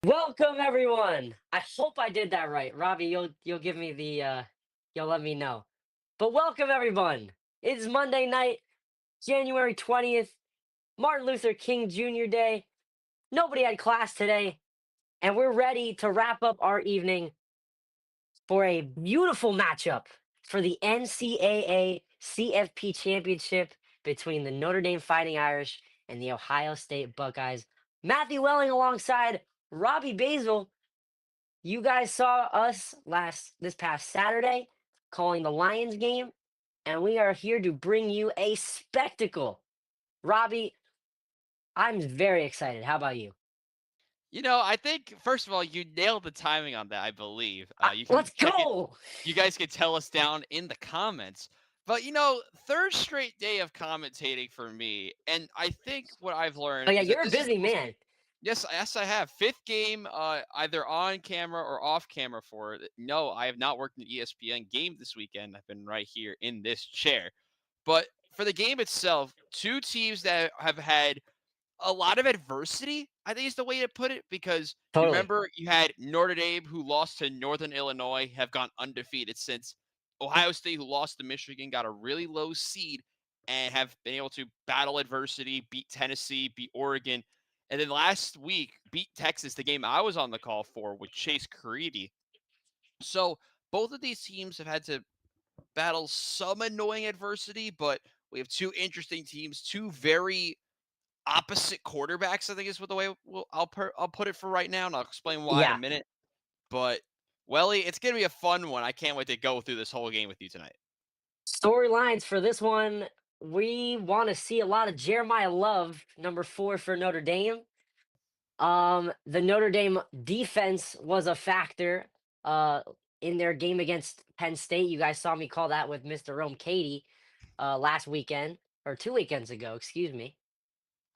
Welcome everyone. I hope I did that right. Robbie, you'll give me the you'll let me know. But welcome everyone. It's Monday night, January 20th, Martin Luther King Jr. Day. Nobody had class today, and we're ready to wrap up our evening for a beautiful matchup for the NCAA CFP championship between the Notre Dame Fighting Irish and the Ohio State Buckeyes. Matthew Welling alongside Robbie Basil. You guys saw us this past Saturday calling the Lions game, and we are here to bring you a spectacle. Robbie, I'm very excited. How about you? I think first of all, you nailed the timing on that. I believe you can Let's check it. go. You guys can tell us down in the comments. But third straight day of commentating for me, and I think what I've Oh learned yeah, is that you're a this is the busy most. man. Yes, I have fifth game, either on camera or off camera for it. No, I have not worked an ESPN game this weekend. I've been right here in this chair. But for the game itself, two teams that have had a lot of adversity, I think is the way to put it, because you Totally. remember you had Notre Dame, who lost to Northern Illinois, have gone undefeated since. Ohio State, who lost to Michigan, got a really low seed and have been able to battle adversity, beat Tennessee, beat Oregon, and then last week beat Texas, the game I was on the call for with Chase Creedy. So both of these teams have had to battle some annoying adversity, but we have two interesting teams, two very opposite quarterbacks, I think is what the way I'll put it for right now, and I'll explain why in a Yeah. minute. But Welly, it's gonna be a fun one. I can't wait to go through this whole game with you tonight. Storylines for this one. We want to see a lot of Jeremiah Love, number 4 for Notre Dame. The Notre Dame defense was a factor uh in their game against Penn State. You guys saw me call that with Mr. Rome Katie last weekend or 2 weekends ago, excuse me.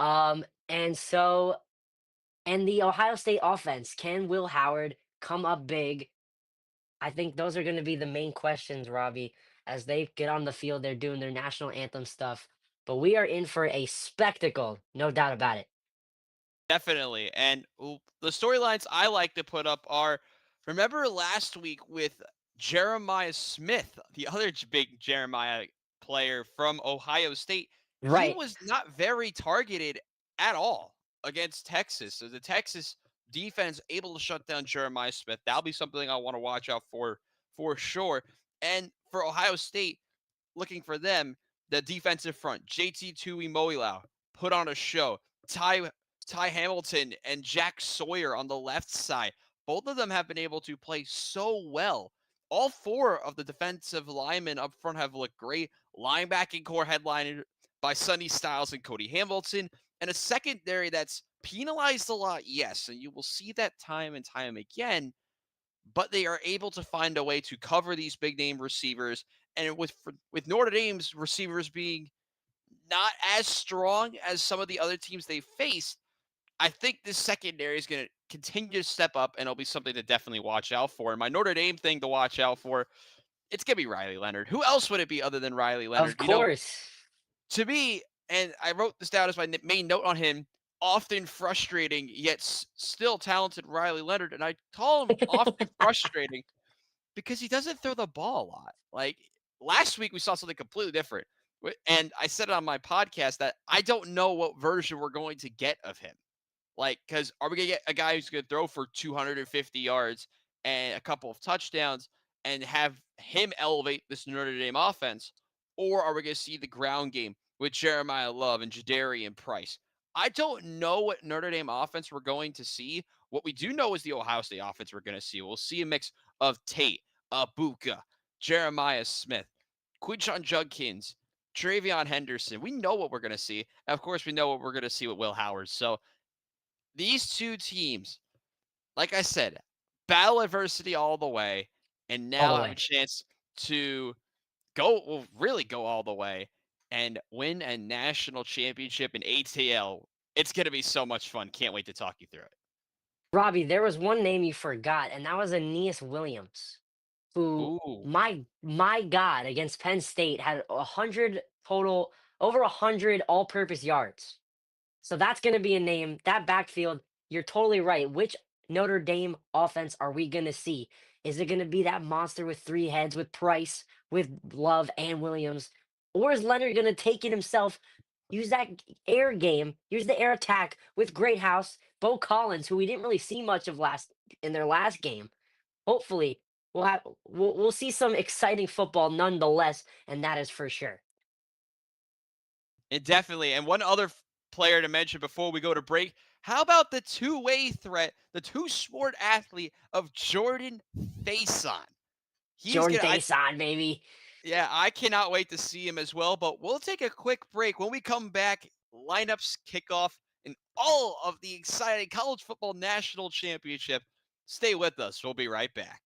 And so and the Ohio State offense, can Will Howard come up big? I think those are going to be the main questions, Robbie, as they get on the field. They're doing their national anthem stuff, but we are in for a spectacle, no doubt about it. Definitely. And the storylines I like to put up are, remember last week with Jeremiah Smith, the other big Jeremiah player from Ohio State. He Right. was not very targeted at all against Texas. So the Texas defense able to shut down Jeremiah Smith. That'll be something I want to watch out for sure. And for Ohio State, looking for them, the defensive front, JT Tuimoilau put on a show. Ty Hamilton and Jack Sawyer on the left side. Both of them have been able to play so well. All four of the defensive linemen up front have looked great. Linebacking core headlined by Sonny Styles and Cody Hamilton, and a secondary that's penalized a lot, yes, and you will see that time and time again, but they are able to find a way to cover these big name receivers. And with Notre Dame's receivers being not as strong as some of the other teams they faced, I think this secondary is going to continue to step up, and it'll be something to definitely watch out for. And my Notre Dame thing to watch out for, it's going to be Riley Leonard. Who else would it be other than Riley Of Leonard? course. To me, and I wrote this down as my main note on him, often frustrating yet still talented Riley Leonard. And I call him often frustrating because he doesn't throw the ball a lot. Like last week, we saw something completely different. And I said it on my podcast that I don't know what version we're going to get of him. Like, because are we going to get a guy who's going to throw for 250 yards and a couple of touchdowns and have him elevate this Notre Dame offense? Or are we going to see the ground game with Jeremiah Love and Jadarian Price? I don't know what Notre Dame offense we're going to see. What we do know is the Ohio State offense we're going to see. We'll see a mix of Tate, Abuka, Jeremiah Smith, Quinshon Judkins, Travion Henderson. We know what we're going to see. And of course, we know what we're going to see with Will Howard. So these two teams, like I said, battle adversity all the way, and All the now have a way. chance to really go all the way and win a national championship in ATL. It's going to be so much fun. Can't wait to talk you through it. Robbie, there was one name you forgot, and that was Aeneas Williams, who, Ooh, my God, against Penn State had 100 total, over 100 all-purpose yards. So that's going to be a name. That backfield, you're totally right. Which Notre Dame offense are we going to see? Is it going to be that monster with three heads with Price, with Love and Williams? Or is Leonard going to take it himself, use that air game, use the air attack with Greathouse, Bo Collins, who we didn't really see much of last in their last game? Hopefully, we'll see some exciting football nonetheless, and that is for sure. It definitely. And one other player to mention before we go to break. How about the two-way threat, the two-sport athlete of Jordan Faison? He's Jordan gonna. Faison, baby. Yeah, I cannot wait to see him as well. But we'll take a quick break. When we come back, lineups kickoff and all of the exciting college football national championship. Stay with us. We'll be right back.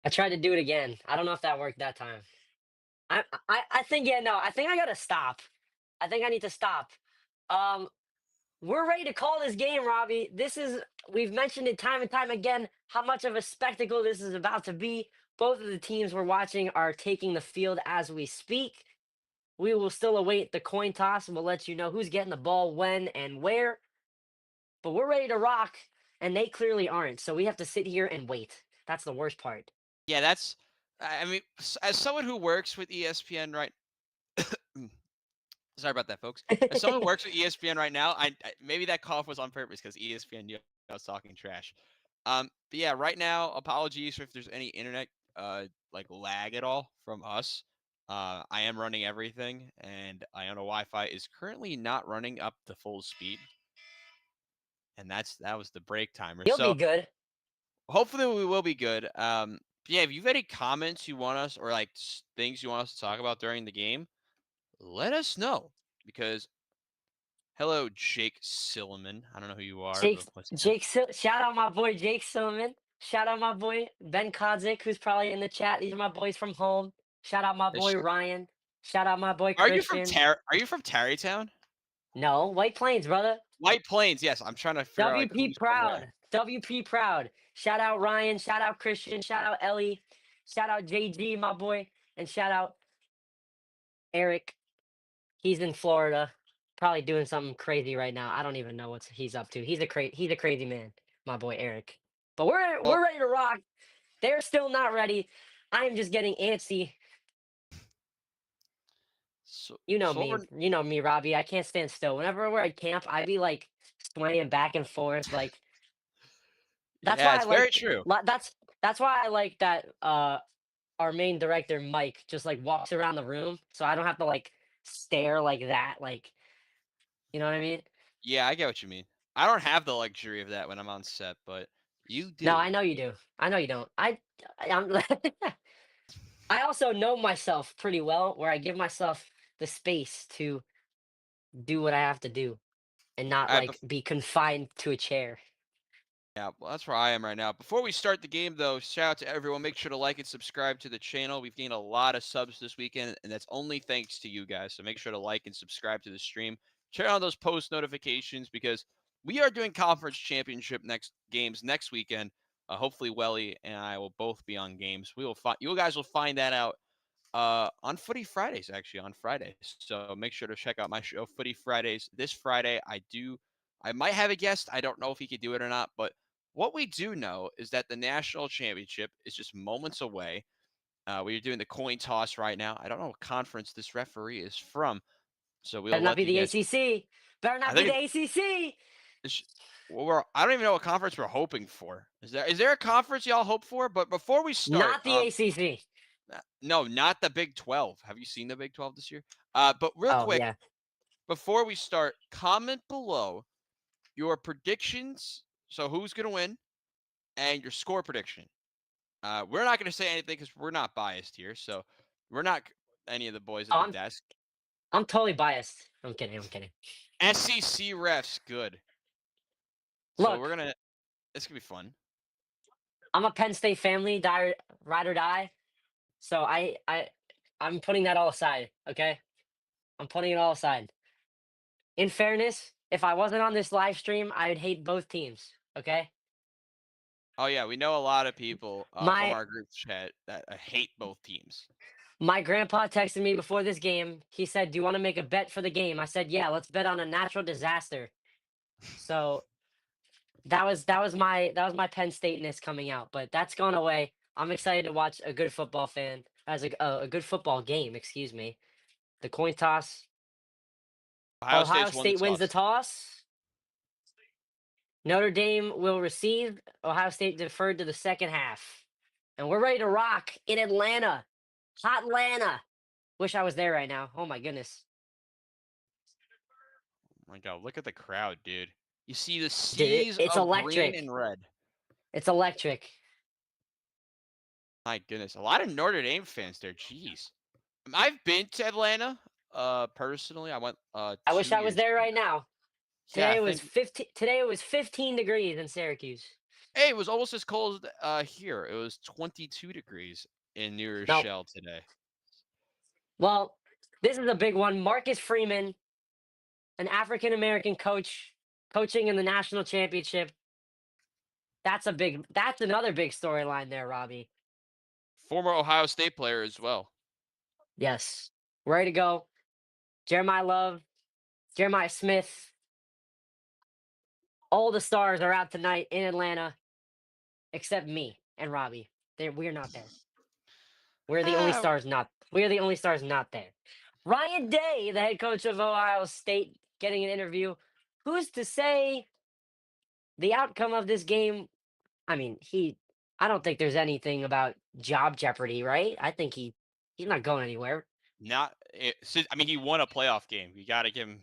I tried to do it again. I don't know if that worked that time. I think yeah, no, I think I gotta stop. I think I need to stop. Um, we're ready to call this game, Robbie. We've mentioned it time and time again how much of a spectacle this is about to be. Both of the teams we're watching are taking the field as we speak. We will still await the coin toss and we'll let you know who's getting the ball when and where. But we're ready to rock, and they clearly aren't. So we have to sit here and wait. That's the worst part. Yeah, that's. I mean, as someone who works with ESPN right. Sorry about that, folks. As someone who works with ESPN right now, maybe that cough was on purpose because ESPN knew I was talking trash. But yeah, right now, apologies if there's any internet like lag at all from us. I am running everything, and Iona Wi-Fi is currently not running up to full speed, and that was the break timer. You'll be So good. hopefully we will be good. Yeah, if you've any comments you want us or like things you want us to talk about during the game, let us know because hello, Jake Silliman. I don't know who you are, Jake, but once again, Shout out my boy Jake Silliman. Shout out my boy Ben Kodzik, who's probably in the chat. These are my boys from home. Shout out my boy Ryan. Shout out my boy Christian. Are you from Tarrytown? No, White Plains, brother. White Plains. Yes, I'm trying to figure out like WP who's from where. proud. WP proud. Shout out Ryan. Shout out Christian. Shout out Ellie. Shout out JG, my boy. And shout out Eric. He's in Florida, probably doing something crazy right now. I don't even know what he's up to. He's a crazy man, my boy Eric. But Well, we're ready to rock. They're still not ready. I am just getting antsy. so what we're You know me, Robbie. I can't stand still. Whenever we're at camp, I be like swaying back and forth. Like that's yeah, why I it's very like true. that's why I like that our main director Mike just like walks around the room, so I don't have to like stare like that. Like you know what I mean? Yeah, I get what you mean. I don't have the luxury of that when I'm on set, but you No, do. I know you do. I know you don't. I'm I also know myself pretty well where I give myself the space to do what I have to do and not All right, like be confined to a chair. yeah, well, that's where I am right now. Before we start the game, though, shout out to everyone. Make sure to like and subscribe to the channel. We've gained a lot of subs this weekend, and that's only thanks to you guys. So make sure to like and subscribe to the stream. Turn on those post notifications because we are doing conference championship next games next weekend. Hopefully, Welly and I will both be on games. We will find you guys will find that out on Footy Fridays, actually on Fridays. So make sure to check out my show, Footy Fridays. This Friday, I might have a guest. I don't know if he could do it or not, but what we do know is that the national championship is just moments away. We are doing the coin toss right now. I don't know what conference this referee is from, so we'll Better not let be you the guys. ACC. Better I not be think the ACC. it's, well, I don't even know what conference we're hoping for. Is there a conference y'all hope for? But before we start, Not the ACC. no, not the Big 12. Have you seen the Big 12 this year? But real Oh quick, yeah. before we start, comment below your predictions. So who's going to win and your score prediction. We're not going to say anything because we're not biased here. So we're not any of the boys at Oh, the desk. I'm totally biased. I'm kidding. I'm kidding. SEC refs, good. So Look, it's going to be fun. I'm a Penn State family, ride or die. So I'm putting that all aside. Okay, I'm putting it all aside. In fairness, if I wasn't on this live stream, I'd hate both teams. Okay. Oh, yeah. We know a lot of people from My our group chat that hate both teams. my grandpa texted me before this game. He said, "Do you want to make a bet for the game?" I said, "Yeah, let's bet on a natural disaster." So that was my Penn Stateness coming out, but that's gone away. I'm excited to watch a good football fan as a good football game. Excuse me. The coin toss. Ohio Ohio State's won the State wins the toss. toss. Notre Dame will receive. Ohio State deferred to the second half. And we're ready to rock in Atlanta. Hot Atlanta. Wish I was there right now. Oh my goodness. Oh, my God. Look at the crowd, dude. You see the Dude, seas it's of green electric. and red. It's electric. My goodness. A lot of Notre Dame fans there. Jeez. I've been to Atlanta. Personally, I went I wish 2 I was years there ago. right now. Yeah, I think Today it was 15 degrees in Syracuse. Hey, it was almost as cold here. It was 22 degrees in New No. Rochelle today. Well, this is a big one. Marcus Freeman, an African American coach, coaching in the national championship. That's another big storyline there, Robbie. Former Ohio State player as well. Yes. Ready to go. Jeremiah Love, Jeremiah Smith, all the stars are out tonight in Atlanta, except me and Robbie. We're not there. Ah, We're the only stars not there. Ryan Day, the head coach of Ohio State, getting an interview. Who's to say the outcome of this game? I mean, I don't think there's anything about job jeopardy, right? I think he's not going anywhere. not. I mean, he won a playoff game. You got to give him.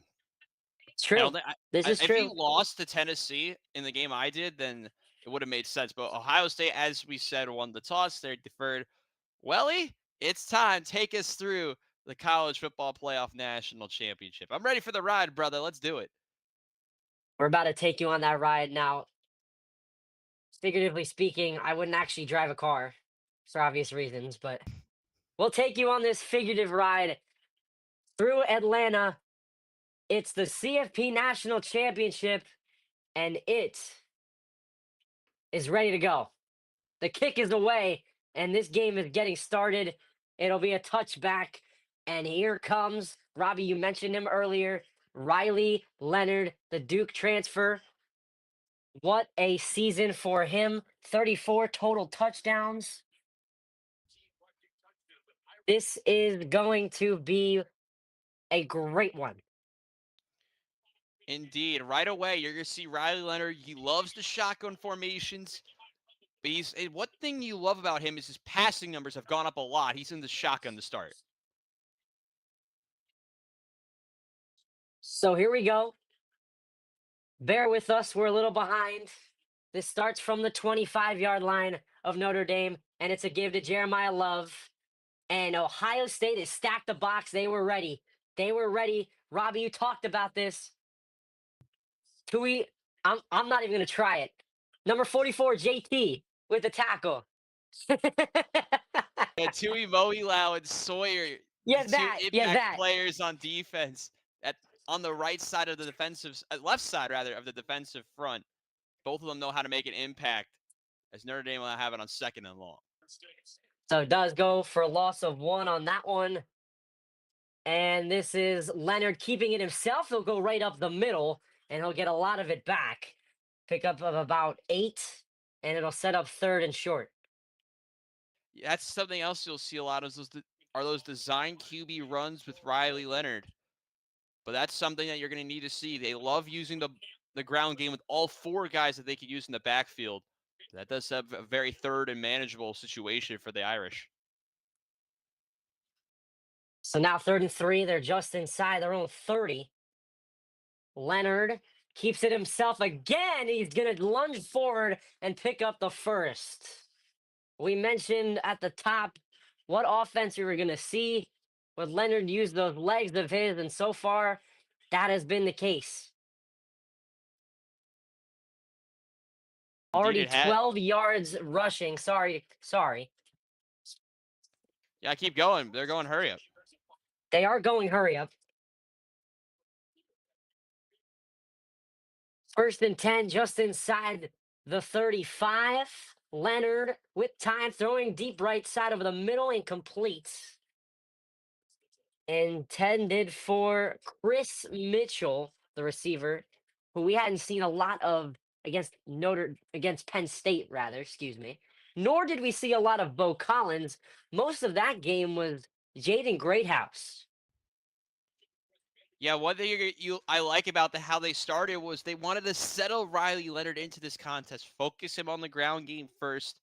It's I true. don't think. This is If he true. lost to Tennessee in the game I did, then it would have made sense. But Ohio State, as we said, won the toss. They deferred. Welly, it's time. Take us through the college football playoff national championship. I'm ready for the ride, brother. Let's do it. We're about to take you on that ride now. Figuratively speaking, I wouldn't actually drive a car for obvious reasons, but we'll take you on this figurative ride through Atlanta. It's the CFP National Championship, and it is ready to go. The kick is away, and this game is getting started. It'll be a touchback, and here comes Robbie. You mentioned him earlier. Riley Leonard, the Duke transfer. What a season for him. 34 total touchdowns. This is going to be a great one. Indeed. Right away, you're going to see Riley Leonard. He loves the shotgun formations. But one thing you love about him is his passing numbers have gone up a lot. He's in the shotgun to start. So here we go. Bear with us. We're a little behind. This starts from the 25-yard line of Notre Dame, and it's a give to Jeremiah Love. And Ohio State has stacked the box. They were ready. They were ready. Robbie, you talked about this. Tui, I'm not even gonna try it. Number 44, JT with the tackle. Yeah, Tui Moilau and Sawyer, the Yeah, two that. Yeah, impact that. players on defense at on the right side of the left side rather of the defensive front. Both of them know how to make an impact. As Notre Dame will have it on second and long. So it does go for a loss of one on that one. And this is Leonard keeping it himself. He'll go right up the middle and he'll get a lot of it back. Pick up of about 8, and it'll set up third and short. That's something else you'll see a lot of those design QB runs with Riley Leonard. But that's something that you're going to need to see. They love using the ground game with all four guys that they could use in the backfield. That does have a very third and manageable situation for the Irish. So now third and 3. They're just inside their own 30. Leonard keeps it himself again. He's going to lunge forward and pick up the first. We mentioned at the top what offense we were going to see with Leonard use those legs of his, and so far that has been the case. Indeed, Already it had. 12 yards rushing. Sorry. Yeah, keep going. They're going hurry up. They are going hurry up. First and 10, just inside the 35. Leonard with time throwing deep right side over the middle, incomplete. Intended for Chris Mitchell, the receiver, who we hadn't seen a lot of against Penn State, rather, excuse me. Nor did we see a lot of Bo Collins. Most of that game was Jaden Greathouse. Yeah, one thing I like about how they started was they wanted to settle Riley Leonard into this contest, focus him on the ground game first,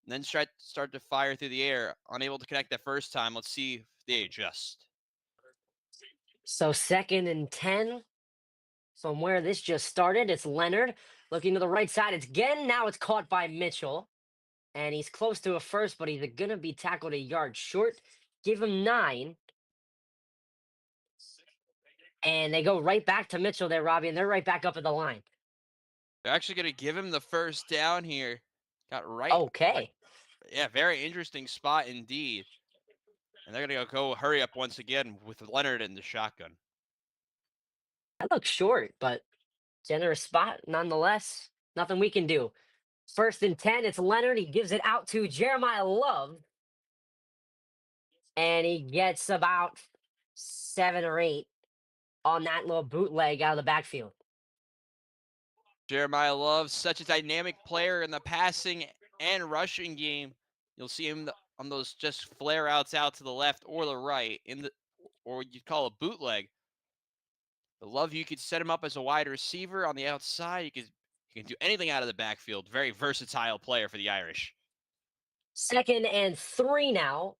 and then start to fire through the air. Unable to connect that first time. Let's see if they adjust. So second and 10 from where this just started. It's Leonard looking to the right side. It's again. Now it's caught by Mitchell. And he's close to a first, but he's going to be tackled a yard short. Give him 9. And they go right back to Mitchell there, Robbie, and they're right back up at the line. They're actually going to give him the first down here. Got right. Okay. Yeah, very interesting spot indeed. And they're going to go hurry up once again with Leonard in the shotgun. That looks short, but generous spot nonetheless. Nothing we can do. First and 10, it's Leonard. He gives it out to Jeremiah Love, and he gets about 7 or 8 on that little bootleg out of the backfield. Jeremiah Love, such a dynamic player in the passing and rushing game. You'll see him on those just flare outs out to the left or the right in the, or what you'd call a bootleg. The Love, you could set him up as a wide receiver on the outside. You can do anything out of the backfield. Very versatile player for the Irish. 2nd and 3 now,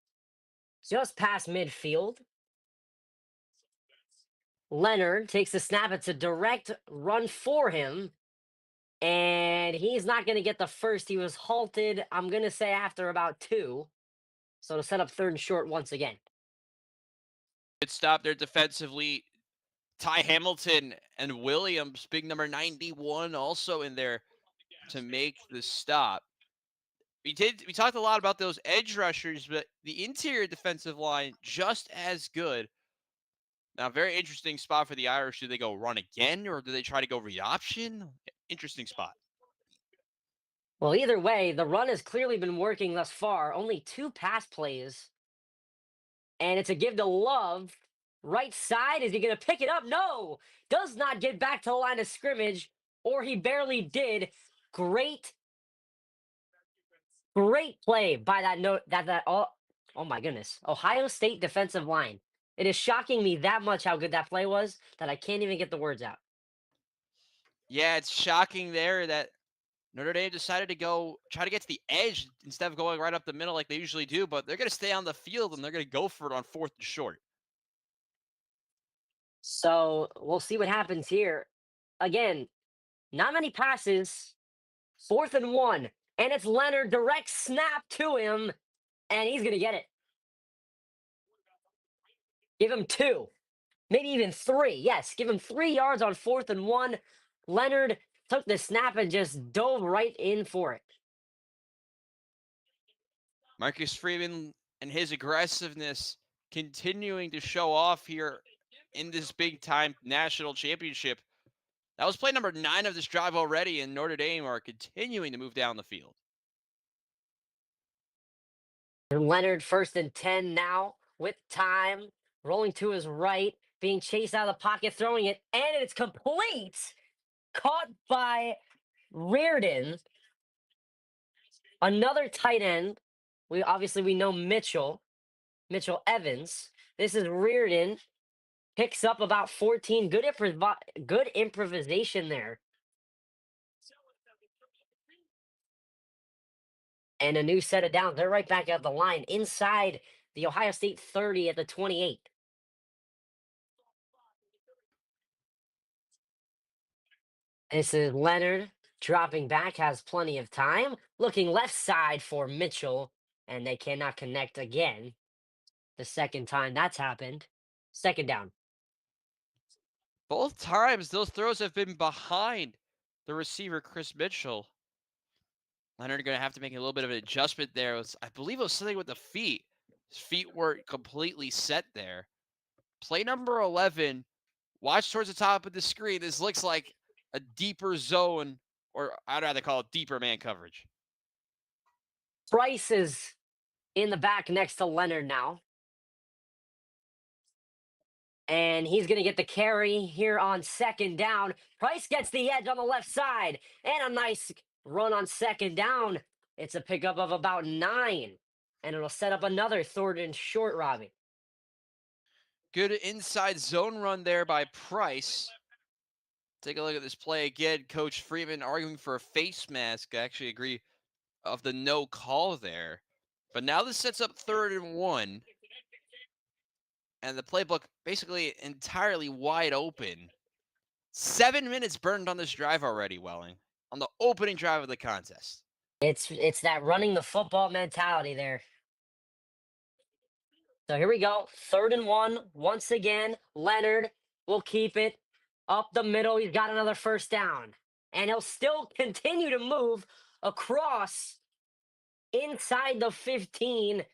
just past midfield. Leonard takes the snap. It's a direct run for him. And he's not going to get the first. He was halted, I'm going to say, after about 2. So to set up 3rd and short once again. Good stop there defensively. Ty Hamilton and Williams, big number 91, also in there to make the stop. We talked a lot about those edge rushers, but the interior defensive line just as good. Now, very interesting spot for the Irish. Do they go run again, or do they try to go read option? Interesting spot. Well, either way, the run has clearly been working thus far. Only 2 pass plays. And it's a give to Love. Right side. Is he going to pick it up? No. Does not get back to the line of scrimmage, or he barely did. Great, great play by that note. Oh my goodness. Ohio State defensive line. It is shocking me that much how good that play was that I can't even get the words out. Yeah, it's shocking there that Notre Dame decided to go try to get to the edge instead of going right up the middle like they usually do, but they're going to stay on the field and they're going to go for it on 4th and short. So we'll see what happens here. Again, not many passes. 4th and 1. And it's Leonard, direct snap to him, and he's going to get it. Give him 2, maybe even 3. Yes, give him 3 yards on 4th and 1. Leonard took the snap and just dove right in for it. Marcus Freeman and his aggressiveness continuing to show off here in this big time national championship. That was play number 9 of this drive already, and Notre Dame are continuing to move down the field. Leonard 1st and 10 now with time, rolling to his right, being chased out of the pocket, throwing it, and it's complete. Caught by Reardon. Another tight end. We know Mitchell Evans. This is Reardon. Picks up about 14. Good improvisation there. And a new set of downs. They're right back at the line inside the Ohio State 30 at the 28. This is Leonard dropping back, has plenty of time. Looking left side for Mitchell, and they cannot connect again. The second time that's happened. 2nd down. Both times, those throws have been behind the receiver, Chris Mitchell. Leonard going to have to make a little bit of an adjustment there. I believe it was something with the feet. His feet weren't completely set there. Play number 11. Watch towards the top of the screen. This looks like a deeper zone, or I'd rather call it deeper man coverage. Price is in the back next to Leonard now. And he's going to get the carry here on 2nd down. Price gets the edge on the left side. And a nice run on 2nd down. It's a pickup of about 9. And it'll set up another 3rd and short, Robbie. Good inside zone run there by Price. Take a look at this play again. Coach Freeman arguing for a face mask. I actually agree of the no call there. But now this sets up 3rd and 1. And the playbook basically entirely wide open. 7 minutes burned on this drive already, Welling, on the opening drive of the contest. It's that running the football mentality there. So here we go. 3rd and 1. Once again, Leonard will keep it up the middle. He's got another 1st down. and he'll still continue to move across inside the 15.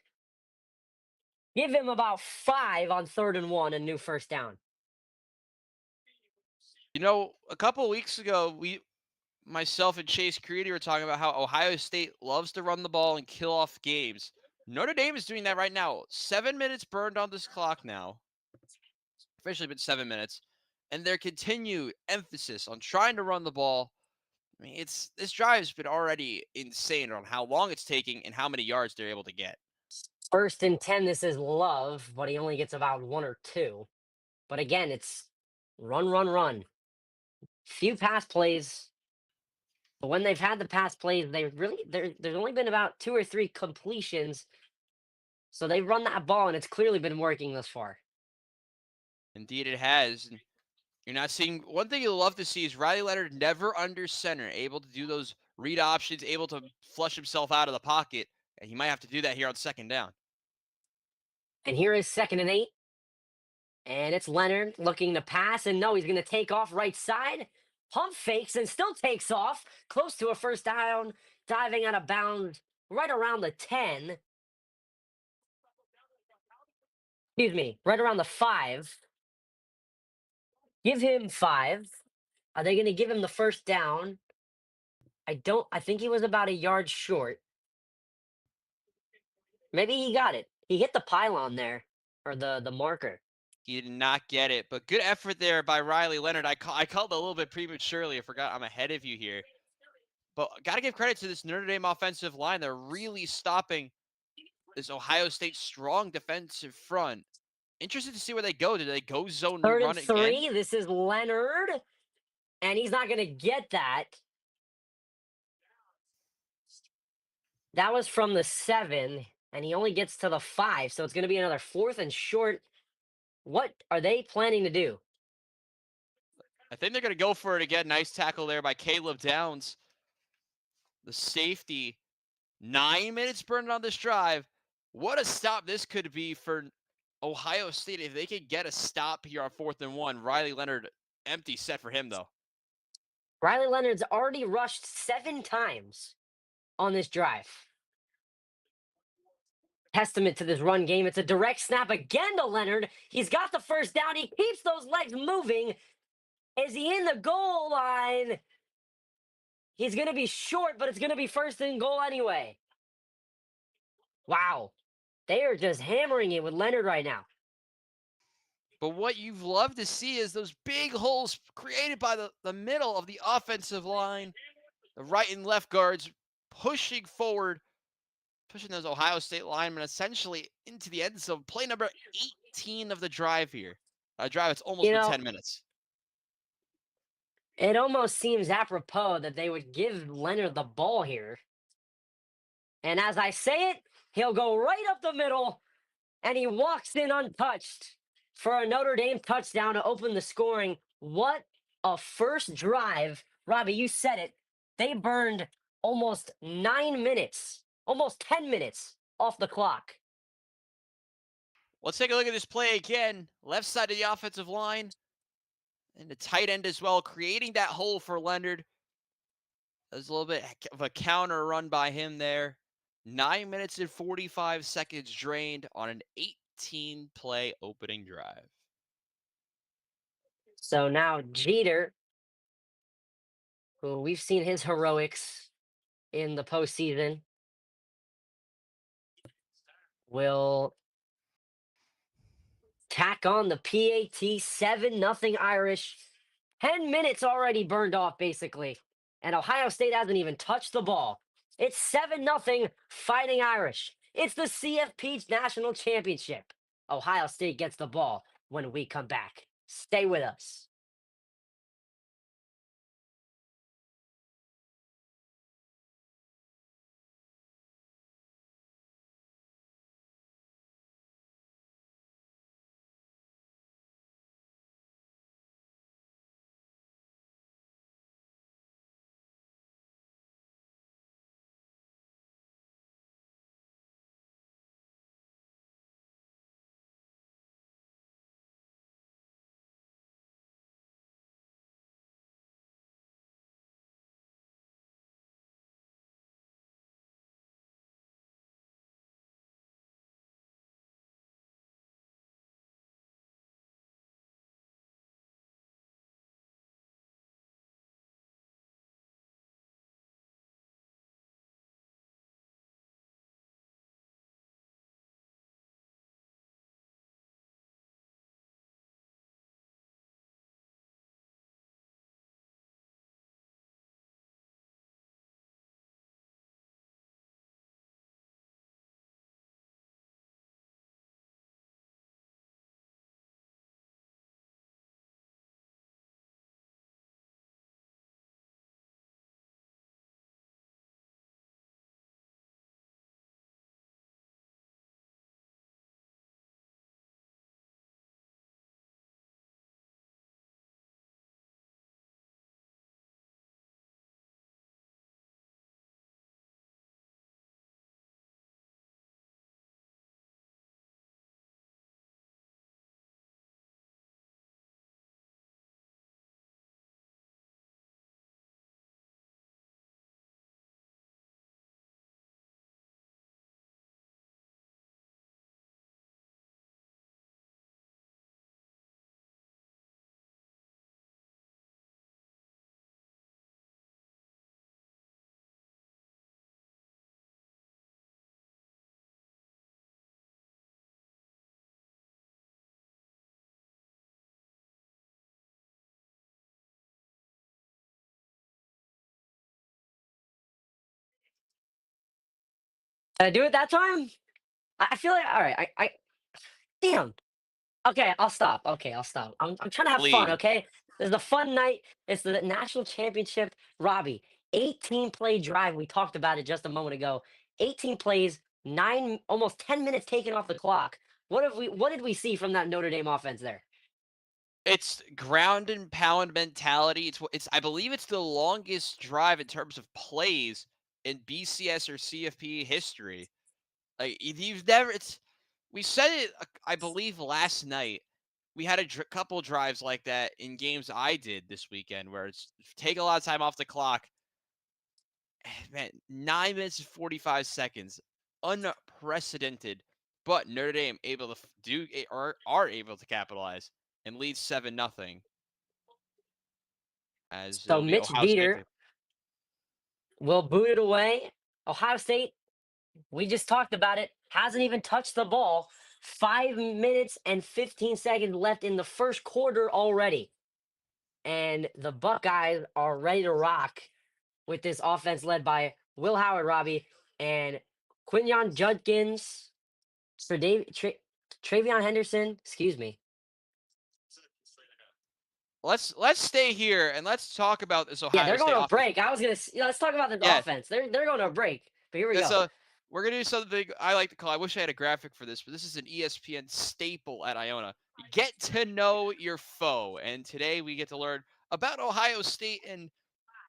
Give him about 5 on 3rd and 1, a new first down. A couple of weeks ago, myself and Chase Creedy were talking about how Ohio State loves to run the ball and kill off games. Notre Dame is doing that right now. 7 minutes burned on this clock now. Officially been 7 minutes. And their continued emphasis on trying to run the ball. I mean, this drive's been already insane on how long it's taking and how many yards they're able to get. 1st and 10, this is Love, but he only gets about 1 or 2. But again, it's run, run, run. Few pass plays. But when they've had the pass plays, there's only been about 2 or 3 completions. So they run that ball, and it's clearly been working thus far. Indeed, it has. And you're not seeing one thing you'll love to see is Riley Leonard never under center, able to do those read options, able to flush himself out of the pocket. And he might have to do that here on 2nd down. And here is 2nd and 8. And it's Leonard looking to pass, and no, he's going to take off right side. Pump fakes and still takes off, close to a first down, diving out of bounds right around the 10. Excuse me, right around the 5. Give him 5. Are they going to give him the first down? I think he was about a yard short. Maybe he got it. He hit the pylon there, or the marker. He did not get it, but good effort there by Riley Leonard. I called a little bit prematurely. I forgot I'm ahead of you here. But got to give credit to this Notre Dame offensive line. They're really stopping this Ohio State strong defensive front. Interested to see where they go. Do they go zone 3rd and run again? 3. This is Leonard, and he's not going to get that. That was from the 7, and he only gets to the 5, so it's going to be another 4th and short. What are they planning to do? I think they're going to go for it again. Nice tackle there by Caleb Downs. The safety. 9 minutes burned on this drive. What a stop this could be for Ohio State if they could get a stop here on 4th and 1. Riley Leonard, empty set for him, though. Riley Leonard's already rushed 7 times on this drive. Testament to this run game. It's a direct snap again to Leonard. He's got the first down. He keeps those legs moving. Is he in the goal line? He's going to be short, but it's going to be 1st and goal anyway. Wow. They are just hammering it with Leonard right now. But what you've loved to see is those big holes created by the middle of the offensive line. The right and left guards pushing forward, pushing those Ohio State linemen essentially into the end zone. Play number 18 of the drive here. A drive that's almost You been know, 10 minutes. it almost seems apropos that they would give Leonard the ball here. And as I say it, he'll go right up the middle, and he walks in untouched for a Notre Dame touchdown to open the scoring. What a first drive. Robbie, you said it. They burned almost 9 minutes, almost 10 minutes off the clock. Let's take a look at this play again. Left side of the offensive line. And the tight end as well, creating that hole for Leonard. There's a little bit of a counter run by him there. 9 minutes and 45 seconds drained on an 18-play opening drive. So now Jeter, who we've seen his heroics in the postseason, will tack on the PAT. 7-0 Irish. 10 minutes already burned off, basically. And Ohio State hasn't even touched the ball. It's 7-0 Fighting Irish. It's the CFP National Championship. Ohio State gets the ball when we come back. Stay with us. Did I do it that time? I feel like all right. Damn. Okay, I'll stop. Okay, I'll stop. I'm trying to have fun. Please. Okay, this is a fun night. It's the national championship. Robbie, 18 play drive. We talked about it just a moment ago. 18 plays, almost 10 minutes taken off the clock. What did we see from that Notre Dame offense there? It's ground and pound mentality. It's I believe it's the longest drive in terms of plays in BCS or CFP history. Like you've never. It's we said it. I believe last night. We had a couple drives like that in games I did this weekend, where it's take a lot of time off the clock. Man, 9 minutes and 45 seconds, unprecedented. But Notre Dame able to are able to capitalize and lead 7-0 as So it'll be Mitch Ohio State. Jeter will boot it away. Ohio State, we just talked about it, hasn't even touched the ball. 5 minutes and 15 seconds left in the first quarter already. And the Buckeyes are ready to rock with this offense led by Will Howard, Robbie, and Quinyon Judkins, Travion Henderson. Excuse me. Let's stay here and let's talk about this Yeah, Ohio they're going State to a offense. break. I was gonna. Let's talk about this Yeah, offense. They're going to a break. But here we it's go. a we're gonna do something I like to call. I wish I had a graphic for this, but this is an ESPN staple at Iona. Get to know your foe, and today we get to learn about Ohio State. And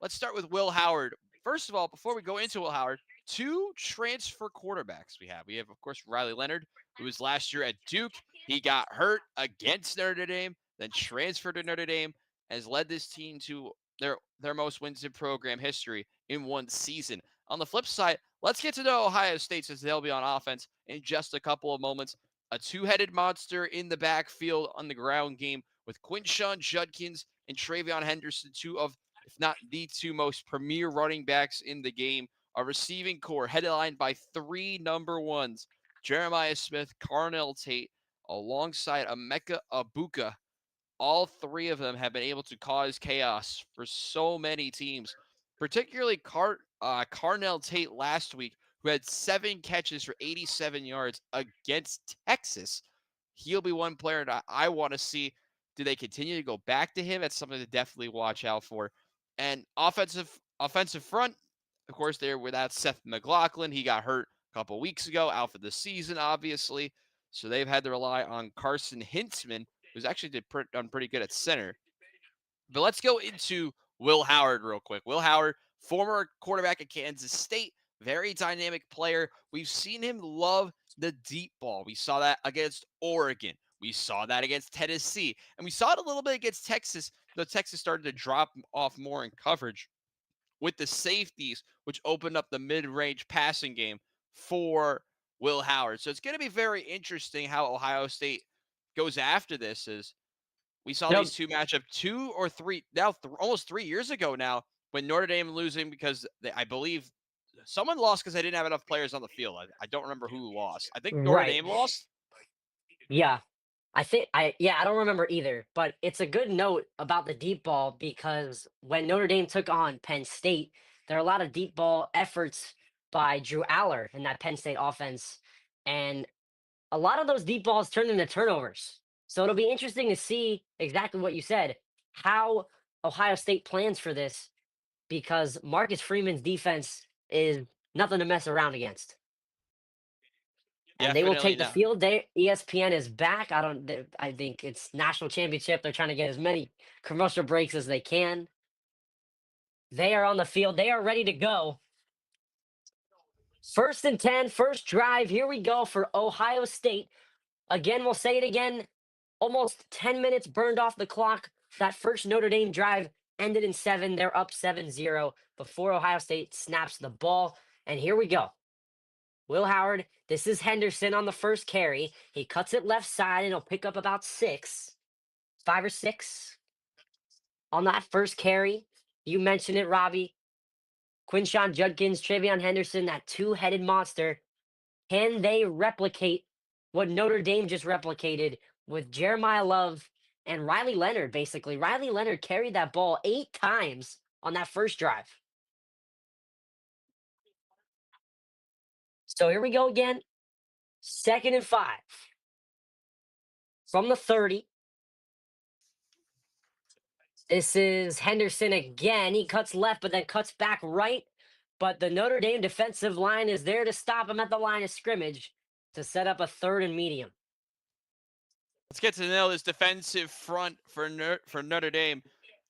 let's start with Will Howard. First of all, before we go into Will Howard, two transfer quarterbacks we have. We have, of course, Riley Leonard, who was last year at Duke. He got hurt against Notre Dame, then transferred to Notre Dame, has led this team to their most wins in program history in one season. On the flip side, let's get to know Ohio State since they'll be on offense in just a couple of moments. A two-headed monster in the backfield on the ground game with Quinshon Judkins and Travion Henderson, two of if not the two most premier running backs in the game. A receiving core headlined by three number ones, Jeremiah Smith, Carnell Tate, alongside Emeka Abuka. All three of them have been able to cause chaos for so many teams, particularly Carnell Tate last week, who had 7 catches for 87 yards against Texas. He'll be one player that I want to see. Do they continue to go back to him? That's something to definitely watch out for. And offensive front, of course, they're without Seth McLaughlin. He got hurt a couple weeks ago, out for the season, obviously. So they've had to rely on Carson Hintzman, who's actually done pretty good at center. But let's go into Will Howard real quick. Will Howard, former quarterback at Kansas State, very dynamic player. We've seen him love the deep ball. We saw that against Oregon. We saw that against Tennessee. And we saw it a little bit against Texas, though Texas started to drop off more in coverage with the safeties, which opened up the mid-range passing game for Will Howard. So it's going to be very interesting how Ohio State goes after this. Is we saw You know, these two match up 2 or 3 now, almost 3 years ago now, when Notre Dame losing because I believe someone lost because they didn't have enough players on the field. I don't remember who lost. I think Notre right. Dame lost. Yeah. I don't remember either, but it's a good note about the deep ball because when Notre Dame took on Penn State, there are a lot of deep ball efforts by Drew Aller in that Penn State offense. And a lot of those deep balls turned into turnovers. So it'll be interesting to see exactly what you said, how Ohio State plans for this, because Marcus Freeman's defense is nothing to mess around against. And they will Definitely take the no. field. ESPN is back. I think it's national championship. They're trying to get as many commercial breaks as they can. They are on the field. They are ready to go. First and 10, first drive. Here we go for Ohio State. Again, we'll say it again. Almost 10 minutes burned off the clock. That first Notre Dame drive ended in 7. They're up 7-0 before Ohio State snaps the ball. And here we go. Will Howard, this is Henderson on the first carry. He cuts it left side and he'll pick up about 5 or 6 on that first carry. You mentioned it, Robbie. Quinshon Judkins, Travion Henderson, that two-headed monster. Can they replicate what Notre Dame just replicated with Jeremiah Love and Riley Leonard, basically? Riley Leonard carried that ball 8 times on that first drive. So here we go again. 2nd and 5 from the 30. This is Henderson again. He cuts left, but then cuts back right. But the Notre Dame defensive line is there to stop him at the line of scrimmage to set up a 3rd and medium. Let's get to know this defensive front for Notre Dame.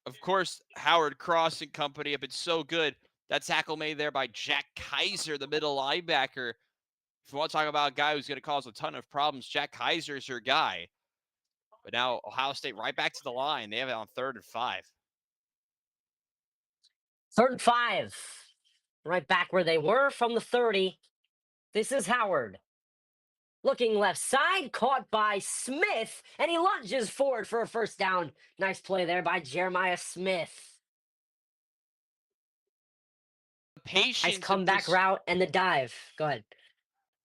Of course, Howard Cross and company have been so good. That tackle made there by Jack Kaiser, the middle linebacker. If you want to talk about a guy who's going to cause a ton of problems, Jack Kaiser is your guy. But now Ohio State right back to the line. They have it on 3rd and 5. 3rd and 5. Right back where they were from the 30. This is Howard. Looking left side, caught by Smith, and he lunges forward for a 1st down. Nice play there by Jeremiah Smith. Nice Patience and comeback route and the dive. Go ahead.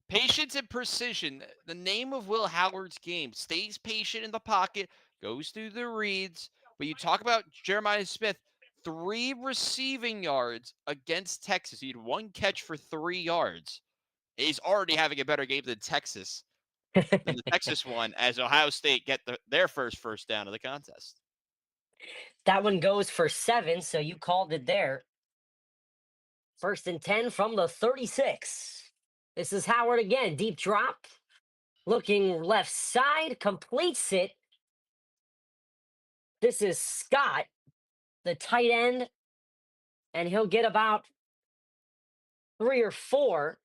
Patience and precision. The name of Will Howard's game. Stays patient in the pocket, goes through the reads. But you talk about Jeremiah Smith, 3 receiving yards against Texas. He had 1 catch for 3 yards. He's already having a better game than the Texas one, as Ohio State get their first down of the contest. That one goes for 7, so you called it there. 1st and 10 from the 36. This is Howard again. Deep drop. Looking left side, completes it. This is Scott, the tight end, and he'll get about 3 or 4.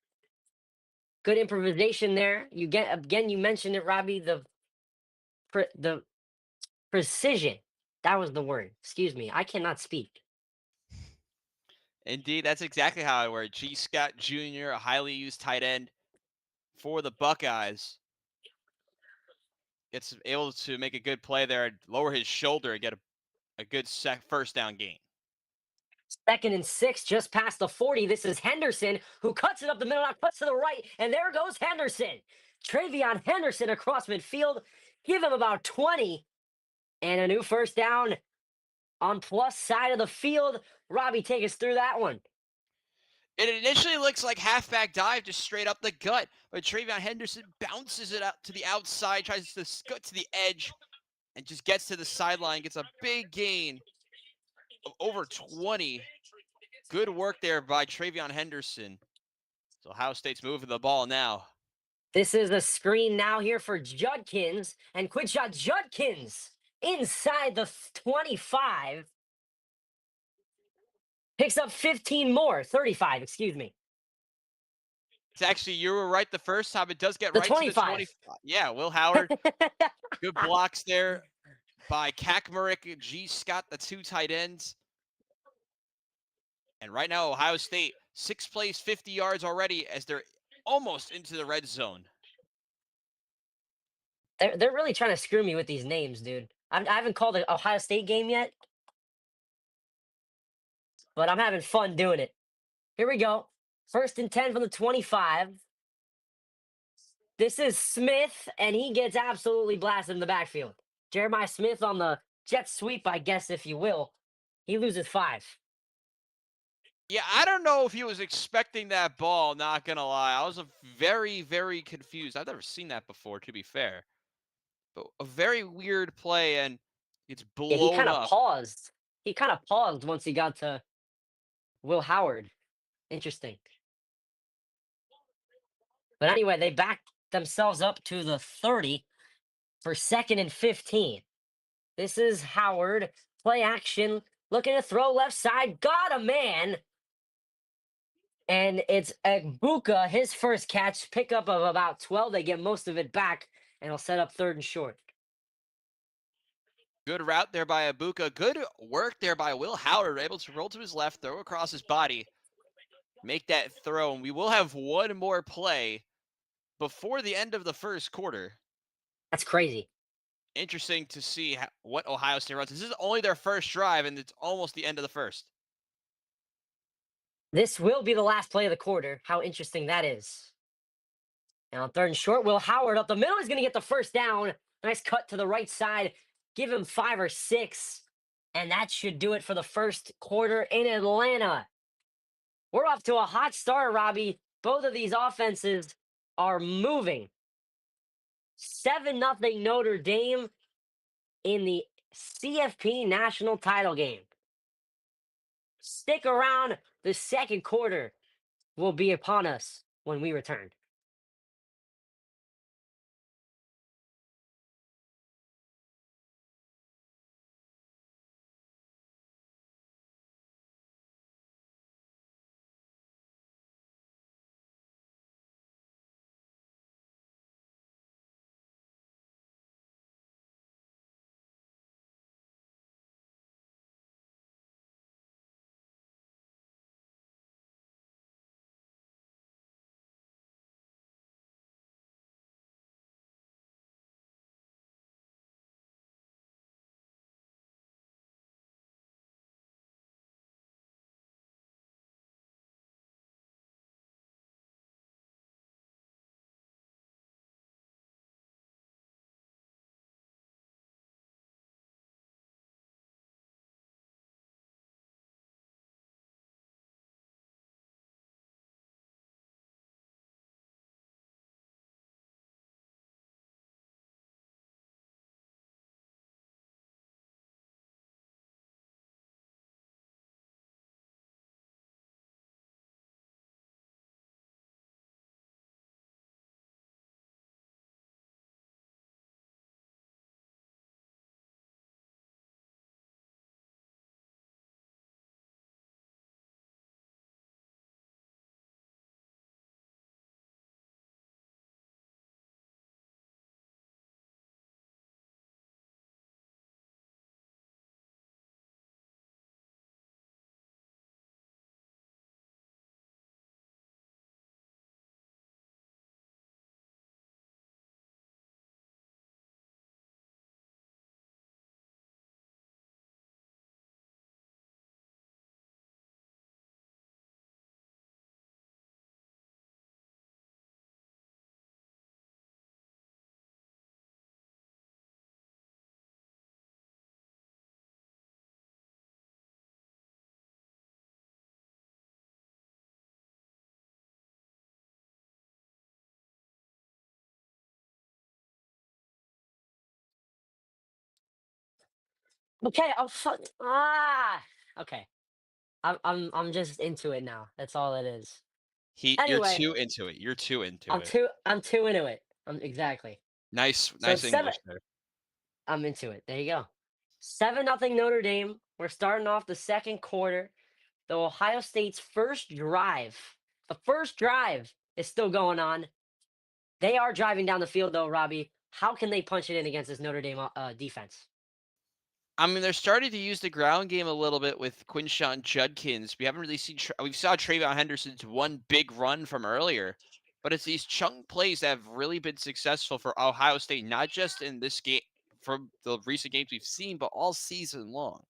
Good improvisation there. You get again. You mentioned it, Robbie. The precision. That was the word. Excuse me. I cannot speak. Indeed, that's exactly how it worked. G. Scott Jr., a highly used tight end for the Buckeyes, gets able to make a good play there, lower his shoulder, and get a good 1st down gain. 2nd and 6, just past the 40. This is Henderson, who cuts it up the middle, now cuts to the right, and there goes Henderson. Travion Henderson across midfield. Give him about 20. And a new 1st down on plus side of the field. Robbie, take us through that one. It initially looks like halfback dive, just straight up the gut, but Travion Henderson bounces it out to the outside, tries to scoot to the edge, and just gets to the sideline, gets a big gain of over 20. Good work there by Travion Henderson. So Ohio State's moving the ball now. This is a screen now here for Judkins, and quick shot Judkins inside the 25. Picks up 15 more, 35, excuse me. It's actually, you were right the first time. It does get The right to the 25. 25. Yeah, Will Howard. Good blocks there by Kakmarik and G. Scott, the 2 tight ends. And right now, Ohio State, 6 plays, 50 yards already as they're almost into the red zone. They're really trying to screw me with these names, dude. I haven't called an Ohio State game yet, but I'm having fun doing it. Here we go. 1st and 10 from the 25. This is Smith, and he gets absolutely blasted in the backfield. Jeremiah Smith on the jet sweep, I guess, if you will. He loses 5. Yeah, I don't know if he was expecting that ball, not going to lie. I was very, very confused. I've never seen that before, to be fair. But a very weird play, and it's Yeah, he blown kind of up. paused. He kind of paused once he got to Will Howard. Interesting. But anyway, they backed themselves up to the 30 for 2nd and 15. This is Howard. Play action. Looking to throw left side. Got a man. And it's Egbuka, his first catch. Pickup of about 12. They get most of it back. And he'll set up 3rd and short. Good route there by Ibuka. Good work there by Will Howard, able to roll to his left, throw across his body, make that throw. And we will have one more play before the end of the 1st quarter. That's crazy. Interesting to see what Ohio State runs. This is only their 1st drive, and it's almost the end of the 1st. This will be the last play of the quarter. How interesting that is. Now, 3rd and short, Will Howard up the middle is going to get the 1st down. Nice cut to the right side. Give him 5 or 6. And that should do it for the 1st quarter in Atlanta. We're off to a hot start, Robbie. Both of these offenses are moving. 7-0 Notre Dame in the CFP national title game. Stick around. The second quarter will be upon us when we return. Okay, I'll fuck. Okay. I'm just into it now. That's all it is. You're Anyway, too into it. You're too into it. I'm too into it. Exactly. So Nice it's seven. English there. I'm into it. There you go. 7-0 Notre Dame. We're starting off the second quarter. The Ohio State's first drive. The first drive is still going on. They are driving down the field though, Robbie. How can they punch it in against this Notre Dame defense? I mean, they're starting to use the ground game a little bit with Quinshawn Judkins. We haven't really seen. We saw Travion Henderson's one big run from earlier, but it's these chunk plays that have really been successful for Ohio State, not just in this game, from the recent games we've seen, but all season long.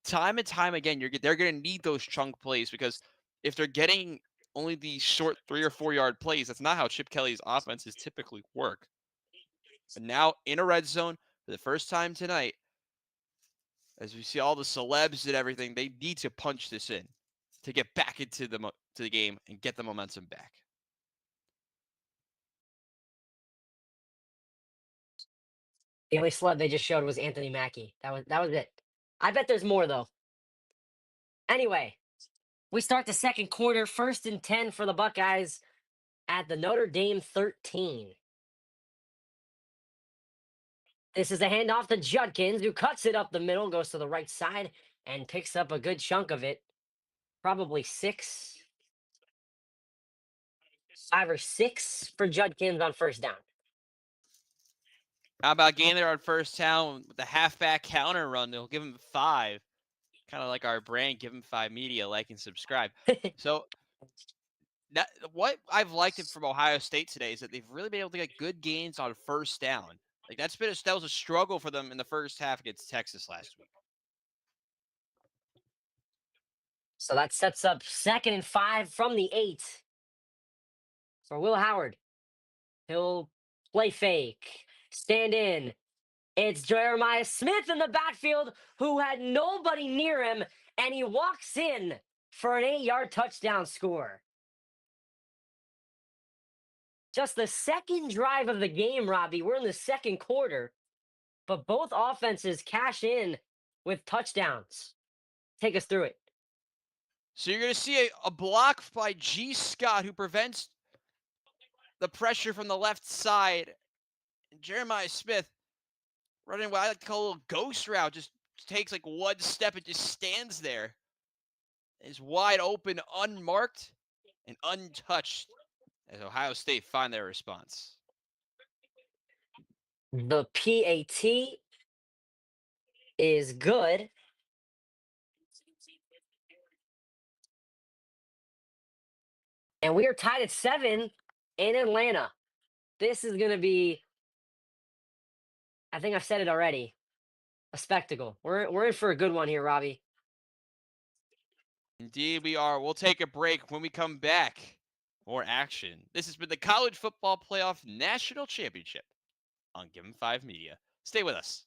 Time and time again, they're going to need those chunk plays because if they're getting only these short 3 or 4 yard plays, that's not how Chip Kelly's offenses typically work. But now in a red zone for the first time tonight, as we see all the celebs and everything, they need to punch this in to get back into to the game and get the momentum back. The only sled they just showed was Anthony Mackie. That was it. I bet there's more though. Anyway, we start the second quarter, 1st and 10 for the Buckeyes at the Notre Dame 13. This is a handoff to Judkins, who cuts it up the middle, goes to the right side, and picks up a good chunk of it. Probably 5 or 6 for Judkins on first down. How about getting there on first down with the halfback counter run? They'll give him 5. Kind of like our brand, give him 5 media, like and subscribe. So that what I've liked it from Ohio State today is that they've really been able to get good gains on first down. Like that was a struggle for them in the first half against Texas last week. So that sets up 2nd and 5 from the 8 for Will Howard. He'll play fake, stand in. It's Jeremiah Smith in the backfield who had nobody near him, and he walks in for an 8-yard touchdown score. Just the second drive of the game, Robbie. We're in the second quarter, but both offenses cash in with touchdowns. Take us through it. So you're going to see a block by G. Scott who prevents the pressure from the left side. And Jeremiah Smith running what I like to call a little ghost route, just takes like one step and just stands there. Is wide open, unmarked, and untouched as Ohio State find their response. The PAT is good. And we are tied at 7 in Atlanta. This is going to be, I think I've said it already, a spectacle. We're in for a good one here, Robbie. Indeed, we are. We'll take a break. When we come back, more action. This has been the College Football Playoff National Championship on Given 5 Media. Stay with us.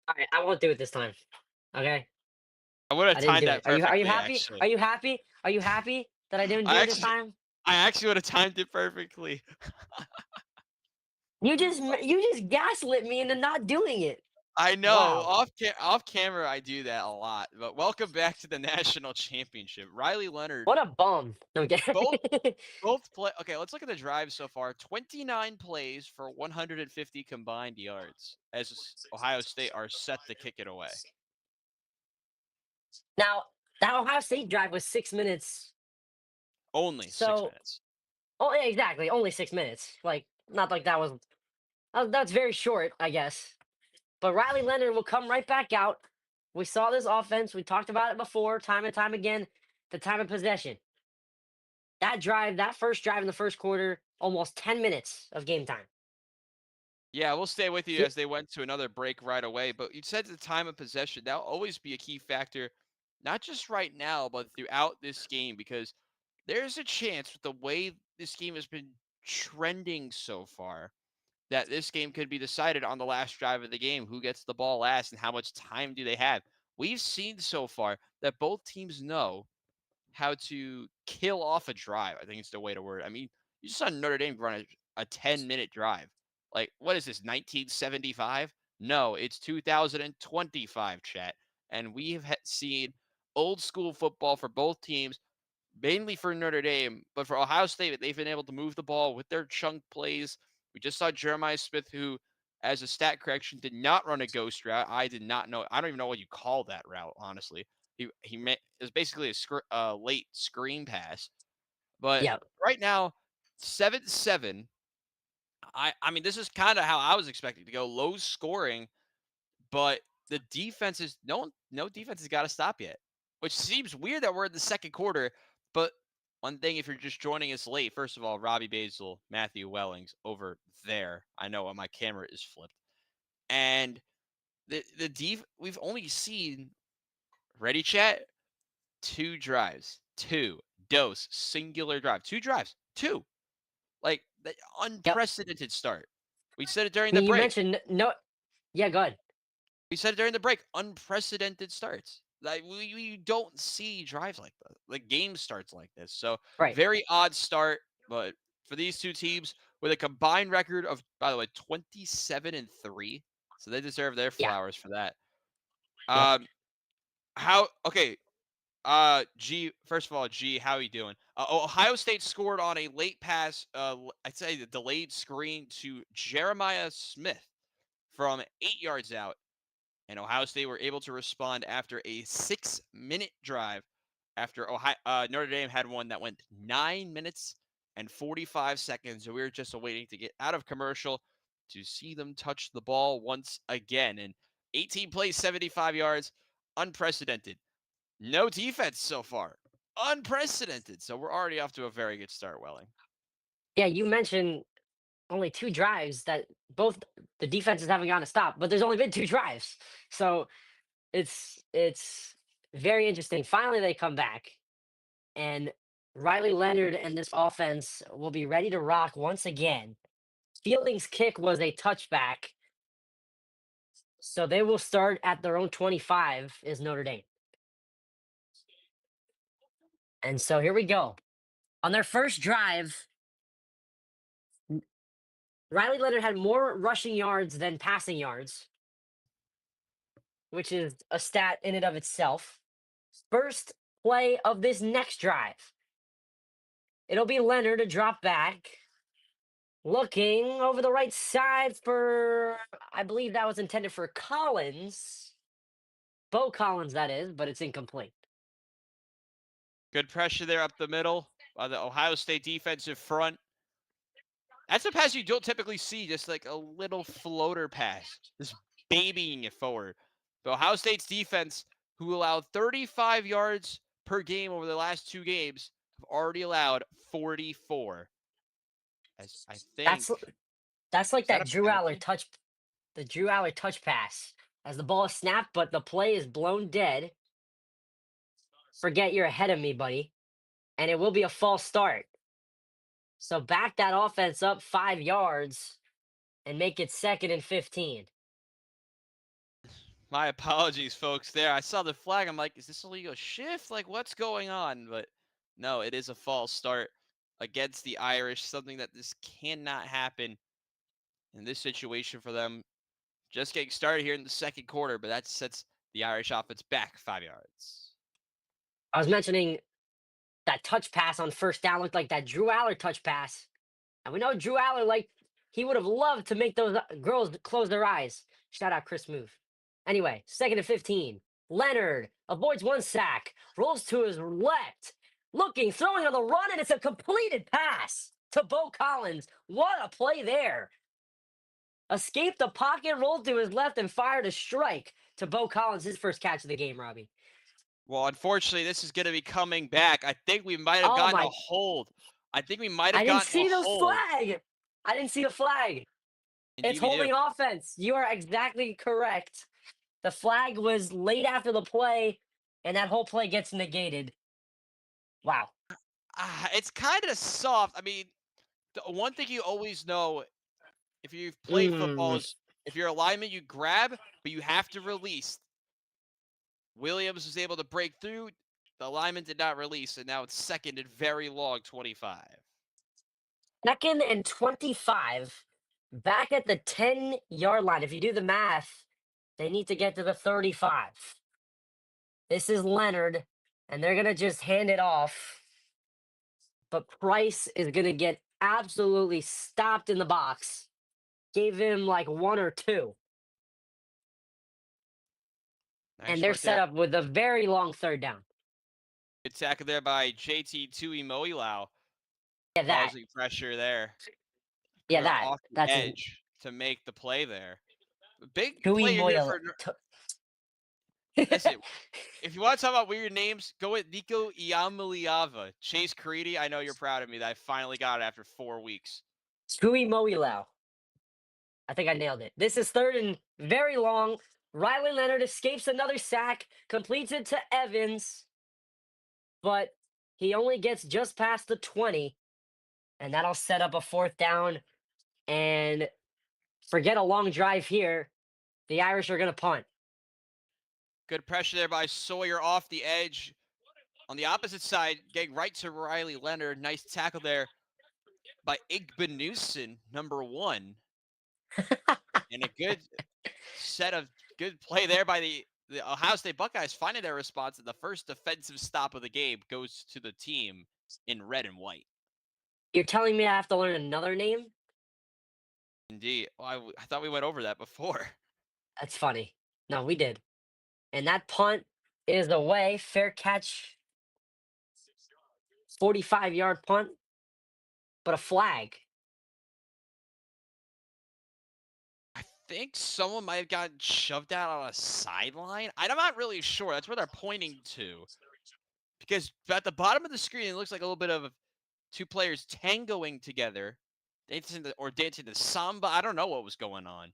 All right, I won't do it this time. Okay? I would have I didn't timed do that it. Are you perfectly, happy? actually. Are you happy? Are you happy that I didn't do I it this actually, time? I actually would have timed it perfectly. You just gaslit me into not doing it. I know. Wow. Off camera, I do that a lot. But welcome back to the national championship. Riley Leonard, What a bum. No, I'm both kidding. both play. Okay, let's look at the drive so far. 29 plays for 150 combined yards. As Ohio State are set to kick it away. Now, that Ohio State drive was 6 minutes. Only six So, minutes. oh, yeah, exactly. Only 6 minutes. Like, not like that was. That's very short, I guess. But Riley Leonard will come right back out. We saw this offense. We talked about it before, time and time again. The time of possession. That drive, that first drive in the first quarter, almost 10 minutes of game time. Yeah, we'll stay with you Here, as they went to another break right away. But you said the time of possession, that'll always be a key factor, not just right now, but throughout this game, because there's a chance with the way this game has been trending so far that this game could be decided on the last drive of the game. Who gets the ball last and how much time do they have? We've seen so far that both teams know how to kill off a drive. I think it's the way to word it. I mean, you saw Notre Dame run a 10-minute drive. Like, what is this, 1975? No, it's 2025, chat. And we have seen old school football for both teams, mainly for Notre Dame, but for Ohio State, they've been able to move the ball with their chunk plays. We just saw Jeremiah Smith, who, as a stat correction, did not run a ghost route. I did not know. I don't even know what you call that route, honestly. It was basically a late screen pass. But Yeah, right now, 7-7. I mean, this is kind of how I was expecting to go, low scoring, but the defense is no defense has got to stop yet, which seems weird that we're in the second quarter. But one thing, if you're just joining us late, first of all, Robbie Basil, Matthew Wellings over there. I know my camera is flipped, and we've only seen, ready chat, two drives, two dose singular drive, two drives, two, like the yep. unprecedented start. We said it during I the mean, you break. mentioned no. Yeah, go ahead. We said it during the break. Unprecedented starts. Like we don't see drives like that, like game starts like this. So Right. very odd start. But for these two teams with a combined record of, by the way, 27-3, so they deserve their Yeah. flowers for that. Yep. Um, how? Okay. G. First of all, G. How are you doing? Ohio State scored on a late pass. I'd say the delayed screen to Jeremiah Smith from 8 yards out. And Ohio State were able to respond after a 6-minute drive. After Notre Dame had one that went 9 minutes and 45 seconds. So we were just waiting to get out of commercial to see them touch the ball once again. And 18 plays, 75 yards, unprecedented. No defense so far, unprecedented. So we're already off to a very good start, Welling. Yeah, you mentioned only two drives that both the defenses haven't gotten a stop, but there's only been two drives. So it's very interesting. Finally, they come back, and Riley Leonard and this offense will be ready to rock once again. Fielding's kick was a touchback, so they will start at their own 25 is Notre Dame. And so here we go. On their first drive, Riley Leonard had more rushing yards than passing yards, which is a stat in and of itself. First play of this next drive. It'll be Leonard to drop back. Looking over the right side for, I believe that was intended for Collins. Bo Collins, that is, but it's incomplete. Good pressure there up the middle by the Ohio State defensive front. That's a pass you don't typically see, just like a little floater pass, just babying it forward. But Ohio State's defense, who allowed 35 yards per game over the last two games, have already allowed 44. As I That's think, that's like is that that a Drew Aller penalty? touch, the Drew Aller touch pass. As the ball is snapped, but the play is blown dead. Forget you're ahead of me, buddy. And it will be a false start. So back that offense up 5 yards and make it 2nd and 15. My apologies, folks. There, I saw the flag. I'm like, is this a legal shift? Like, what's going on? But no, it is a false start against the Irish. Something that this cannot happen in this situation for them. Just getting started here in the second quarter, but that sets the Irish offense back 5 yards. I was mentioning that touch pass on first down looked like that Drew Aller touch pass. And we know Drew Aller, like, he would have loved to make those girls close their eyes. Shout out Chris Move. Anyway, 2nd and 15. Leonard avoids one sack, rolls to his left, looking, throwing on the run, and it's a completed pass to Bo Collins. What a play there. Escaped the pocket, rolled to his left, and fired a strike to Bo Collins, his first catch of the game, Robbie. Well, unfortunately, this is going to be coming back. I think we might have Oh gotten a my, hold. I think we might I have didn't gotten a see the hold. flag. I didn't see the flag. It's Indeed, we do. holding offense. You are exactly correct. The flag was late after the play, and that whole play gets negated. Wow. It's kind of soft. I mean, the one thing you always know if you've played football Mm, is if you're a lineman, you grab, but you have to release. Williams was able to break through. The lineman did not release, and now it's second and very long 25. Second and 25, back at the 10-yard line. If you do the math, they need to get to the 35. This is Leonard, and they're going to just hand it off. But Price is going to get absolutely stopped in the box. Gave him like one or two. Nice And they're short set there. up with a very long third down. Good tackle there by JT Tuimoilau, Yeah, that. causing pressure there. Yeah, Coming that. off the That's his. edge to make the play there. Big Tui play here Moya. for listen, if you want to talk about weird names, go with Nico Iamaliava. Chase Creedy, I know you're proud of me that I finally got it after 4 weeks. Tui Moilau. I think I nailed it. This is third and very long. Riley Leonard escapes another sack, completes it to Evans, but he only gets just past the 20, and that'll set up a fourth down. And forget a long drive here. The Irish are going to punt. Good pressure there by Sawyer off the edge. On the opposite side, getting right to Riley Leonard. Nice tackle there by Igbenuson, number 1. And a good set of good play there by the Ohio State Buckeyes, finding their response, and the first defensive stop of the game goes to the team in red and white. You're telling me I have to learn another name? Indeed. Well, I thought we went over that before. That's funny. No, we did. And that punt is away. Fair catch, 45-yard punt, but a flag. I think someone might have gotten shoved out on a sideline. I'm not really sure. That's where they're pointing to. Because at the bottom of the screen, it looks like a little bit of two players tangoing together, dancing the samba. I don't know what was going on.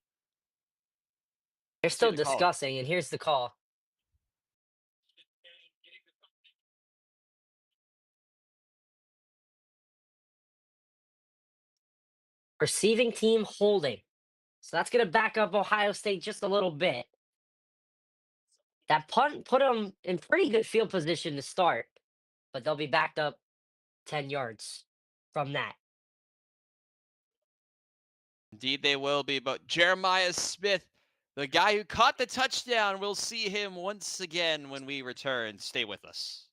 They're See still the call. discussing, and here's the call. Receiving team holding. So that's going to back up Ohio State just a little bit. That punt put them in pretty good field position to start, but they'll be backed up 10 yards from that. Indeed, they will be. But Jeremiah Smith, the guy who caught the touchdown, we'll see him once again when we return. Stay with us.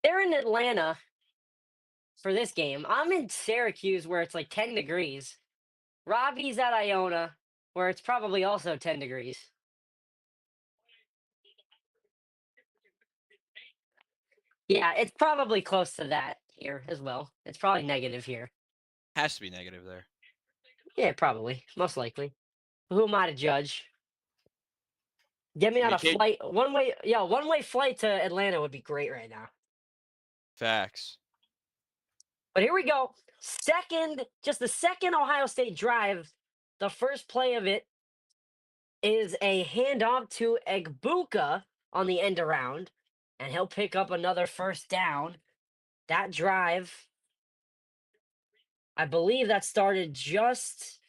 They're in Atlanta for this game. I'm in Syracuse where it's like 10 degrees. Robbie's at Iona where it's probably also 10 degrees. Yeah, it's probably close to that here as well. It's probably negative here. Has to be negative there. Yeah, probably. Most likely. Who am I to judge? Get me I on mean, a flight. One way, yeah, one way flight to Atlanta would be great right now. facts. But here we go. Just the second Ohio State drive. The first play of it is a handoff to Egbuka on the end around, and he'll pick up another first down. That drive, I believe that started just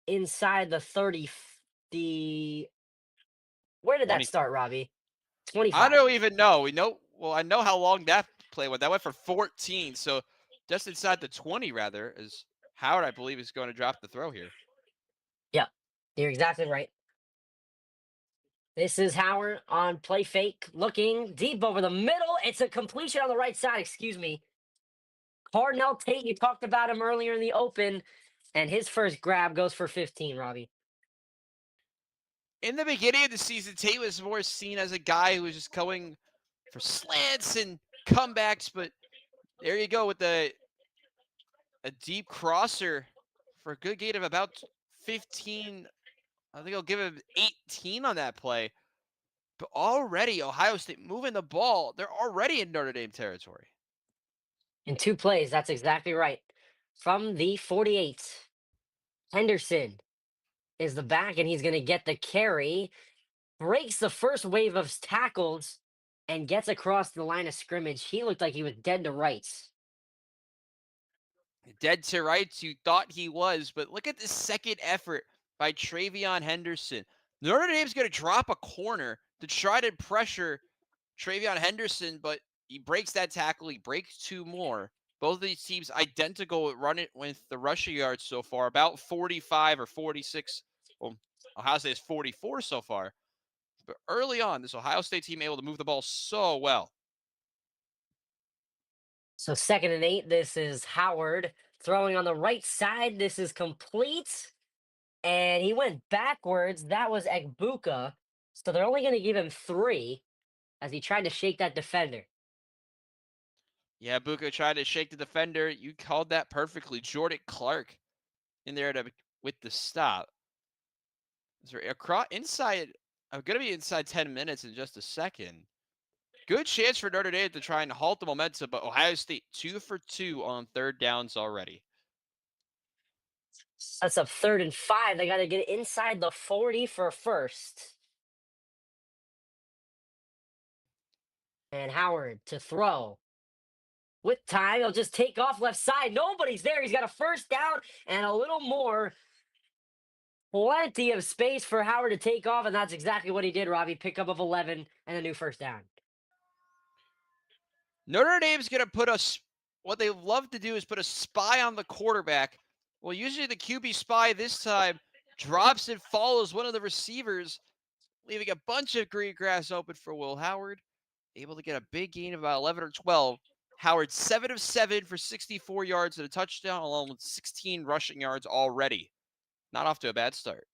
inside the 30, the, where did that 20. start, Robbie? I 25. don't even know. We know. Well, I know how long that play went. That went for 14. So just inside the 20, rather, is Howard, I believe, is going to drop the throw here. Yep, you're exactly right. This is Howard on play fake, looking deep over the middle. It's a completion on the right side, excuse me. Cardinal Tate, you talked about him earlier in the open, and his first grab goes for 15, Robbie. In the beginning of the season, Tate was more seen as a guy who was just going for slants and comebacks, but there you go with a deep crosser for a good gain of about 15. I think I'll give him 18 on that play. But already Ohio State moving the ball. They're already in Notre Dame territory. In 2 plays, that's exactly right. From the 48, Henderson is the back, and he's going to get the carry, breaks the first wave of tackles, and gets across the line of scrimmage. He looked like he was dead to rights. Dead to rights, you thought he was, but look at the second effort by Travion Henderson. Notre Dame's going to drop a corner to try to pressure Travion Henderson, but he breaks that tackle. He breaks two more. Both of these teams identical at running with the rushing yards so far, about 45 or 46. Well, Ohio State is 44 so far. But early on, this Ohio State team able to move the ball so well. So 2nd and 8, this is Howard throwing on the right side. This is complete. And he went backwards. That was Egbuka. So they're only going to give him 3 as he tried to shake that defender. Yeah, Buka tried to shake the defender. You called that perfectly. Jordan Clark in there with the stop. So across inside, I'm gonna be inside 10 minutes in just a second. Good chance for Notre Dame to try and halt the momentum, but Ohio State 2 for 2 on third downs already. That's up 3rd and 5. They got to get inside the 40 for a first. And Howard to throw. With time, he'll just take off left side. Nobody's there. He's got a first down and a little more. Plenty of space for Howard to take off, and that's exactly what he did, Robbie. Pickup of 11 and a new first down. Notre Dame's gonna put us. What they love to do is put a spy on the quarterback. Well, usually the QB spy this time drops and follows one of the receivers, leaving a bunch of green grass open for Will Howard. Able to get a big gain of about 11 or 12. Howard 7 of 7 for 64 yards and a touchdown, along with 16 rushing yards already. Not off to a bad start.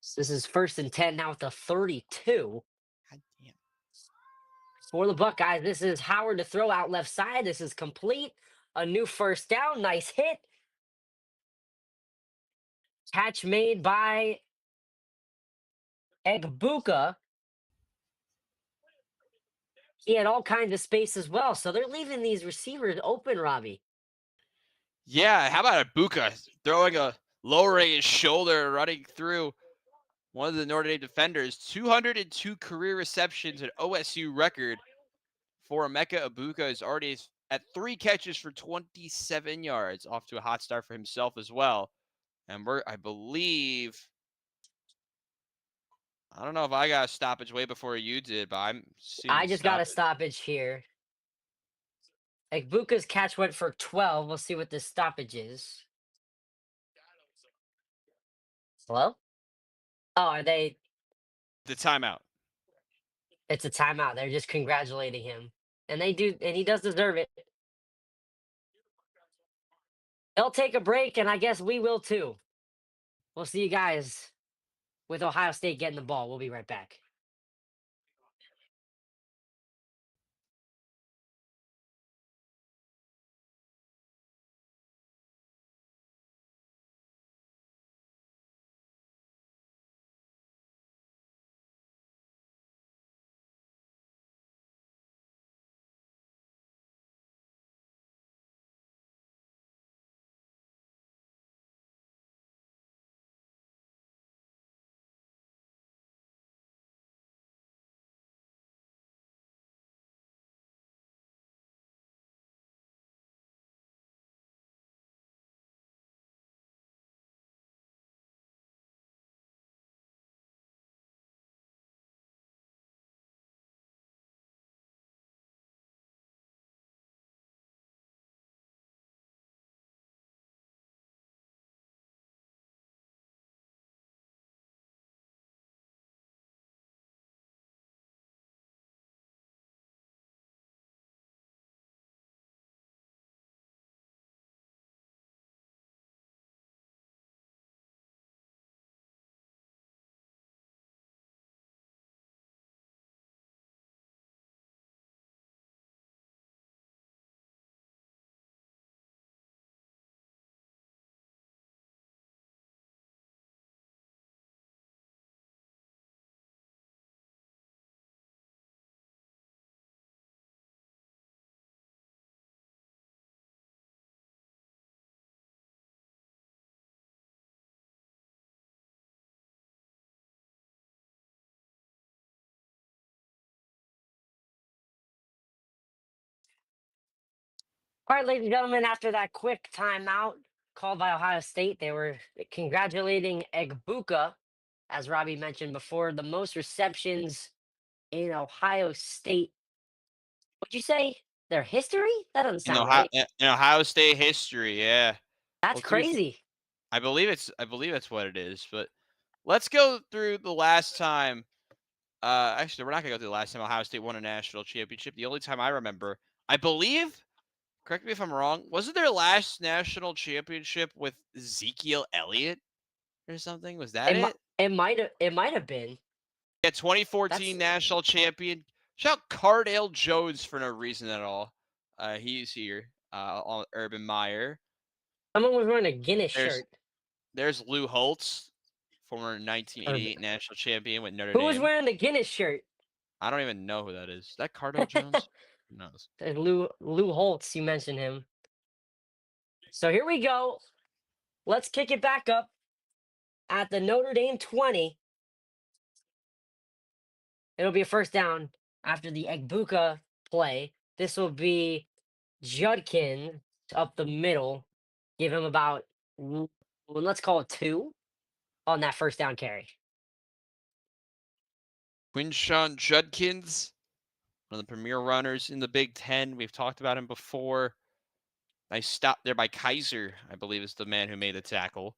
So this is 1st and 10 now at the 32 God damn. for the Buckeyes. This is Howard to throw out left side. This is complete. A new first down. Nice hit. Catch made by Egbuka. He had all kinds of space as well. So they're leaving these receivers open, Robbie. Yeah, how about Ibuka throwing a lowering his shoulder, running through one of the Notre Dame defenders. 202 career receptions, an OSU record for Emeka Ibuka is already at 3 catches for 27 yards, off to a hot start for himself as well. And I believe, I don't know if I got a stoppage way before you did, but I'm seeing I the just got a stoppage. stoppage here. Egbuka's catch went for 12. We'll see what this stoppage is. Hello? Oh, are they? The timeout. It's a timeout. They're just congratulating him. and he does deserve it. They'll take a break, and I guess we will too. We'll see you guys with Ohio State getting the ball. We'll be right back. All right, ladies and gentlemen, after that quick timeout called by Ohio State, they were congratulating Egbuka, as Robbie mentioned before, the most receptions in Ohio State. Would you say their history? That doesn't sound right. In Ohio State history, yeah. That's Well, to be f crazy. I believe that's what it is, but let's go through the last time. Actually, we're not gonna go through the last time Ohio State won a national championship. The only time I remember, I believe, correct me if I'm wrong, was it their last national championship with Ezekiel Elliott or something? Was that It might it? it might have been. Yeah, 2014 That's national champion. Shout out Cardale Jones for no reason at all. He's here. On Urban Meyer. someone was wearing a Guinness There's shirt. there's Lou Holtz, former Or 1988 national champion with Notre who was Dame. wearing the Guinness shirt? I don't even know who that is. Is that Cardale Jones? Who knows? And Lou Holtz, you mentioned him. So here we go. Let's kick it back up at the Notre Dame 20. It'll be a first down after the Egbuka play. This will be Judkins up the middle. Give him about, let's call it two on that first down carry. Quinshawn Judkins, one of the premier runners in the Big Ten. We've talked about him before. Nice stop there by Kaiser, I believe is the man who made the tackle.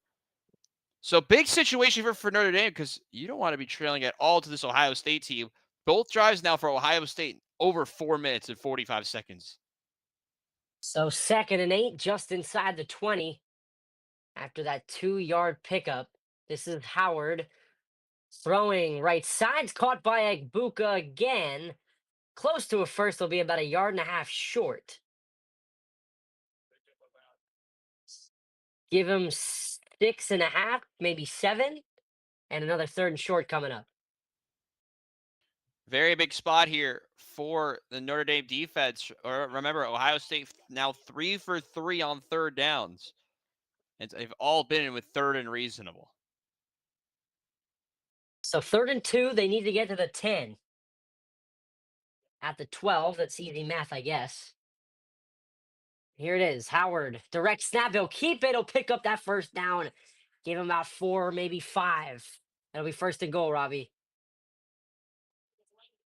So big situation for Notre Dame because you don't want to be trailing at all to this Ohio State team. Both drives now for Ohio State over 4 minutes and 45 seconds. So 2nd and 8, just inside the 20 after that 2-yard pickup. This is Howard throwing right sides, caught by Egbuka again. Close to a first, will be about a yard and a half short. Give him 6.5, maybe 7, and another 3rd and short coming up. Very big spot here for the Notre Dame defense. Or remember, Ohio State now 3 for 3 on third downs. And they've all been with third and reasonable. So 3rd and 2, they need to get to the 10. At the 12, that's easy math, I guess. Here it is. Howard, direct snap. He'll keep it. He'll pick up that first down. Give him about 4, maybe 5. That'll be 1st and goal, Robbie.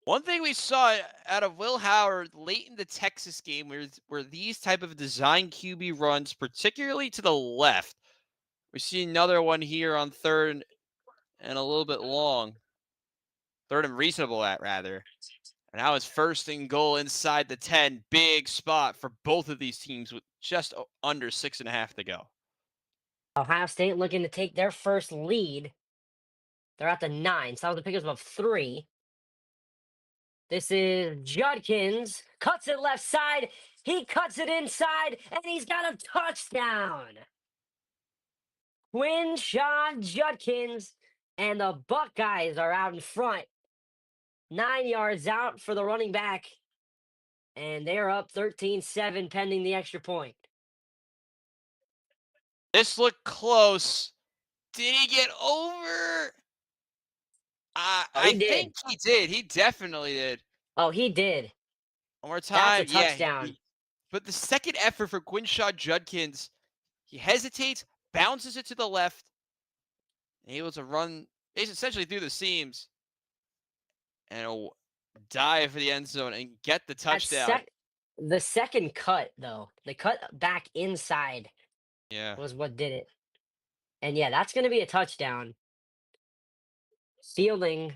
One thing we saw out of Will Howard late in the Texas game were these type of design QB runs, particularly to the left. We see another one here on third and a little bit long. Third and reasonable at rather. And now it's first and goal inside the 10. Big spot for both of these teams with just under 6.5 to go. Ohio State looking to take their first lead. They're at the 9, so that was the Pickers of 3. This is Judkins, cuts it left side. He cuts it inside, and he's got a touchdown. Quinshon Judkins, and the Buckeyes are out in front. 9 yards out for the running back, and they're up 13-7 pending the extra point. This looked close. Did he get over? Oh, I he think did. he did. He definitely did. Oh, he did. One more That's a time. Yeah. touchdown. But the second effort for Quinshon Judkins, he hesitates, bounces it to the left, able to run essentially through the seams and dive for the end zone and get the That touchdown. the second cut though, the cut back inside Yeah. was what did it. And yeah, that's going to be a touchdown. Fielding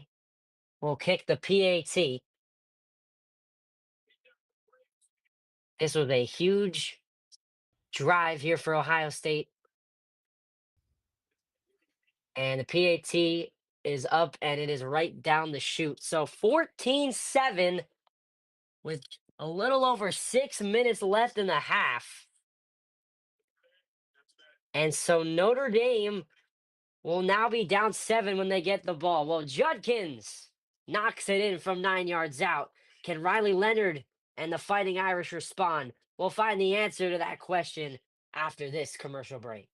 will kick the PAT. This was a huge drive here for Ohio State. And the PAT is up and it is right down the chute. So 14-7 with a little over 6 minutes left in the half. And so Notre Dame will now be down 7 when they get the ball. Well, Judkins knocks it in from 9 yards out. Can Riley Leonard and the Fighting Irish respond? We'll find the answer to that question after this commercial break.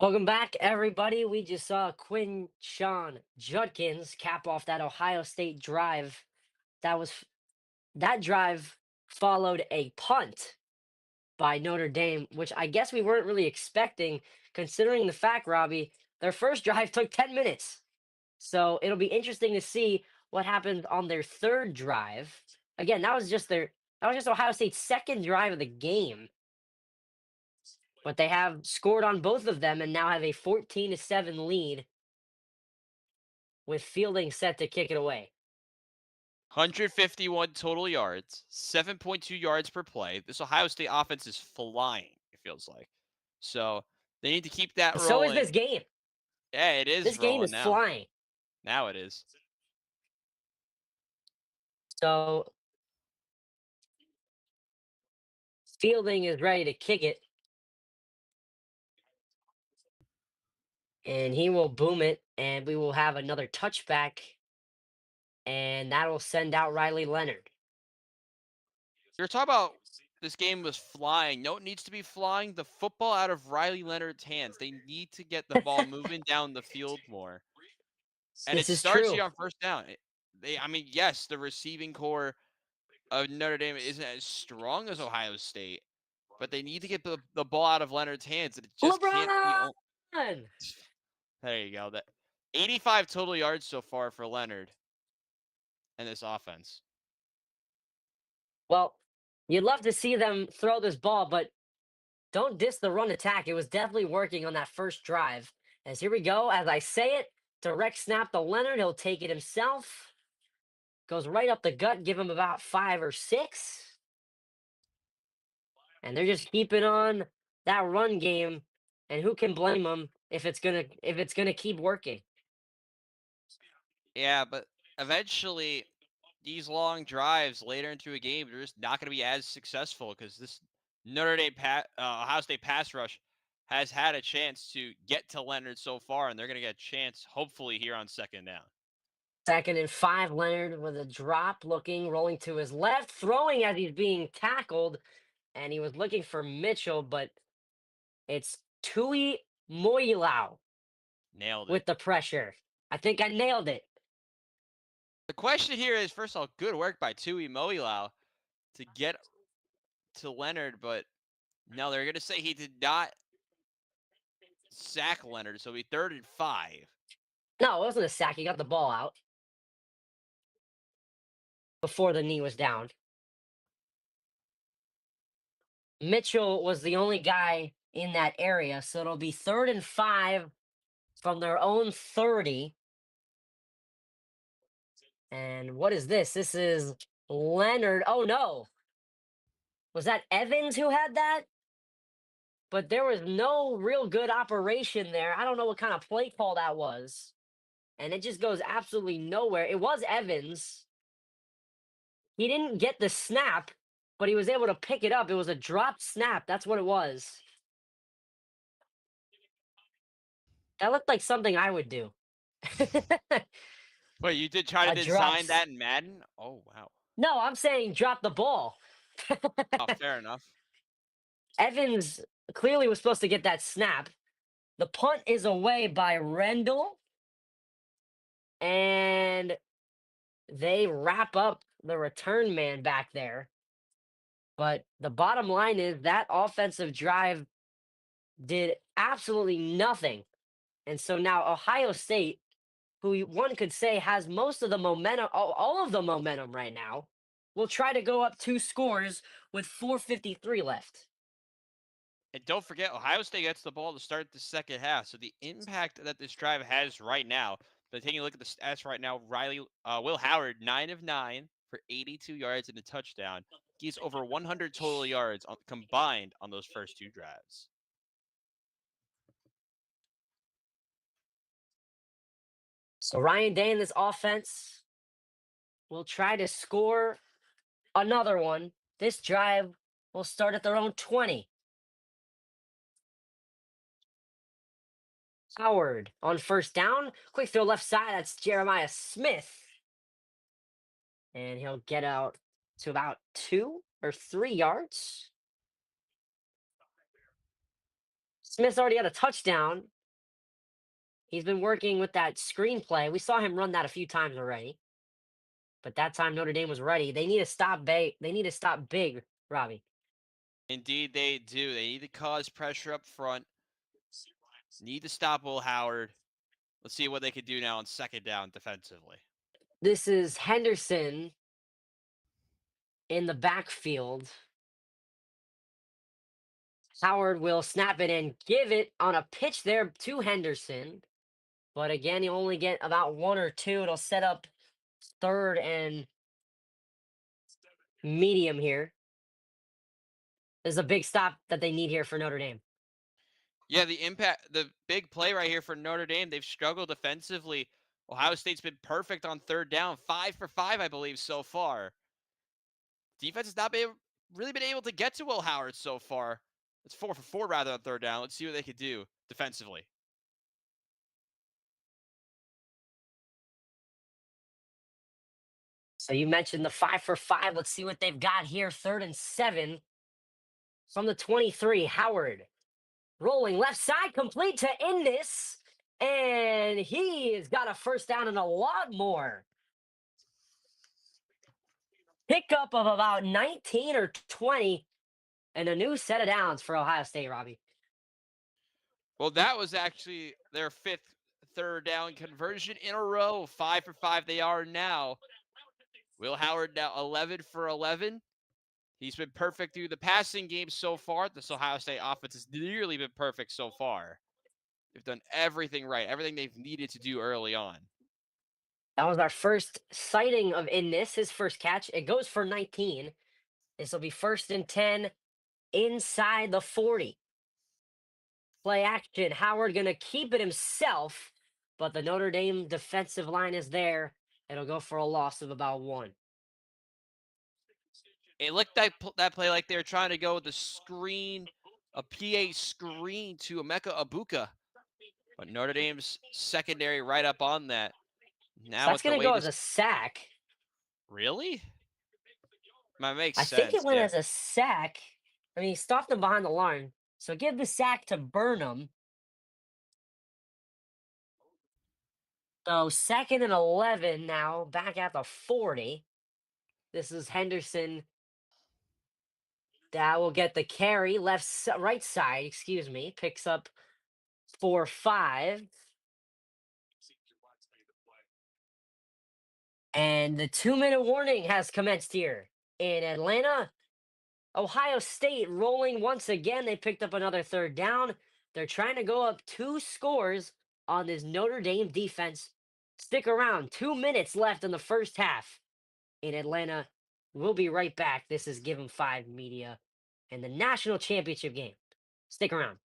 Welcome back, everybody. We just saw Quinshon Judkins cap off that Ohio State drive. That drive followed a punt by Notre Dame, which I guess we weren't really expecting, considering the fact, Robbie, their first drive took 10 minutes. So it'll be interesting to see what happens on their third drive. Again, that was just Ohio State's second drive of the game. But they have scored on both of them and now have a 14-7 lead with Fielding set to kick it away. 151 total yards, 7.2 yards per play. This Ohio State offense is flying, it feels like. So They need to keep that So is rolling. this game. Yeah, it This is game rolling is now. flying. Now it is. So Fielding is ready to kick it, and he will boom it, and we will have another touchback, and that will send out Riley Leonard. You're talking about this game was flying. No, it needs to be flying the football out of Riley Leonard's hands. They need to get the ball moving down the field more. And it This is starts true. here on first down. I mean, yes, the receiving core of Notre Dame isn't as strong as Ohio State, but they need to get the ball out of Leonard's hands. And it just can't be. LeBron! There you go. That 85 total yards so far for Leonard and this offense. Well, you'd love to see them throw this ball, but don't diss the run attack. It was definitely working on that first drive. As here we go, as I say it, direct snap to Leonard. He'll take it himself. Goes right up the gut, give him about 5 or 6. And they're just keeping on that run game. And who can blame them if it's gonna keep working? Yeah, but eventually, these long drives later into a game, they're just not going to be as successful because this Ohio State pass rush has had a chance to get to Leonard so far, and they're going to get a chance, hopefully, here on second down. 2nd and 5, Leonard with a drop, rolling to his left, throwing as he's being tackled, and he was looking for Mitchell, but it's Tui Moilau Nailed it. with the pressure. I think I nailed it. The question here is, first of all, good work by Tui Moilau to get to Leonard, but no, they're going to say he did not sack Leonard, so it'll be 3rd and 5. No, it wasn't a sack. He got the ball out before the knee was down. Mitchell was the only guy in that area, so it'll be 3rd and 5 from their own 30. And what is this? This is Leonard. Oh no. Was that Evans who had that? But there was no real good operation there. I don't know what kind of play call that was. And it just goes absolutely nowhere. It was Evans. He didn't get the snap, but he was able to pick it up. It was a dropped snap. That's what it was. That looked like something I would do. Wait, you did try to A design drops. that in Madden? Oh, wow. No, I'm saying drop the ball. Oh, fair enough. Evans clearly was supposed to get that snap. The punt is away by Rendell, and they wrap up the return man back there. But the bottom line is that offensive drive did absolutely nothing. And so now Ohio State, who one could say has most of the momentum, all of the momentum right now, will try to go up 2 scores with 4:53 left. And don't forget, Ohio State gets the ball to start the second half. So the impact that this drive has right now, but taking a look at the stats right now, Will Howard, 9 of 9 for 82 yards and a touchdown. He's over 100 total yards combined on those first 2 drives. So Ryan Day in this offense will try to score another one. This drive will start at their own 20. Howard on first down. Quick throw left side. That's Jeremiah Smith. And he'll get out to about 2 or 3 yards. Smith's already got a touchdown. He's been working with that screenplay. We saw him run that a few times already. But that time Notre Dame was ready. They need to stop They need to stop big, Robbie. Indeed, they do. They need to cause pressure up front. Need to stop Will Howard. Let's see what they can do now on second down defensively. This is Henderson in the backfield. Howard will snap it and give it on a pitch there to Henderson. But again, you only get about 1 or 2. It'll set up 3rd and medium here. This is a big stop that they need here for Notre Dame. Yeah, the big play right here for Notre Dame. They've struggled defensively. Ohio State's been perfect on third down, 5 for 5, I believe, so far. Defense has not really been able to get to Will Howard so far. It's 4 for 4 rather on third down. Let's see what they could do defensively. So you mentioned the 5 for 5. Let's see what they've got here. 3rd and 7 from the 23. Howard rolling left side, complete to Indus. And he has got a first down and a lot more. Pickup of about 19 or 20 and a new set of downs for Ohio State, Robbie. Well, that was actually their 5th third down conversion in a row. 5 for 5 they are now. Will Howard now 11 for 11. He's been perfect through the passing game so far. This Ohio State offense has nearly been perfect so far. They've done everything right, everything they've needed to do early on. That was our first sighting of Indus, his first catch. It goes for 19. This will be 1st and 10 inside the 40. Play action. Howard going to keep it himself, but the Notre Dame defensive line is there. It'll go for a loss of about 1. It looked like that play like they were trying to go with the screen, a PA screen to Emeka Abuka. But Notre Dame's secondary right up on that. So Now that's with the going to go way as this a sack. really? That makes I think it sense, went yeah. as a sack. I mean, he stopped him behind the line. So give the sack to Burnham. So 2nd and 11 now, back at the 40. This is Henderson. That will get the carry right side, excuse me. Picks up 4-5. And the 2-minute warning has commenced here in Atlanta. Ohio State rolling once again. They picked up another third down. They're trying to go up 2 scores on this Notre Dame defense. Stick around. 2 minutes left in the first half in Atlanta. We'll be right back. This is Give 'em 5 Media and the national championship game. Stick around.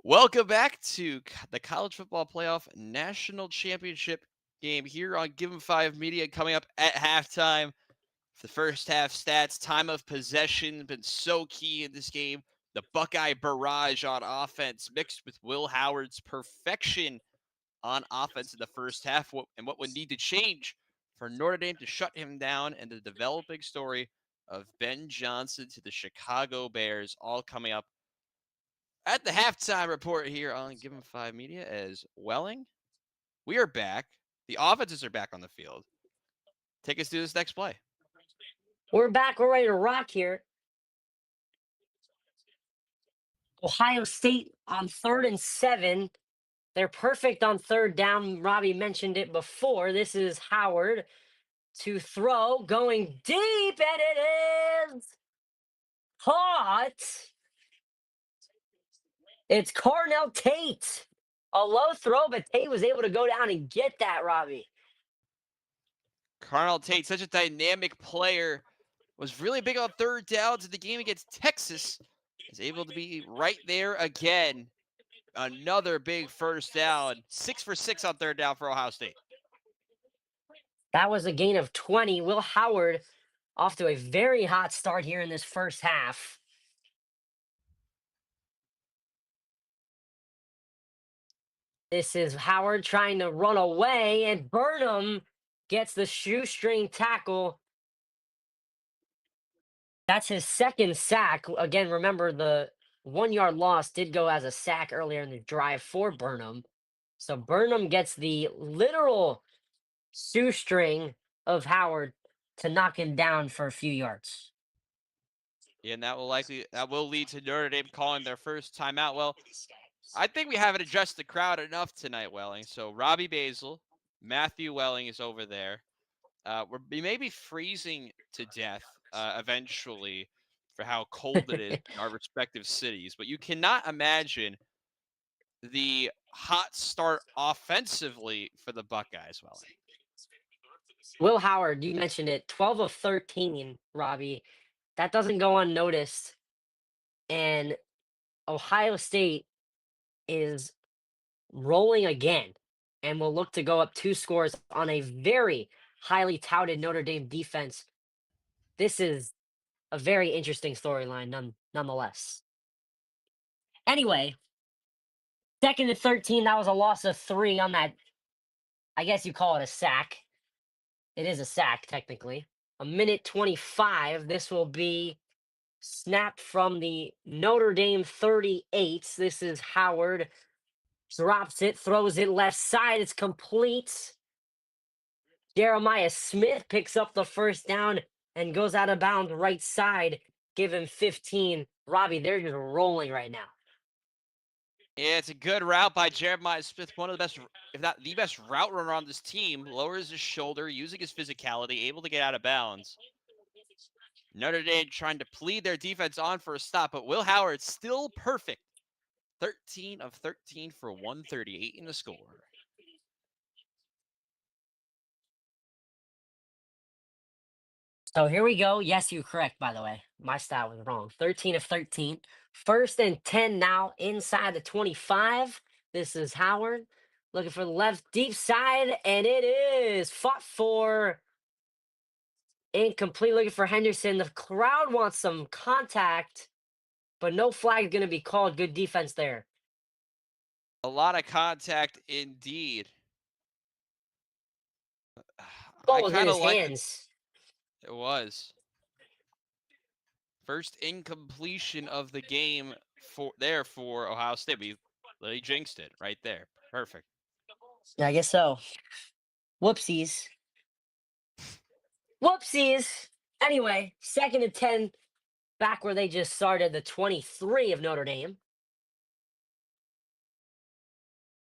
Welcome back to the College Football Playoff National Championship game here on Give 'em 5 Media coming up at halftime. The first half stats, time of possession, been so key in this game. The Buckeye barrage on offense mixed with Will Howard's perfection on offense in the first half, and what would need to change for Notre Dame to shut him down, and the developing story of Ben Johnson to the Chicago Bears, all coming up at the halftime report here on Give 'em 5 Media. As Welling, we are back. The offenses are back on the field. Take us through this next play. We're back. We're ready to rock here. Ohio State on 3rd and 7. They're perfect on third down. Robbie mentioned it before. This is Howard to throw, going deep, and it is caught. It's Carnell Tate. A low throw, but Tate was able to go down and get that, Robbie. Carnell Tate, such a dynamic player, was really big on third downs in the game against Texas. Is able to be right there again. Another big first down. 6 for 6 on third down for Ohio State. That was a gain of 20. Will Howard off to a very hot start here in this first half. This is Howard trying to run away, and Burnham gets the shoestring tackle. That's his second sack. Again, remember the 1 yard loss did go as a sack earlier in the drive for Burnham. So Burnham gets the literal shoestring of Howard to knock him down for a few yards. Yeah, and that will lead to Notre Dame calling their first timeout. Well, I think we haven't addressed the crowd enough tonight, Welling. So Robbie Basil, Matthew Welling is over there. We may be freezing to death eventually for how cold it is in our respective cities, but you cannot imagine the hot start offensively for the Buckeyes, Welling. Will Howard, you mentioned it, 12 of 13, Robbie. That doesn't go unnoticed. And Ohio State is rolling again and will look to go up 2 scores on a very highly touted Notre Dame defense. This is a very interesting storyline, nonetheless. Anyway, 2nd and 13, that was a loss of 3 on that. I guess you call it a sack. It is a sack, technically. A minute 25. This will be snapped from the Notre Dame 38. This is Howard. Drops it, throws it left side. It's complete. Jeremiah Smith picks up the first down and goes out of bounds right side. Give him 15. Robbie, they're just rolling right now. Yeah, it's a good route by Jeremiah Smith, one of the best, if not the best route runner on this team. Lowers his shoulder, using his physicality, able to get out of bounds. Notre Dame trying to plead their defense on for a stop, but Will Howard still perfect. 13 of 13 for 138 in the score. So here we go. Yes, you're correct, by the way. My stat was wrong. 13 of 13. 1st and 10 now inside the 25. This is Howard looking for the left deep side, and it is fought for. Incomplete, looking for Henderson. The crowd wants some contact, but no flag going to be called. Good defense there. A lot of contact indeed. Ball I was in kind of his like hands. it was. First incompletion of the game for Ohio State. We literally jinxed it right there. Perfect. Yeah, I guess so. Whoopsies. Whoopsies. Anyway, 2nd and 10, back where they just started, the 23 of Notre Dame.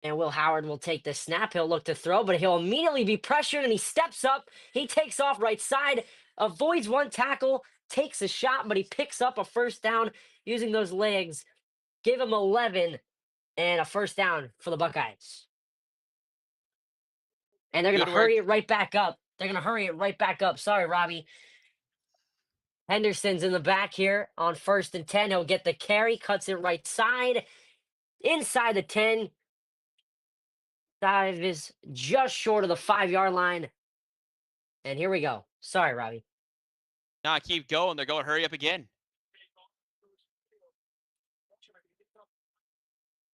And Will Howard will take the snap. He'll look to throw, but he'll immediately be pressured, and he steps up. He takes off right side, avoids one tackle, takes a shot, but he picks up a first down using those legs. Give him 11 and a first down for the Buckeyes. And they're going Good to work. hurry it right back up. They're going to hurry it right back up. Sorry, Robbie. Henderson's in the back here on 1st and 10. He'll get the carry, cuts it right side, inside the 10. Dive is just short of the 5-yard line. And here we go. Sorry, Robbie. Nah, keep going. They're going hurry up again.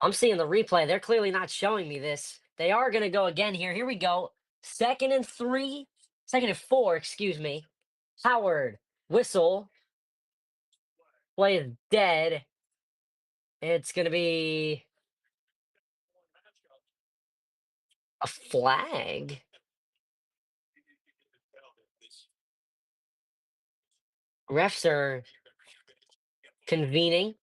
I'm seeing the replay. They're clearly not showing me this. They are going to go again here. Here we go. 2nd and 3. 2nd and 4, excuse me. Howard. Whistle. Play is dead. It's going to be a flag. Refs are convening.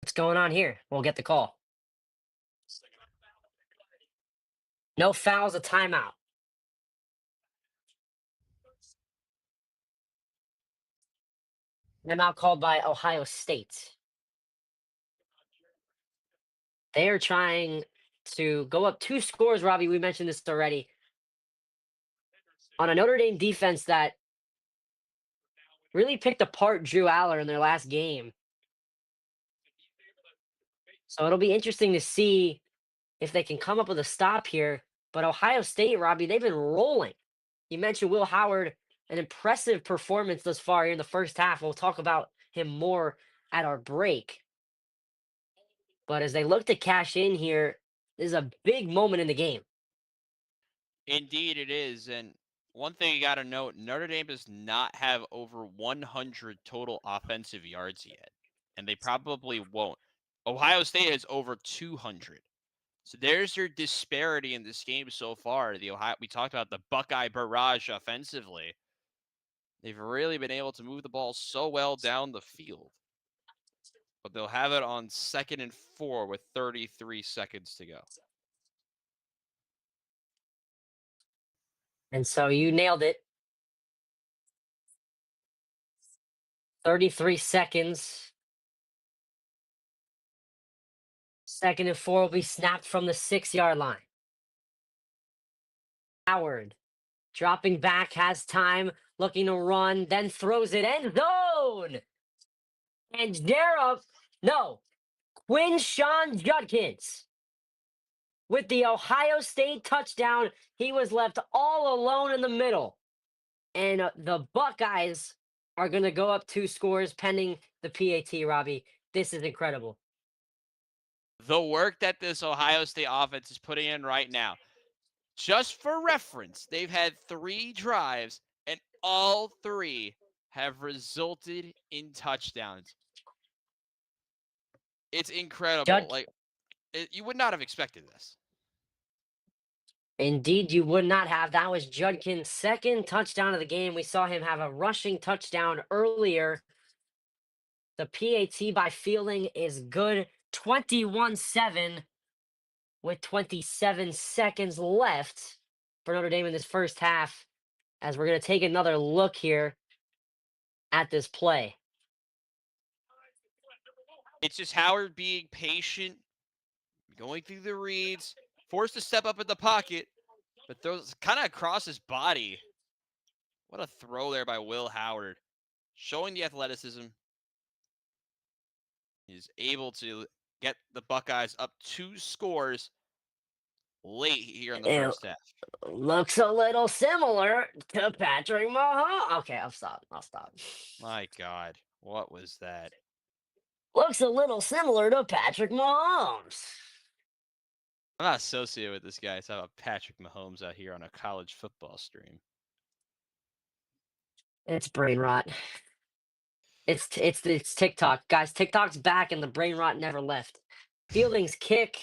What's going on here? We'll get the call. No fouls, a timeout. Timeout called by Ohio State. They are trying to go up 2 scores, Robbie. We mentioned this already. On a Notre Dame defense that really picked apart Drew Aller in their last game. So it'll be interesting to see if they can come up with a stop here. But Ohio State, Robbie, they've been rolling. You mentioned Will Howard, an impressive performance thus far here in the first half. We'll talk about him more at our break. But as they look to cash in here, this is a big moment in the game. Indeed, it is. And one thing you got to note, Notre Dame does not have over 100 total offensive yards yet, and they probably won't. Ohio State has over 200. So there's your disparity in this game so far. We talked about the Buckeye barrage offensively. They've really been able to move the ball so well down the field. But they'll have it on 2nd and 4 with 33 seconds to go. And so you nailed it. 33 seconds. 2nd and 4 will be snapped from the 6-yard line. Howard dropping back, has time, looking to run, then throws it end zone. And Quinn Judkins with the Ohio State touchdown. He was left all alone in the middle. And the Buckeyes are going to go up 2 scores pending the PAT, Robbie. This is incredible. The work that this Ohio State offense is putting in right now, just for reference, they've had 3 drives, and all 3 have resulted in touchdowns. It's incredible. Jud- You would not have expected this. Indeed, you would not have. That was Judkins' 2nd touchdown of the game. We saw him have a rushing touchdown earlier. The PAT by Fielding is good. 21-7 with 27 seconds left for Notre Dame in this first half, as we're going to take another look here at this play. It's just Howard being patient, going through the reads, forced to step up in the pocket, but throws kind of across his body. What a throw there by Will Howard. Showing the athleticism. He's able to get the Buckeyes up 2 scores late here in the It first half. looks a little similar to Patrick Mahomes. Okay, I'll stop. My God, what was that? Looks a little similar to Patrick Mahomes. I'm not associated with this guy. It's about Patrick Mahomes out here on a college football stream. It's brain rot. It's TikTok, guys. TikTok's back, and the brain rot never left. Fielding's kick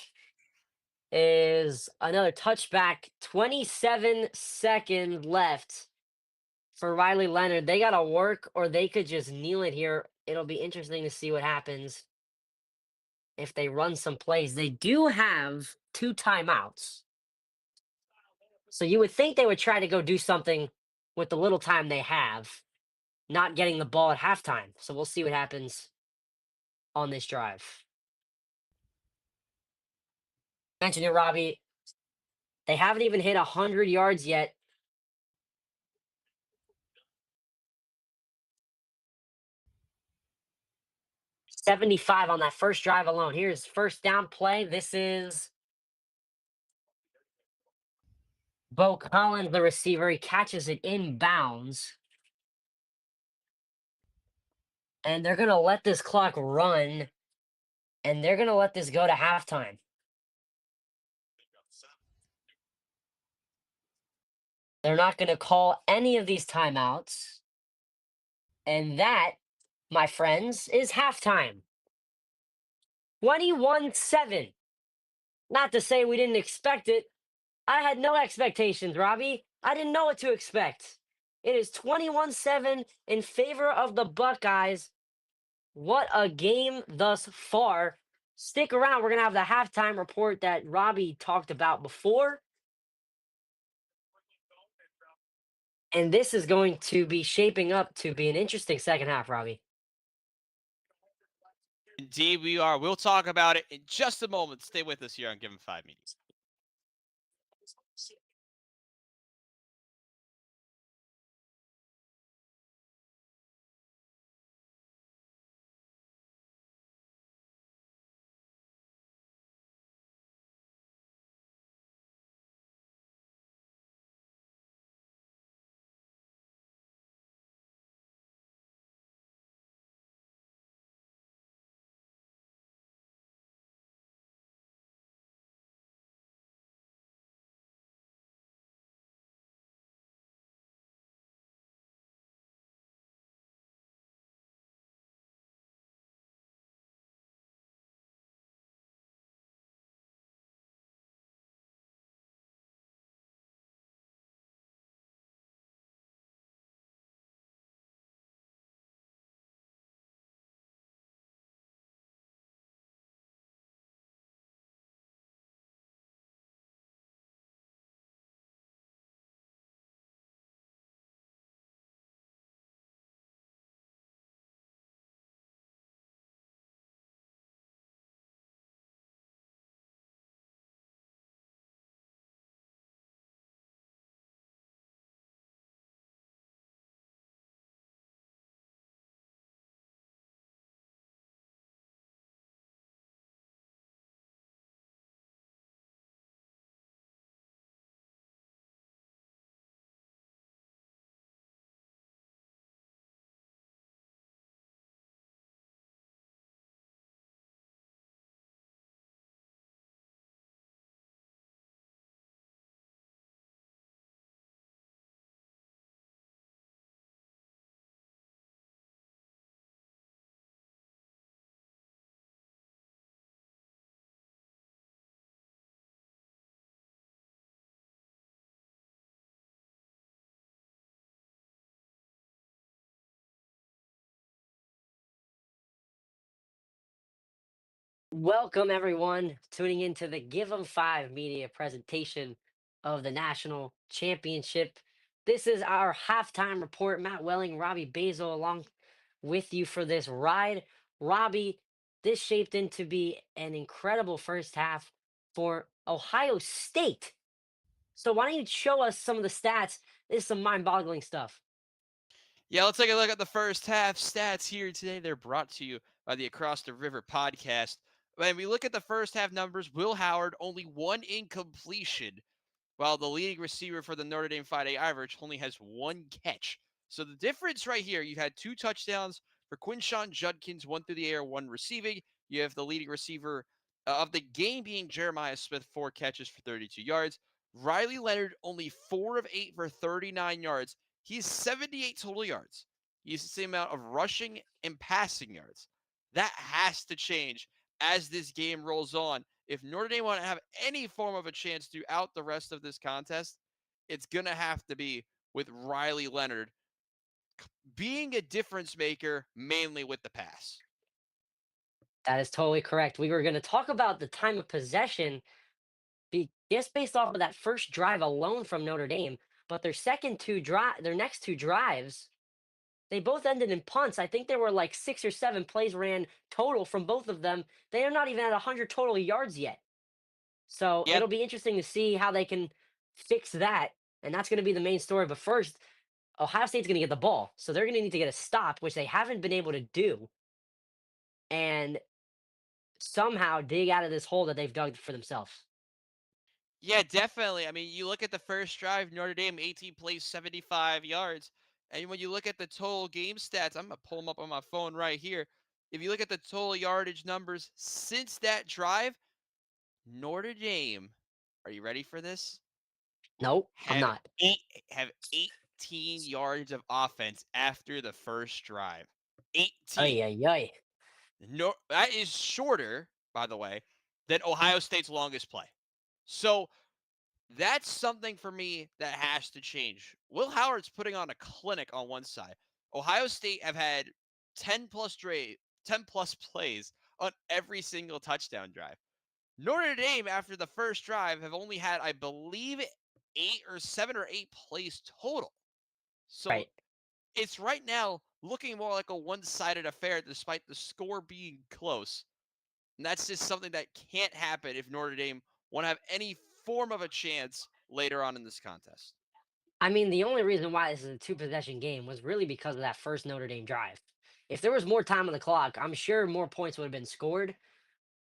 is another touchback. 27 seconds left for Riley Leonard. They got to work, or they could just kneel it here. It'll be interesting to see what happens if they run some plays. They do have 2 timeouts. So you would think they would try to go do something with the little time they have, not getting the ball at halftime. So we'll see what happens on this drive. Mentioned it, Robbie. They haven't even hit 100 yards yet. 75 on that first drive alone. Here's first down play. This is Bo Collins, the receiver. He catches it inbounds, and they're going to let this clock run, and they're going to let this go to halftime. They're not going to call any of these timeouts. And that, my friends, is halftime. 21-7. Not to say we didn't expect it. I had no expectations, Robbie. I didn't know what to expect. It is 21-7 in favor of the Buckeyes. What a game thus far. Stick around. We're going to have the halftime report that Robbie talked about before. And this is going to be shaping up to be an interesting second half, Robbie. Indeed, we are. We'll talk about it in just a moment. Stay with us here on Given 5 Media. Welcome, everyone, tuning into the Give 'em Five media presentation of the National Championship. This is our halftime report. Matt Welling, Robbie Basil, along with you for this ride. Robbie, this shaped into be an incredible first half for Ohio State. So, why don't you show us some of the stats? This is some mind boggling stuff. Yeah, let's take a look at the first half stats here today. They're brought to you by the Across the River podcast. When we look at the first half numbers, Will Howard only one incompletion, while the leading receiver for the Notre Dame Friday average only has one catch. So the difference right here, you had two touchdowns for Quinshawn Judkins, one through the air, one receiving. You have the leading receiver of the game being Jeremiah Smith, four catches for 32 yards. Riley Leonard, only 4 of 8 for 39 yards. He's 78 total yards. He's the same amount of rushing and passing yards. That has to change as this game rolls on. If Notre Dame want to have any form of a chance throughout the rest of this contest, it's going to have to be with Riley Leonard being a difference maker, mainly with the pass. That is totally correct. We were going to talk about the time of possession just based off of that first drive alone from Notre Dame, but their next two drives, they both ended in punts. I think there were like 6 or 7 plays ran total from both of them. They are not even at 100 total yards yet. So Yeah, it'll be interesting to see how they can fix that, and that's going to be the main story. But first, Ohio State's going to get the ball, so they're going to need to get a stop, which they haven't been able to do. and somehow dig out of this hole that they've dug for themselves. Yeah, definitely. I mean, you look at the first drive, Notre Dame 18 plays 75 yards. And when you look at the total game stats, I'm going to pull them up on my phone right here. If you look at the total yardage numbers since that drive, Notre Dame, are you ready for this? Nope, I'm Have not. have 18 yards of offense after the first drive. 18. Ay, ay, ay. No, that is shorter, by the way, than Ohio State's longest play. So that's something for me that has to change. Will Howard's putting on a clinic on one side. Ohio State have had 10 plus plays on every single touchdown drive. Notre Dame, after the first drive, have only had, I believe, 7 or 8 plays total. So Right. it's right now looking more like a one-sided affair despite the score being close. And that's just something that can't happen if Notre Dame want to have any form of a chance later on in this contest. I mean, the only reason why this is a two possession game was really because of that first Notre Dame drive. If there was more time on the clock, I'm sure more points would have been scored.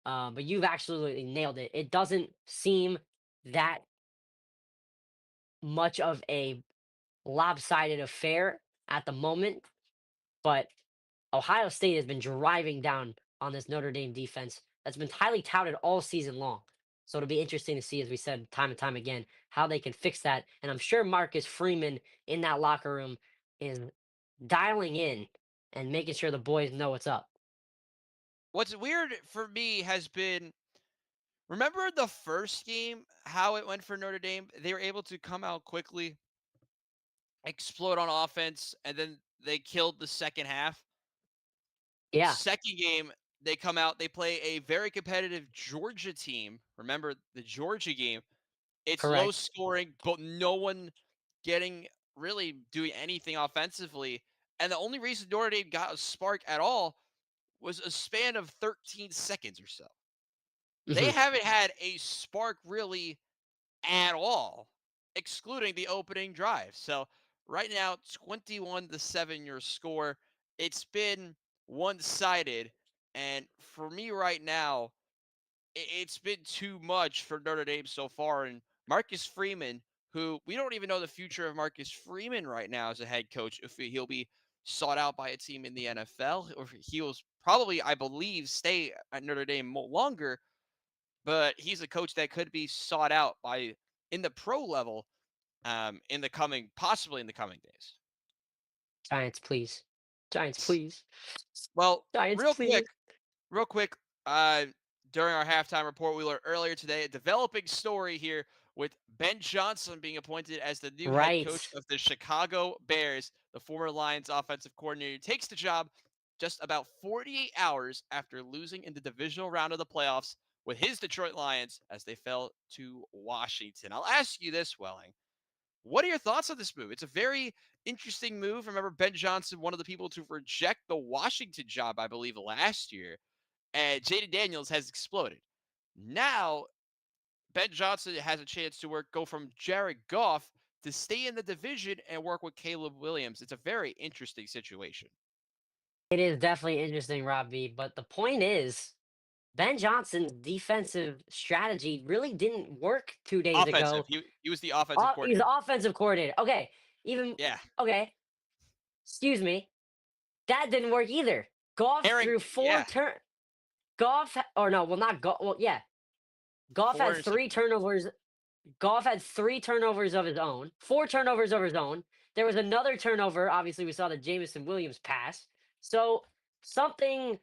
But you've absolutely nailed it. It doesn't seem that much of a lopsided affair at the moment, but Ohio State has been driving down on this Notre Dame defense that's been highly touted all season long. So it'll be interesting to see, as we said time and time again, how they can fix that. And I'm sure Marcus Freeman in that locker room is dialing in and making sure the boys know what's up. What's weird for me has been remember the first game, how it went for Notre Dame? They were able to come out quickly, explode on offense, and then they killed the second half. Yeah, Second game, they come out, they play a very competitive Georgia team. Remember the Georgia game? It's low correct. scoring, but no one getting really doing anything offensively. And the only reason Notre Dame got a spark at all was a span of 13 seconds or so. They Hmm. haven't had a spark really at all, excluding the opening drive. So right now, 21-7 your score. It's been one-sided. And for me right now, it's been too much for Notre Dame so far. And Marcus Freeman, who we don't even know the future of Marcus Freeman right now as a head coach, if he'll be sought out by a team in the NFL, or if he'll probably, I believe, stay at Notre Dame longer. But he's a coach that could be sought out by in the pro level in the coming, possibly in the coming days. Giants, please. Giants, please. Well, Giants, real quick, please. real quick, uh, during our halftime report, we learned earlier today a developing story here with Ben Johnson being appointed as the new head coach Right. of the Chicago Bears. The former Lions offensive coordinator takes the job just about 48 hours after losing in the divisional round of the playoffs with his Detroit Lions as they fell to Washington. I'll ask you this, Welling. What are your thoughts on this move? It's a very interesting move. Remember, Ben Johnson, one of the people to reject the Washington job, I believe, last year. And Jaden Daniels has exploded. Now, Ben Johnson has a chance to go from Jared Goff to stay in the division and work with Caleb Williams. It's a very interesting situation. It is definitely interesting, Robbie. But the point is, Ben Johnson's defensive strategy really didn't work 2 days Offensive. ago. He was the offensive He's the coordinator. offensive coordinator. Okay, even Yeah. okay. Excuse me. That didn't work either. Goff Aaron, threw four yeah. turn. Or no, well not Goff. Well, yeah, Goff Four had three interceptions. turnovers. Goff had three turnovers of his own. Four turnovers of his own. There was another turnover. Obviously, we saw the Jamison Williams pass. So something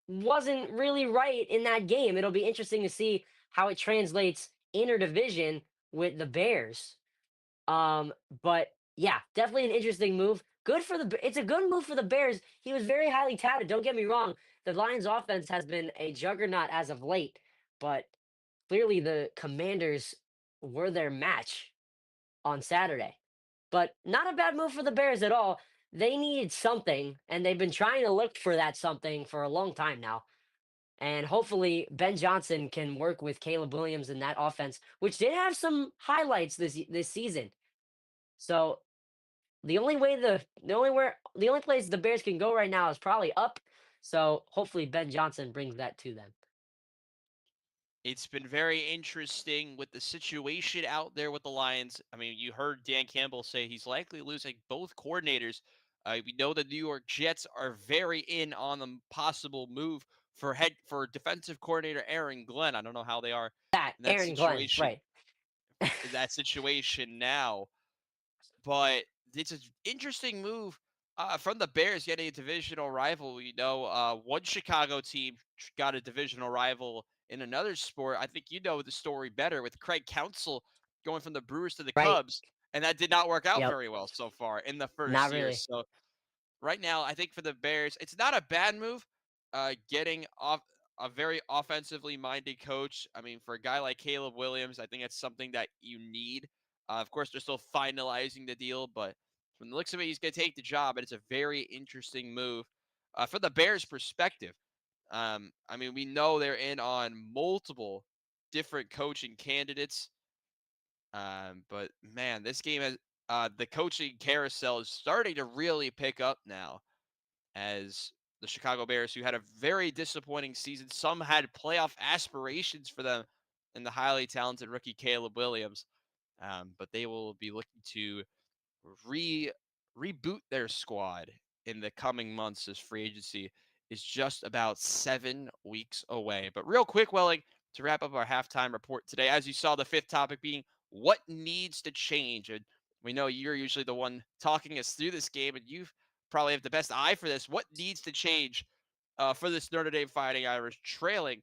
wasn't really right in that game. It'll be interesting to see how it translates interdivision with the Bears. But yeah, definitely an interesting move. Good for it's a good move for the Bears. He was very highly touted. Don't get me wrong. The Lions offense has been a juggernaut as of late, but clearly the Commanders were their match on Saturday. But not a bad move for the Bears at all. They needed something, and they've been trying to look for that something for a long time now. And hopefully Ben Johnson can work with Caleb Williams in that offense, which did have some highlights this season. So the only place the Bears can go right now is probably up. So hopefully Ben Johnson brings that to them. It's been very interesting with the situation out there with the Lions. I mean, you heard Dan Campbell say he's likely losing both coordinators. We know the New York Jets are very in on the possible move for defensive coordinator Aaron Glenn. I don't know how they are That in Aaron Glenn, right? that situation now, but it's an interesting move from the Bears getting a divisional rival. One Chicago team got a divisional rival in another sport. I think you know the story better with Craig Counsell going from the Brewers to the Right. Cubs, and that did not work out Yep. very well so far in the Not first year. really. So right now, I think for the Bears, it's not a bad move. Getting off a very offensively minded coach. I mean, for a guy like Caleb Williams, I think that's something that you need. Of course, they're still finalizing the deal, but from the looks of it, he's going to take the job, and it's a very interesting move for the Bears' perspective. I mean, we know they're in on multiple different coaching candidates, but man, this game has the coaching carousel is starting to really pick up now as the Chicago Bears, who had a very disappointing season. Some had playoff aspirations for them in the highly talented rookie Caleb Williams, but they will be looking to re reboot their squad in the coming months as free agency is just about 7 weeks away. But real quick, Welling, to wrap up our halftime report today, as you saw, the fifth topic being what needs to change. And we know you're usually the one talking us through this game, and you probably have the best eye for this. What needs to change for this Notre Dame Fighting Irish trailing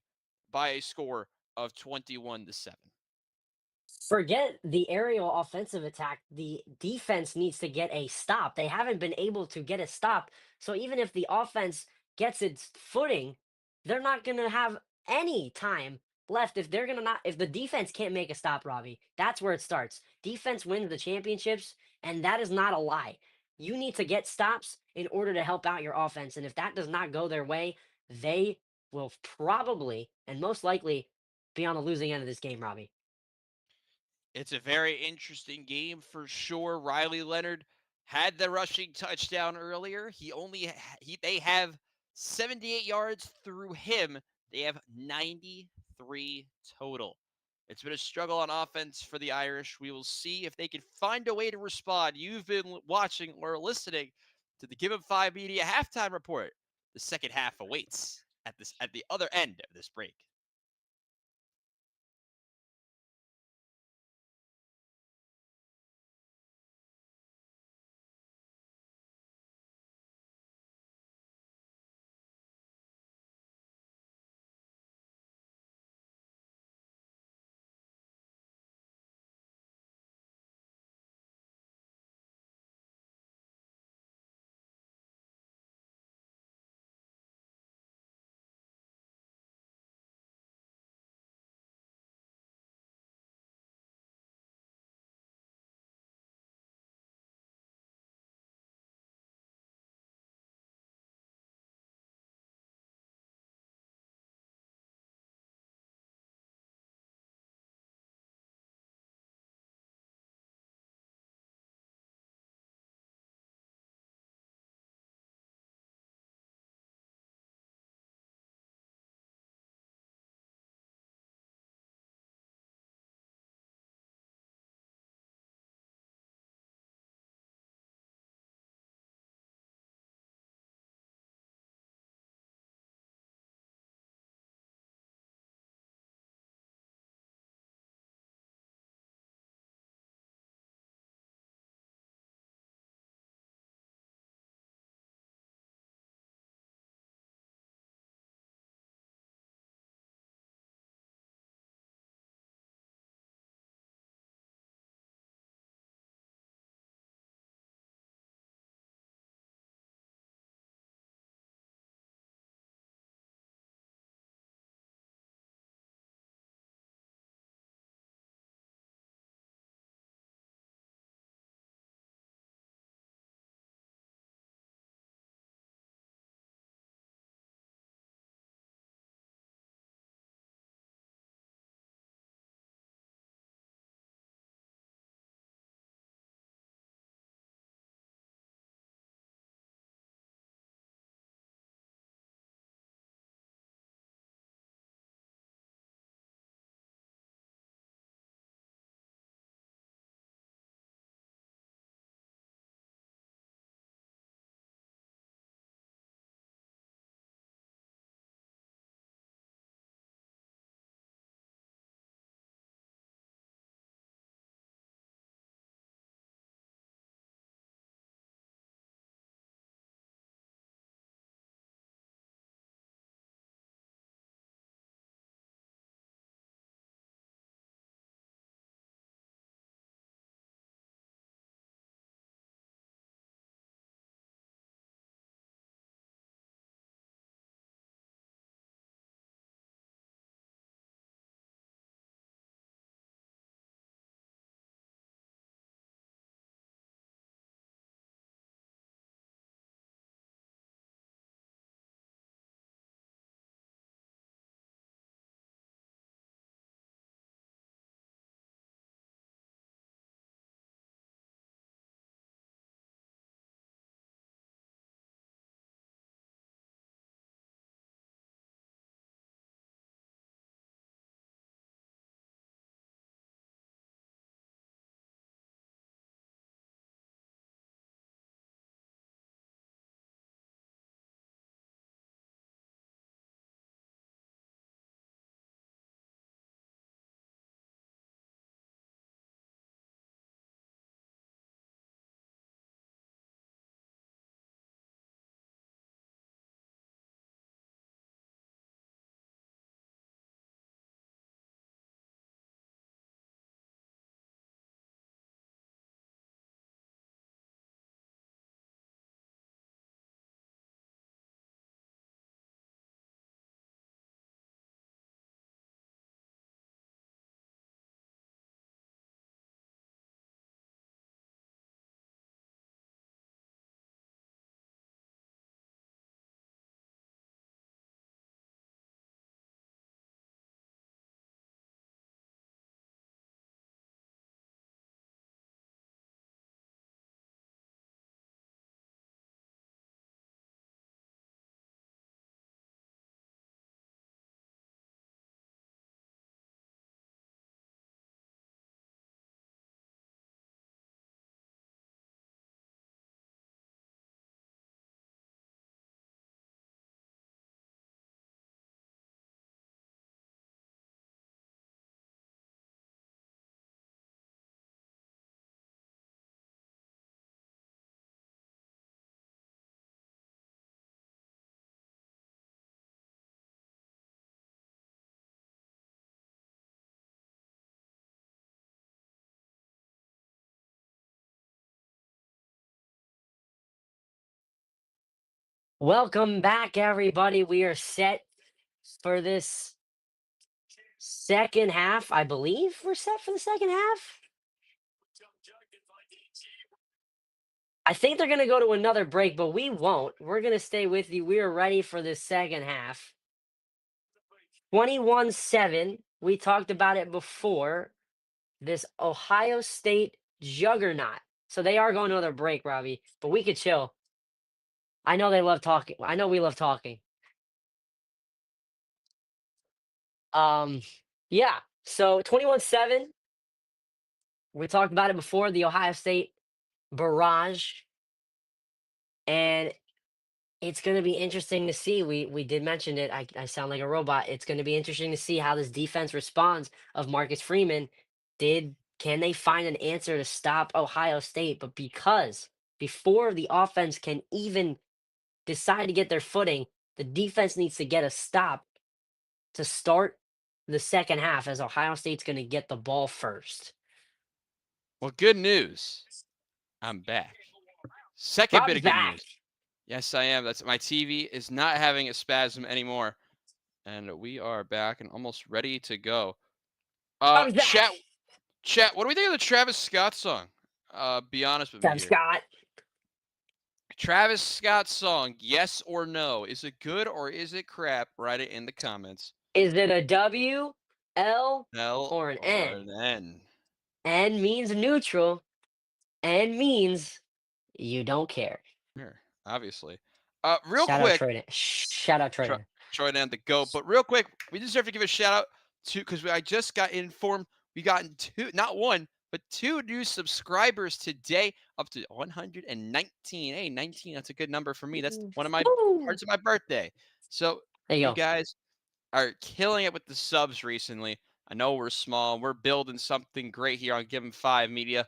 by a score of 21-7? Forget the aerial offensive attack. The defense needs to get a stop. They haven't been able to get a stop. So even if the offense gets its footing, they're not going to have any time left if they're going to not if the defense can't make a stop, Robbie. That's where it starts. Defense wins the championships, and that is not a lie. You need to get stops in order to help out your offense, and if that does not go their way, they will probably and most likely be on the losing end of this game, Robbie. It's a very interesting game for sure. Riley Leonard had the rushing touchdown earlier. They have 78 yards through him. They have 93 total. It's been a struggle on offense for the Irish. We will see if they can find a way to respond. You've been watching or listening to the Give 'em 5 Media halftime report. The second half awaits at the other end of this break. Welcome back, everybody. We are set for this second half. I believe we're set for the second half. I think they're going to go to another break, but we won't. We're going to stay with you. We are ready for this second half. 21-7. We talked about it before. This Ohio State juggernaut. So they are going to another break, Robbie, but we could chill. I know they love talking. I know we love talking. Um, yeah. So 21-7. We talked about it before, the Ohio State barrage, and it's going to be interesting to see. We did mention it. I sound like a robot. It's going to be interesting to see how this defense responds of Marcus Freeman. Can they find an answer to stop Ohio State? But because before the offense can even decide to get their footing, the defense needs to get a stop to start the second half, as Ohio State's going to get the ball first. Well, good news. I'm back. Second bit Robbie's of good back. news. Yes, I am. That's my TV is not having a spasm anymore, and we are back and almost ready to go. Robbie's back. Chat. What do we think of the Travis Scott song? Be honest with me Travis here. Scott. Travis Scott song, yes or no? Is it good or is it crap? Write it in the comments. Is it a W, L, L or an or N? an N? N means neutral. N means you don't care. Here, obviously. Real Shout out quick, Troy. Shout out Tro Troy. Troy and the GOAT. But real quick, we deserve to give a shout out to because I just got informed we gotten not one, but two new subscribers today, up to 119. Hey, 19, that's a good number for me. That's one of my Woo! parts of my birthday. So There you you go. guys are killing it with the subs recently. I know we're small. We're building something great here on Give 'em 5 Media.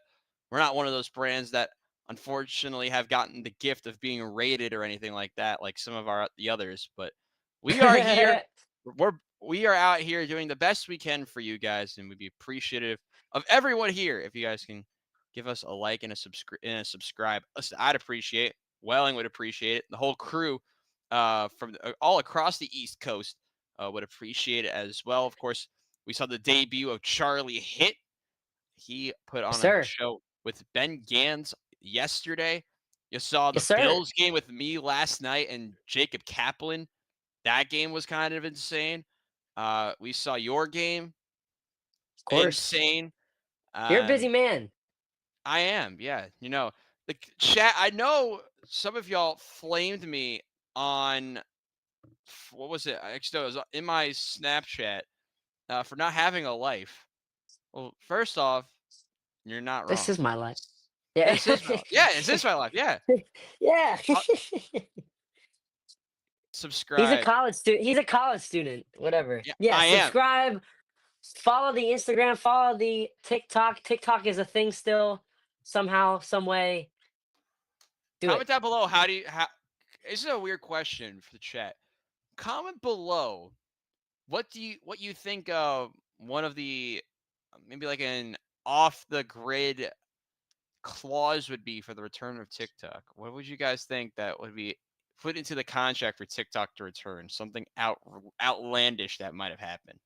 We're not one of those brands that unfortunately have gotten the gift of being rated or anything like that, like some of the others. But we are here. We are out here doing the best we can for you guys, and we'd be appreciative of everyone here if you guys can give us a like and a subscribe. Listen, I'd appreciate. Welling would appreciate it. The whole crew from all across the East Coast would appreciate it as well. Of course, we saw the debut of Charlie Hitt. He put Yes, on a sir. show with Ben Gans yesterday. You saw the Yes, sir. Bills game with me last night and Jacob Kaplan. That game was kind of insane. We saw your game. Of course. Insane. You're a busy And man. I am, yeah. The chat. I know some of y'all flamed me on what was it? Actually, no, it was in my Snapchat for not having a life. Well, first off, you're not This wrong. is my life. Yeah. This is my life. Yeah, this is my life. Yeah. Yeah. Uh, He's a subscribe. college student. He's a college student. Whatever. Yeah, Yeah. I am. Subscribe. Follow the Instagram. Follow the TikTok. TikTok is a thing still. Somehow, some way. Do Comment it. down below. How do you? How? This is a weird question for the chat. Comment below. What you think of one of the maybe like an off the grid clause would be for the return of TikTok? What would you guys think that would be put into the contract for TikTok to return? Something outlandish that might have happened.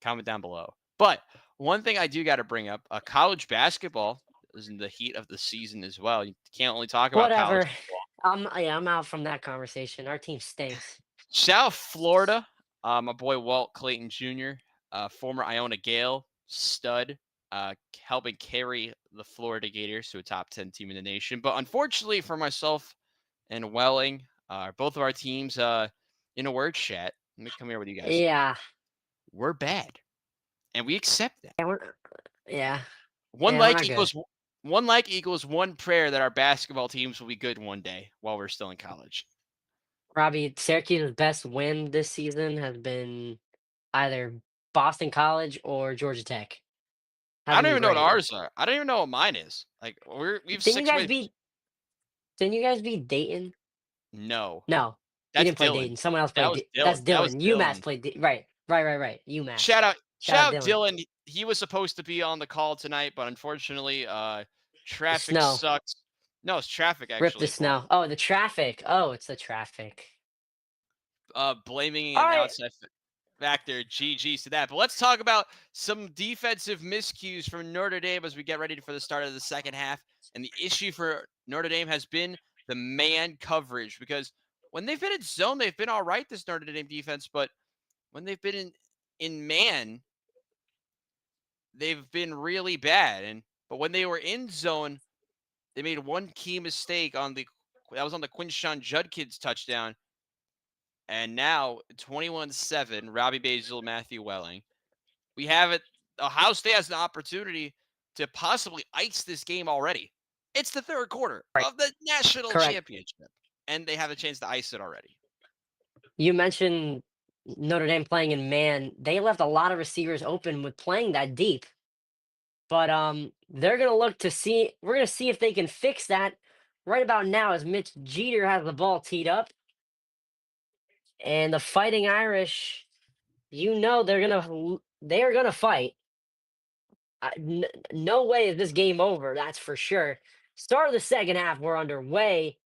Comment down below. But one thing I do got to bring up: college basketball is in the heat of the season as well. You can't only talk about college Whatever. football. I'm out from that conversation. Our team stinks. Shout out Florida, my boy Walt Clayton Jr., former Iona Gale stud, helping carry the Florida Gators to a top 10 team in the nation. But unfortunately for myself and Welling, both of our teams, in a word chat, let me come here with you guys. Yeah. We're bad, and we accept that. Yeah. Yeah. One Yeah. We're like not good. equals one like equals one prayer that our basketball teams will be good one day while we're still in college. Robbie, Syracuse's best win this season has been either Boston College or Georgia Tech. I Hasn't don't been even know what great. ours are. I don't even know what mine is. Like we have Didn't you 6 guys wins. beat? Didn't you guys beat Dayton? No. No, you That's didn't play Dylan. Dayton. Someone else That played. was That's Dylan. That was Dylan. UMass Dylan. played. Right. UMass. Shout out Shout shout out out Dylan. Dylan. He was supposed to be on the call tonight, but unfortunately, The traffic snow. sucks. No, it's traffic Rip the actually. snow. Oh, the traffic. Oh, it's the traffic. Blaming All an right. outside factor. GG's to that. But let's talk about some defensive miscues from Notre Dame as we get ready for the start of the second half. And the issue for Notre Dame has been the man coverage because when they've been in zone, they've been all right, this Notre Dame defense. But when they've been in man, they've been really bad. But when they were in zone, they made one key mistake on the that was on the Quinshawn Judkins touchdown. And now 21-7, Robbie Basil, Matthew Welling. We have it. Ohio State has an opportunity to possibly ice this game already. It's the third quarter Right. of the national Correct. championship, and they have a chance to ice it already. You mentioned Notre Dame playing in man. They left a lot of receivers open with playing that deep. But they're gonna look to see. We're gonna see if they can fix that right about now as Mitch Jeter has the ball teed up, and the Fighting Irish. They are gonna fight. No way is this game over. That's for sure. Start of the second half, we're underway,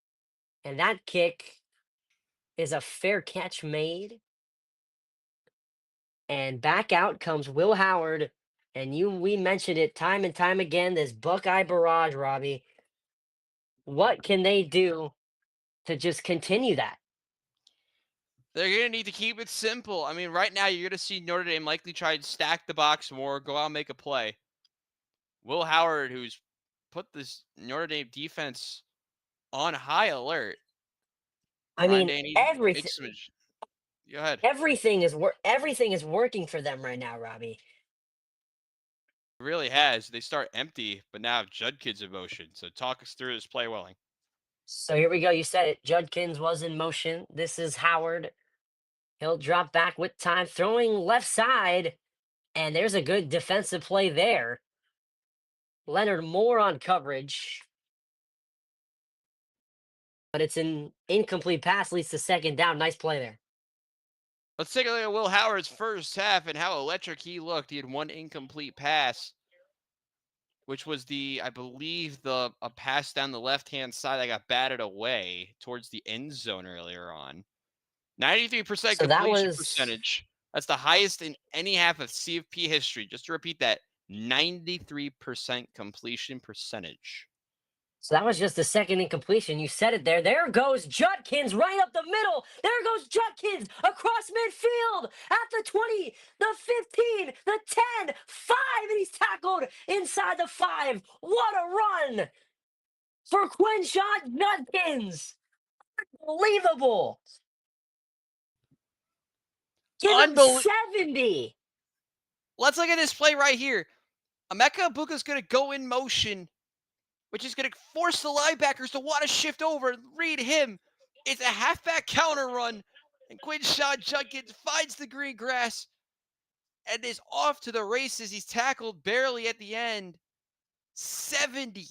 and that kick is a fair catch made, and back out comes Will Howard. And we mentioned it time and time again. This Buckeye barrage, Robbie. What can they do to just continue that? They're going to need to keep it simple. I mean, right now, you're going to see Notre Dame likely try and stack the box more, go out and make a play. Will Howard, who's put this Notre Dame defense on high alert. I Ryan mean, Day needs to make some. Go ahead. everything is working for them right now, Robbie. It really has. They start empty, but now have Judkins in motion. So talk us through this play, Welling. So here we go. You said it. Judkins was in motion. This is Howard. He'll drop back with time, throwing left side, and there's a good defensive play there. Leonard Moore on coverage, but it's an incomplete pass, leads to second down. Nice play there. Let's take a look at Will Howard's first half and how electric he looked. He had one incomplete pass, which was I believe, a pass down the left-hand side that got batted away towards the end zone earlier on. 93% So that completion was percentage. That's the highest in any half of CFP history. Just to repeat that, 93% completion percentage. So that was just the second incompletion. You said it there. There goes Judkins right up the middle. There goes Judkins across midfield at the 20, the 15, the 10, 5, and he's tackled inside the 5. What a run for Quinshot Judkins. Unbelievable. Give him Unbelievable. 70. Let's look at this play right here. Emeka Ibuka's going to go in motion, which is going to force the linebackers to want to shift over and read him. It's a halfback counter run, and Quinshon Judkins finds the green grass and is off to the races. He's tackled barely at the end. 70.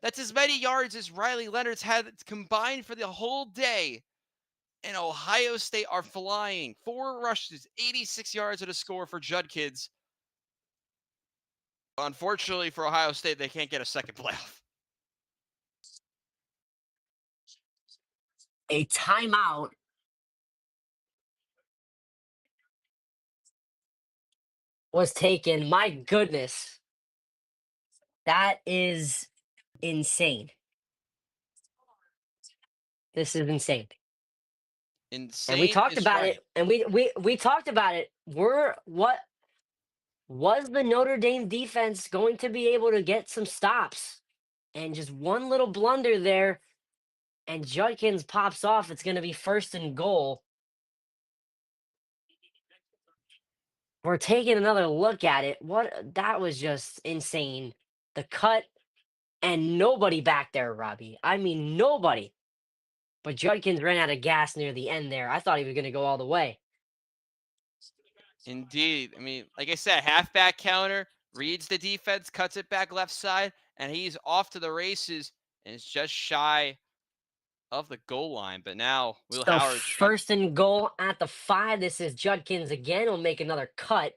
That's as many yards as Riley Leonard's had combined for the whole day. And Ohio State are flying. 4 rushes, 86 yards and a score for Judkins. Unfortunately for Ohio State, they can't get a second playoff. A timeout was taken. My goodness. That is insane. This is insane. And we Insane talked is about right. it, and we talked about it. What was the Notre Dame defense going to be able to get some stops? And just one little blunder there, and Judkins pops off. It's going to be first and goal. We're taking another look at it. That was just insane. The cut and nobody back there, Robbie. I mean, nobody. But Judkins ran out of gas near the end there. I thought he was going to go all the way. Indeed. I mean, like I said, halfback counter, reads the defense, cuts it back left side, and he's off to the races, and it's just shy of the goal line. But now Will So Howard trying. first and goal at the 5. This is Judkins again. He'll make another cut,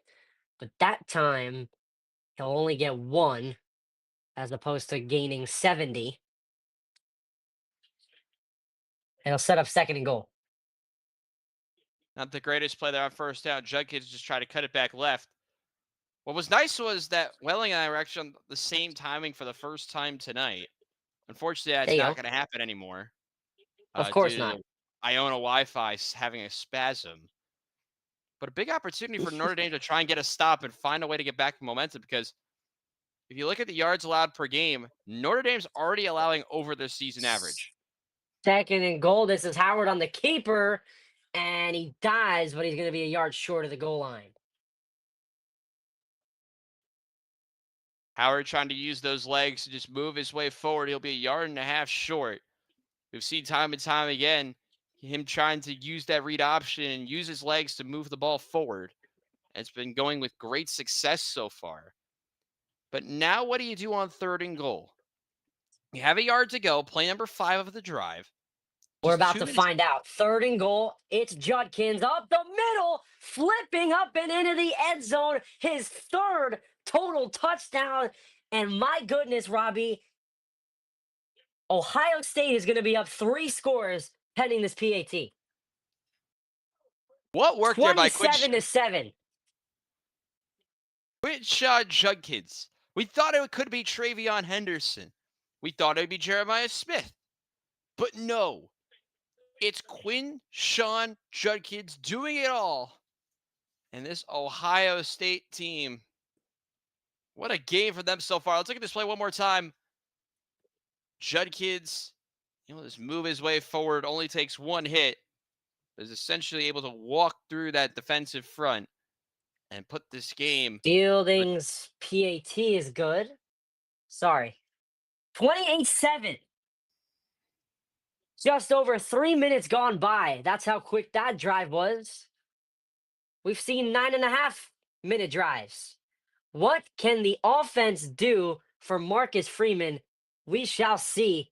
but that time he'll only get 1 as opposed to gaining 70. It'll set up second and goal. Not the greatest play there on first down. Judkins just tried to cut it back left. What was nice was that Welling and I were actually on the same timing for the first time tonight. Unfortunately, There that's you not go. going to happen anymore Of course due not. to Iona Wi-Fi having a spasm. But a big opportunity for Notre Dame to try and get a stop and find a way to get back momentum because if you look at the yards allowed per game, Notre Dame's already allowing over their season average. Second and goal. This is Howard on the keeper, and he dies, but he's going to be a yard short of the goal line. Howard trying to use those legs to just move his way forward. He'll be a yard and a half short. We've seen time and time again him trying to use that read option and use his legs to move the ball forward. And it's been going with great success so far. But now what do you do on third and goal? You have a yard to go, play number 5 of the drive. We're Just about 2 to minutes. find out. Third and goal. It's Judkins up the middle, flipping up and into the end zone. His third total touchdown. And my goodness, Robbie, Ohio State is going to be up 3 scores pending this PAT. What worked there by 27-7. Quinshon Judkins? We thought it could be Travion Henderson. We thought it would be Jeremiah Smith. But no, it's Quinshon Judkins doing it all. And this Ohio State team, what a game for them so far. Let's look at this play one more time. Judkins, just move his way forward, only takes one hit, is essentially able to walk through that defensive front and put this game. Fielding's PAT is good. Sorry. 28-7. Just over 3 minutes gone by. That's how quick that drive was. We've seen 9.5-minute drives. What can the offense do for Marcus Freeman? We shall see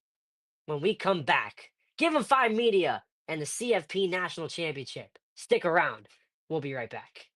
when we come back. Give him 5 media and the CFP National Championship. Stick around. We'll be right back.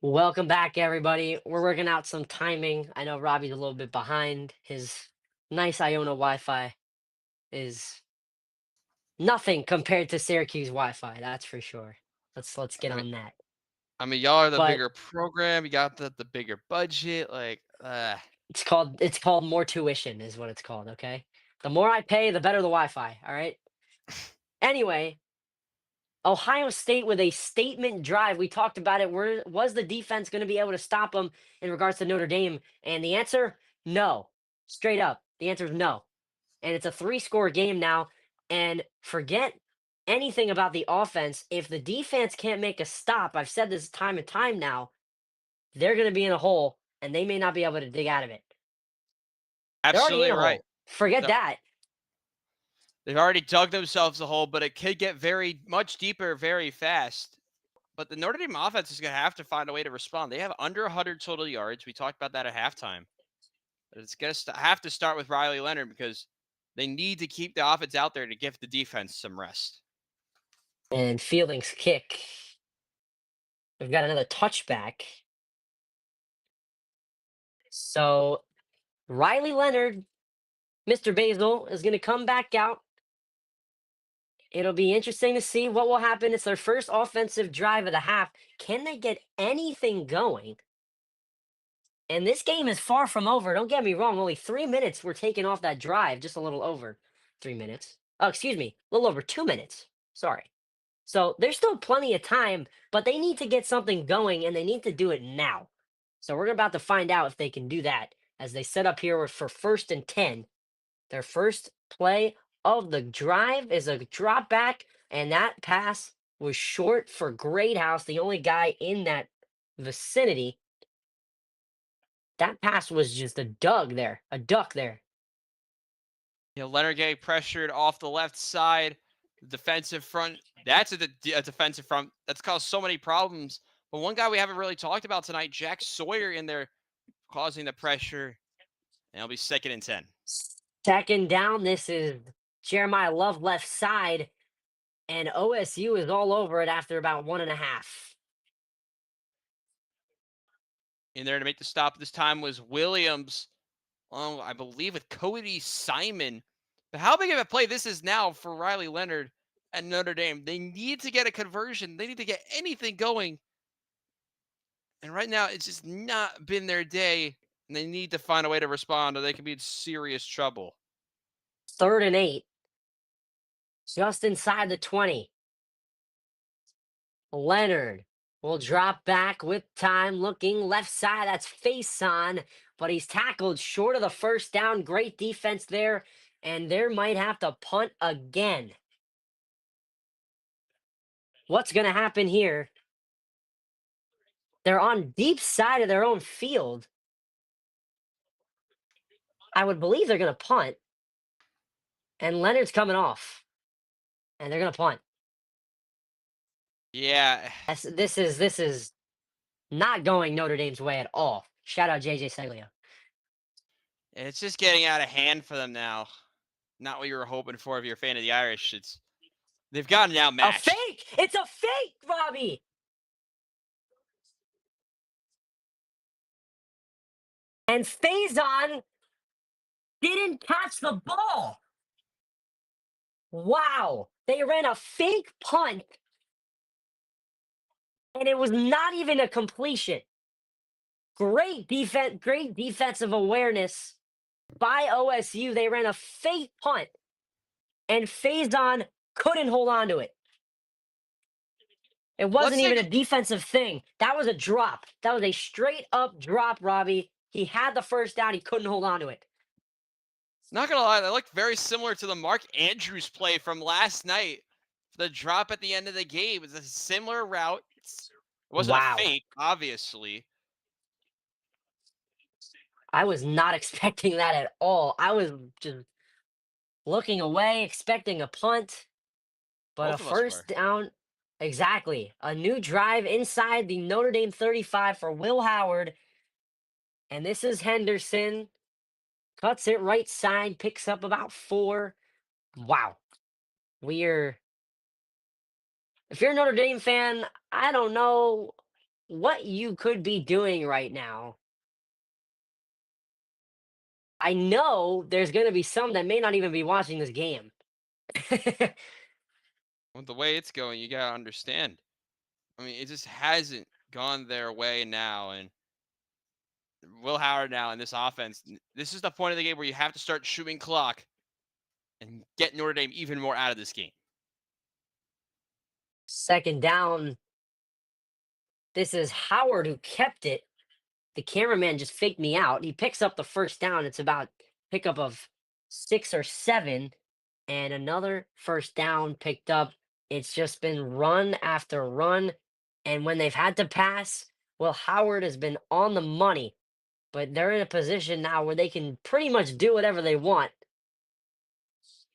Welcome back, everybody. We're working out some timing. I know Robbie's a little bit behind. His nice Iona Wi-Fi is nothing compared to Syracuse Wi-Fi. That's for sure. Let's get I mean, on that. y'all are the But bigger program. You got the bigger budget. it's called more tuition, is what it's called. Okay. The more I pay, the better the Wi-Fi. All right. Anyway, Ohio State with a statement drive. We talked about it. Was the defense going to be able to stop them in regards to Notre Dame? And the answer, no. Straight up. The answer is no. And it's a three-score game now. And forget anything about the offense. If the defense can't make a stop, I've said this time and time now, they're going to be in a hole and they may not be able to dig out of it. They're already in Absolutely a right. hole. Forget They're- that. They've already dug themselves a hole, but it could get very much deeper very fast. But the Notre Dame offense is going to have to find a way to respond. They have under 100 total yards. We talked about that at halftime. But it's going to have to start with Riley Leonard because they need to keep the offense out there to give the defense some rest. And Fielding's kick. We've got another touchback. So Riley Leonard, Mr. Basil, is going to come back out. It'll be interesting to see what will happen. It's their first offensive drive of the half. Can they get anything going? And this game is far from over. Don't get me wrong. Only 3 minutes were taken off that drive. Just a little over 3 minutes. Oh, excuse me. A little over 2 minutes. Sorry. So there's still plenty of time, but they need to get something going and they need to do it now. So we're about to find out if they can do that as they set up here for 1st and 10. Their first play of the drive is a drop back, and that pass was short for Greathouse, the only guy in that vicinity. That pass was just a duck there. Leonard getting pressured off the left side. Defensive front. That's a defensive front that's caused so many problems. But one guy we haven't really talked about tonight, Jack Sawyer, in there causing the pressure. And it'll be 2nd and 10. Second down, this is Jeremiah Love left side, and OSU is all over it after about 1.5. In there to make the stop this time was Williams. Oh, I believe with Cody Simon. But how big of a play this is now for Riley Leonard and Notre Dame? They need to get a conversion. They need to get anything going. And right now, it's just not been their day. And they need to find a way to respond or they could be in serious trouble. 3rd and 8, just inside the 20. Leonard will drop back with time, looking left side. That's face on, but he's tackled short of the first down. Great defense there, and they might have to punt again. What's going to happen here? They're on deep side of their own field. I would believe they're going to punt, and Leonard's coming off, and they're going to punt. Yeah. This is not going Notre Dame's way at all. Shout out JJ Seglio. It's just getting out of hand for them now. Not what you were hoping for if you're a fan of the Irish. They've gotten outmatched. A fake! It's a fake, Robbie! And Faison didn't catch the ball. Wow. They ran a fake punt, and it was not even a completion. Great defensive awareness by OSU. They ran a fake punt, and Faison couldn't hold on to it. It wasn't even a defensive thing. That was a drop. That was a straight up drop, Robbie. He had the first down. He couldn't hold on to it. Not gonna lie, that looked very similar to the Mark Andrews play from last night. The drop at the end of the game is a similar route. It wasn't a fake, obviously. I was not expecting that at all. I was just looking away, expecting a punt, but Both a of us were. first down. Exactly. A new drive inside the Notre Dame 35 for Will Howard. And this is Henderson. Cuts it right side, picks up about 4. Wow. If you're a Notre Dame fan, I don't know what you could be doing right now. I know there's going to be some that may not even be watching this game. With the way it's going, you gotta understand. I mean, it just hasn't gone their way now, and Will Howard now in this offense. This is the point of the game where you have to start shooting clock and get Notre Dame even more out of this game. 2nd down. This is Howard who kept it. The cameraman just faked me out. He picks up the first down. It's about pickup of 6 or 7 and another first down picked up. It's just been run after run. And when they've had to pass, well, Howard has been on the money, but they're in a position now where they can pretty much do whatever they want. That's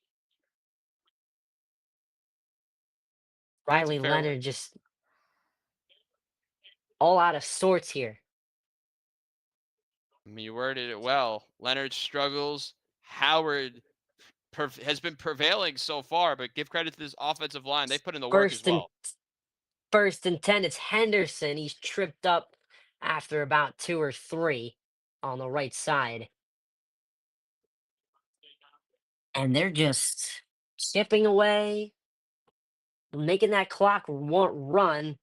a Riley fair one. Leonard just all out of sorts here. I mean, you worded it well. Leonard struggles. Howard has been prevailing so far, but give credit to this offensive line. They put in the work as First and well. first and 10, it's Henderson. He's tripped up after about 2 or 3 on the right side. And they're just chipping away, making that clock run.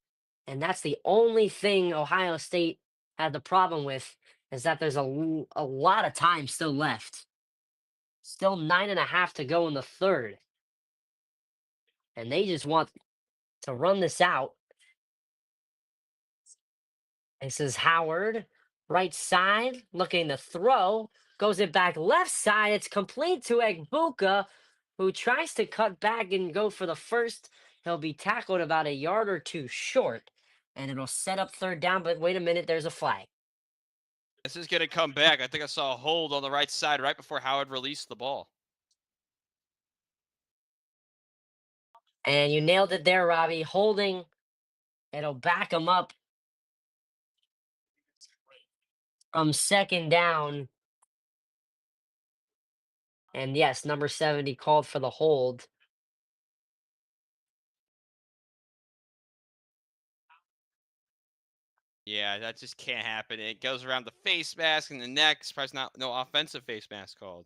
And that's the only thing Ohio State had the problem with is that there's a lot of time still left. Still 9.5 to go in the third. And they just want to run this out. This is Howard, right side, looking to throw. Goes it back left side. It's complete to Egbuka, who tries to cut back and go for the first. He'll be tackled about a yard or two short, and it'll set up third down. But wait a minute, there's a flag. This is going to come back. I think I saw a hold on the right side right before Howard released the ball. And you nailed it there, Robbie. Holding. It'll back him up from second down. And yes, number 70 called for the hold. Yeah, that just can't happen. It goes around the face mask and the neck. Surprised not no offensive face mask called.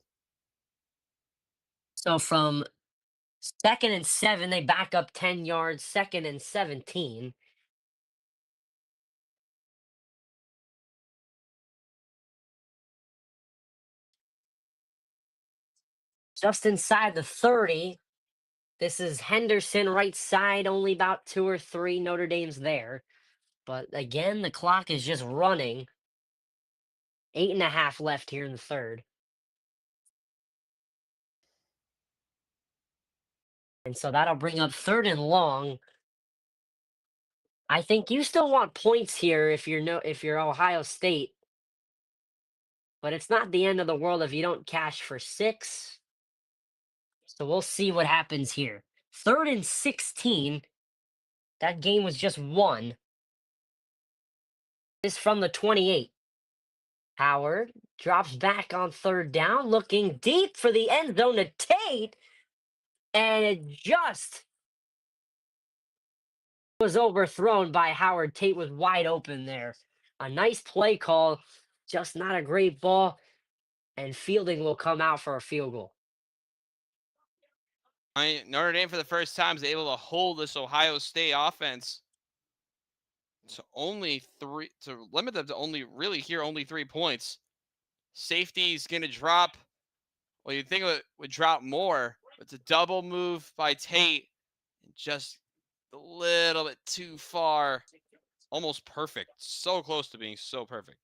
So from second and 7, they back up 10 yards. Second and 17. Just inside the 30. This is Henderson, right side, only about 2 or 3. Notre Dame's there. But again, the clock is just running. 8.5 left here in the third. And so that'll bring up third and long. I think you still want points here if you're no if you're Ohio State, but it's not the end of the world if you don't cash for 6. So we'll see what happens here. Third and 16. That game was just won. This from the 28. Howard drops back on third down, looking deep for the end zone to Tate, and it just was overthrown by Howard. Tate was wide open there. A nice play call, just not a great ball, and fielding will come out for a field goal. Notre Dame for the first time is able to hold this Ohio State offense to only 3, to limit them to only really here only 3 points. Safety's going to drop. Well, you'd think it would drop more. It's a double move by Tate. Just a little bit too far. Almost perfect. So close to being so perfect.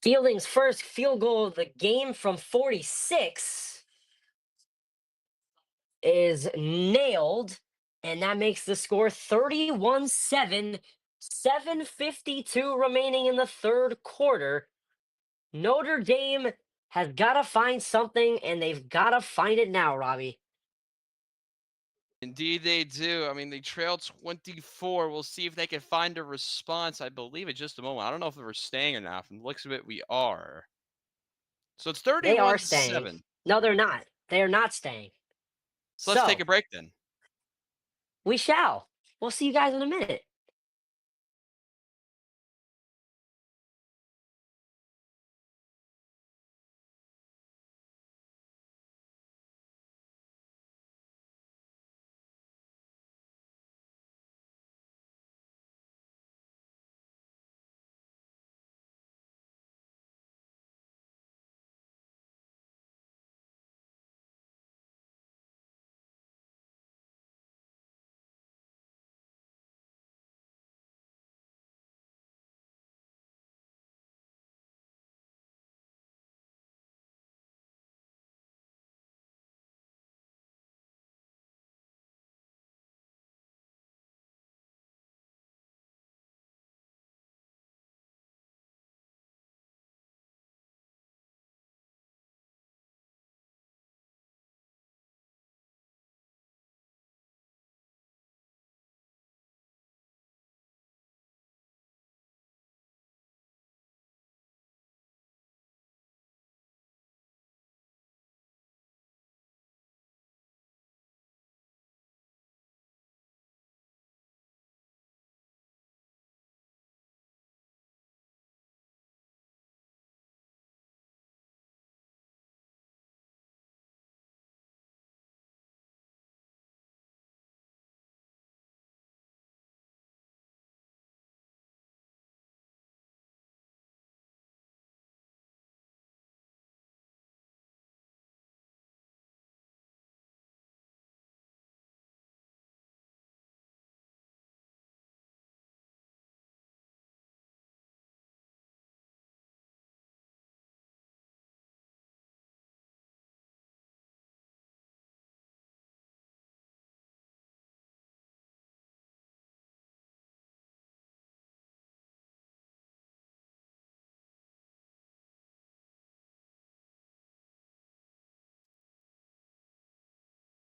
Fielding's first field goal of the game from 46 is nailed, and that makes the score 31-7. 7:52 remaining in the third quarter. Notre Dame has got to find something, and they've got to find it now, Robbie. Indeed, they do. I mean, they trail 24. We'll see if they can find a response. I believe in just a moment. I don't know if we're staying or not. From the looks of it, we are. So it's They are staying. 31-7. No, they're not. They are not staying. So let's take So a break then. we shall. We'll see you guys in a minute.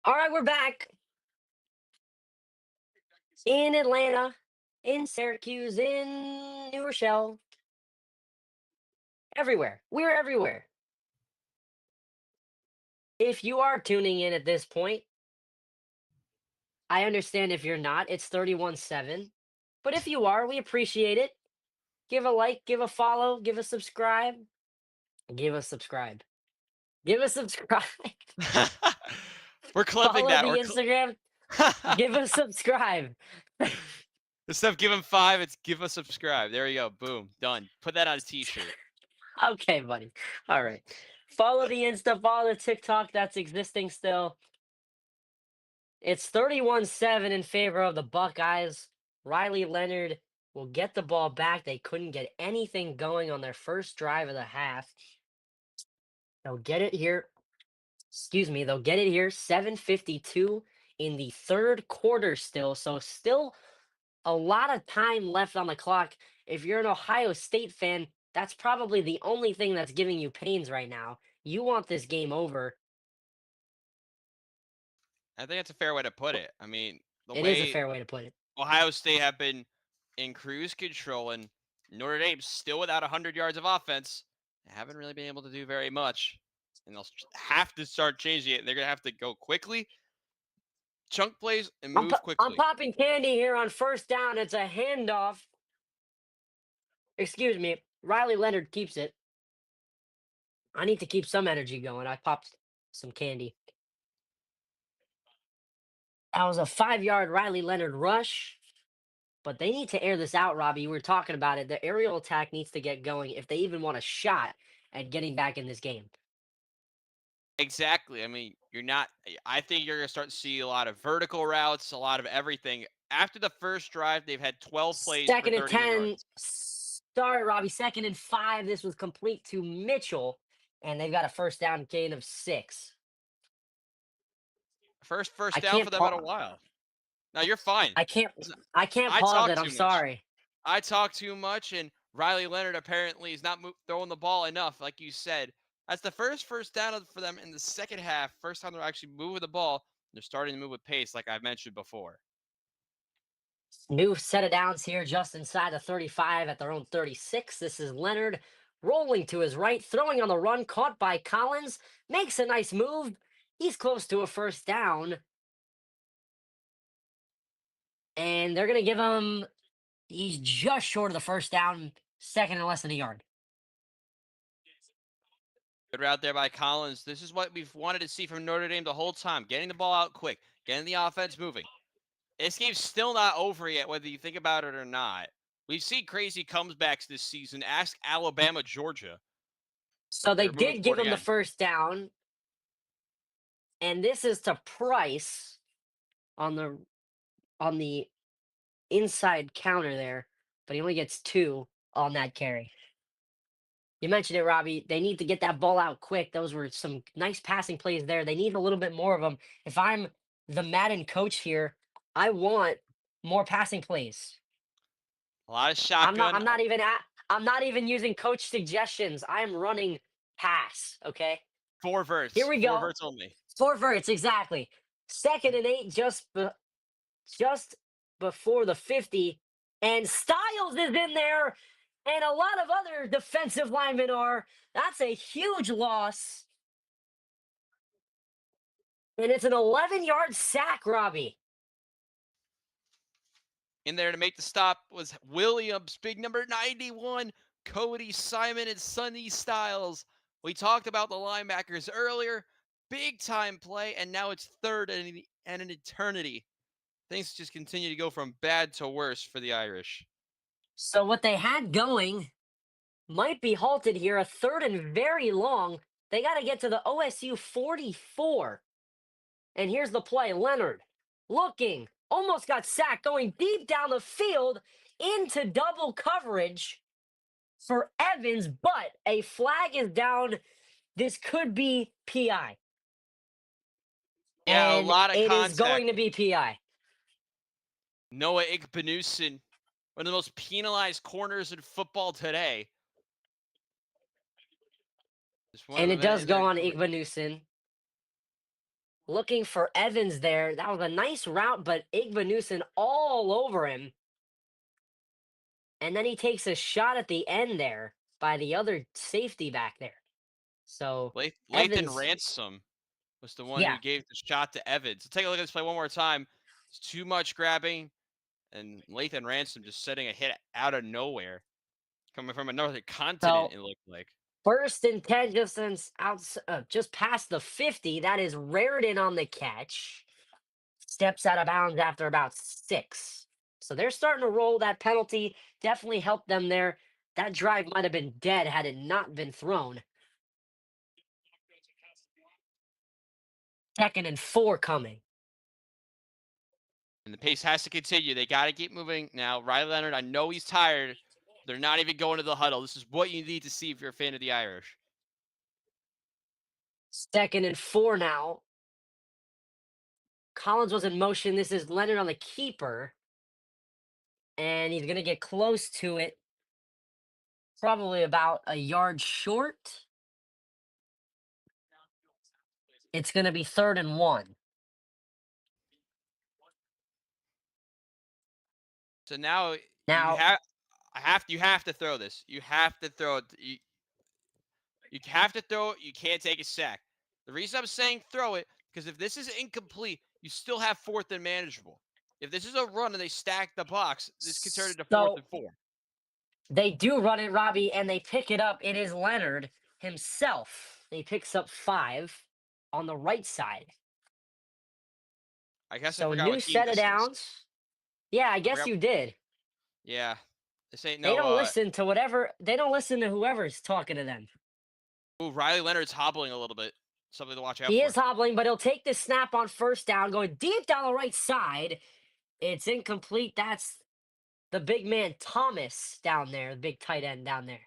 All right, we're back in Atlanta, in Syracuse, in New Rochelle, everywhere. We're everywhere. If you are tuning in at this point, I understand if you're not, it's 31-7. But if you are, we appreciate it. Give a like, give a follow, give a subscribe. Give us subscribe. Give us subscribe. We're clipping Follow that. the Instagram. Give us subscribe. Instead of give him 5, it's give us subscribe. There you go. Boom. Done. Put that on his t-shirt. Okay, buddy. All right. Follow the Insta, follow the TikTok that's existing still. It's 31-7 in favor of the Buckeyes. Riley Leonard will get the ball back. They couldn't get anything going on their first drive of the half. They'll get it here. Excuse me, they'll get it here. 7:52 in the third quarter still. So still a lot of time left on the clock. If you're an Ohio State fan, that's probably the only thing that's giving you pains right now. You want this game over. I think that's a fair way to put it. I mean, the It is a way fair way to put it. Ohio State have been in cruise control and Notre Dame still without 100 yards of offense, they haven't really been able to do very much. And they'll have to start changing it. They're going to have to go quickly, chunk plays, and move I'm quickly. popping candy here on first down. It's a handoff. Excuse me. Riley Leonard keeps it. I need to keep some energy going. I popped some candy. That was a 5-yard Riley Leonard rush. But they need to air this out, Robbie. We were talking about it. The aerial attack needs to get going if they even want a shot at getting back in this game. Exactly. I mean, you're not, I think you're going to start to see a lot of vertical routes, a lot of everything. After the first drive, they've had 12 plays for Second and 31 10. yards. Sorry, Robbie. Second and 5. This was complete to Mitchell. And they've got a first down gain of 6. First I down can't for them in pause. a while. Now you're fine. I can't. Listen, I can't I pause talk it. I'm too much. sorry. I talk too much, and Riley Leonard apparently is not throwing the ball enough, like you said. That's the first down for them in the second half. First time they're actually moving the ball. They're starting to move with pace, like I've mentioned before. New set of downs here, just inside the 35 at their own 36. This is Leonard rolling to his right, throwing on the run, caught by Collins. Makes a nice move. He's close to a first down. And they're going to give him, he's just short of the first down, second and less than a yard. Good route there by Collins. This is what we've wanted to see from Notre Dame the whole time. Getting the ball out quick, getting the offense moving. This game's still not over yet, whether you think about it or not. We've seen crazy comebacks this season. Ask Alabama, Georgia. So they They're moving did give forward him the again. first down. And this is to Price on the inside counter there, but he only gets 2 on that carry. You mentioned it, Robbie. They need to get that ball out quick. Those were some nice passing plays there. They need a little bit more of them. If I'm the Madden coach here, I want more passing plays. A lot of I'm not. shotgun. I'm not even at. I'm not even using coach suggestions. I'm running pass. Okay. Four Here verts. we Four go. verts only. 4 verts exactly. Second and 8, just before the 50, and Styles is in there, and a lot of other defensive linemen are. That's a huge loss. And it's an 11-yard sack, Robbie. In there to make the stop was Williams, big number 91, Cody Simon, and Sonny Styles. We talked about the linebackers earlier. Big time play, and now it's third and an eternity. Things just continue to go from bad to worse for the Irish. So what they had going might be halted here. A third and very long. They got to get to the OSU 44. And here's the play. Leonard looking, almost got sacked, going deep down the field into double coverage for Evans, but a flag is down. This could be PI. Yeah, a And lot of it is contact. going to be PI. Noah Igbenusin, one of the most penalized corners in football today. Just one And of it them does in there. go on Igbenusin. looking for Evans there. That was a nice route, but Igbenusen all over him. And then he takes a shot at the end there by the other safety back there. So Lathan Evans, Ransom was the one who yeah. gave the shot to Evans. Take a look at this play one more time. It's too much grabbing, and Lathan Ransom just setting a hit out of nowhere, coming from another continent. So It looked like. first and 10, just past the 50. That is Raritan on the catch. Steps out of bounds after about 6. So they're starting to roll. That penalty definitely helped them there. That drive might have been dead had it not been thrown. Second and 4 coming. And the pace has to continue. They got to keep moving now. Riley Leonard, I know he's tired. They're not even going to the huddle. This is what you need to see if you're a fan of the Irish. Second and 4 now. Collins was in motion. This is Leonard on the keeper. And he's going to get close to it. Probably about a yard short. It's going to be 3rd and 1. So now you Now, have you have to throw this. You have to throw it. You have to throw it. You can't take a sack. The reason I'm saying throw it, because if this is incomplete, you still have 4th and manageable. If this is a run and they stack the box, this could turn into 4th so and 4. they do run it, Robbie, and they pick it up. It is Leonard himself. He picks up 5 on the right side. I guess I So forgot new what team set of this is. downs. Yeah, I I guess forgot. you did. Yeah, this ain't They no. don't listen to whatever. They don't listen to whoever's talking to them. Ooh, Riley Leonard's hobbling a little bit. Something to watch out He is for. hobbling, but he'll take the snap on first down, going deep down the right side. It's incomplete. That's the big man Thomas down there, the big tight end down there.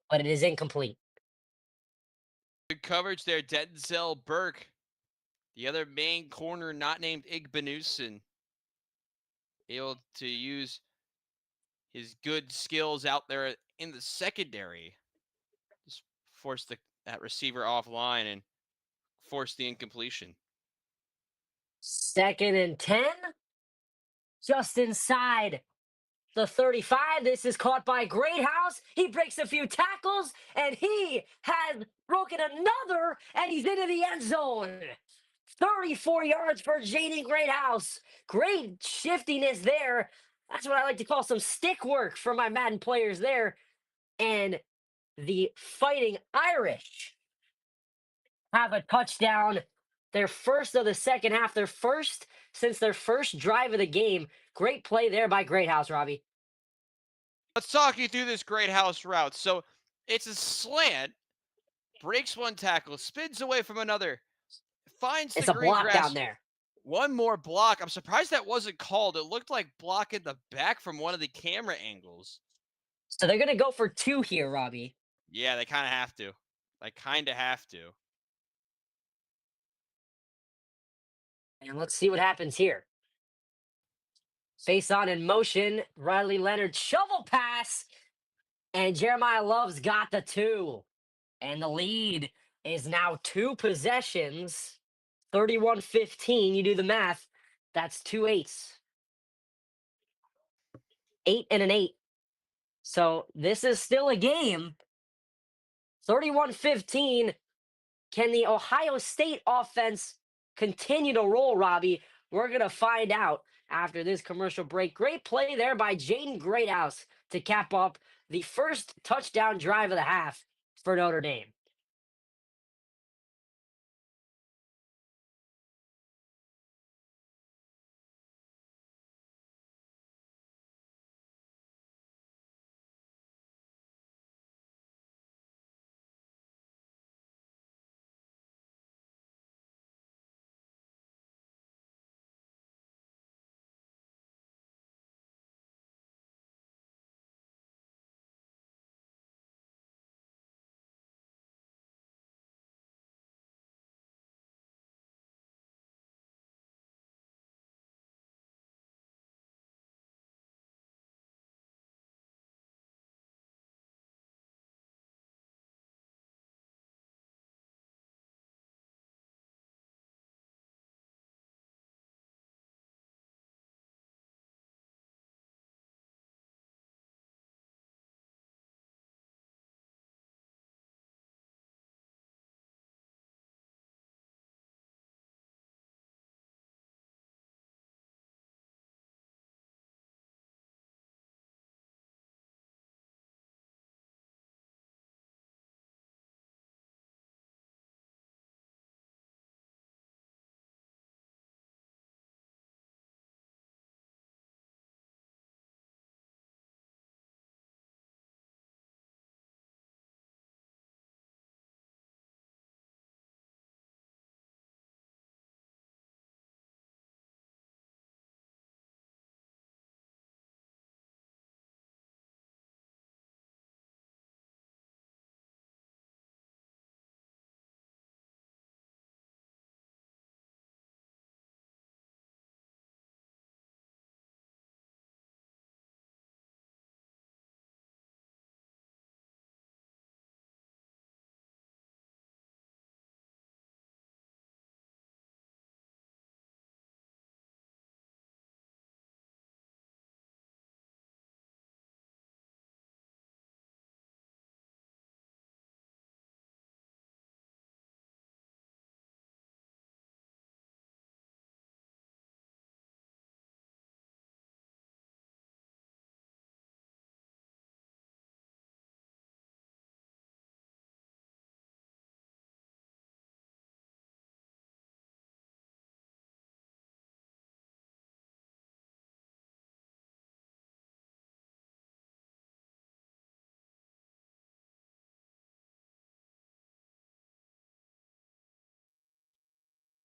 But it is incomplete. Good coverage there. Denzel Burke, the other main corner, not named Igbenusen, able to use his good skills out there in the secondary. Just force that receiver offline and force the incompletion. 2nd and 10, just inside the 35. This is caught by Greathouse. He breaks a few tackles, and he has broken another, and he's into the end zone. 34 yards for Jaden Greathouse. Great shiftiness there. That's what I like to call some stick work for my Madden players there. And the Fighting Irish have a touchdown. Their first of the second half, their first since their first drive of the game. Great play there by Greathouse, Robbie. Let's talk you through this great house route. So it's a slant, breaks one tackle, spins away from another, finds the It's a green block down grass. there. One more block. I'm surprised that wasn't called. It looked like block in the back from one of the camera angles. So they're going to go for 2 here, Robbie. Yeah, they kind of have to. They kind of have to. And let's see what happens here. Face on in motion. Riley Leonard shovel pass. And Jeremiah Love's got the 2. And the lead is now 2 possessions. 31-15. You do the math. That's 2 eights. 8 and an 8. So this is still a game. 31-15. Can the Ohio State offense continue to roll, Robbie? We're going to find out after this commercial break. Great play there by Jaden Greathouse to cap up the first touchdown drive of the half for Notre Dame.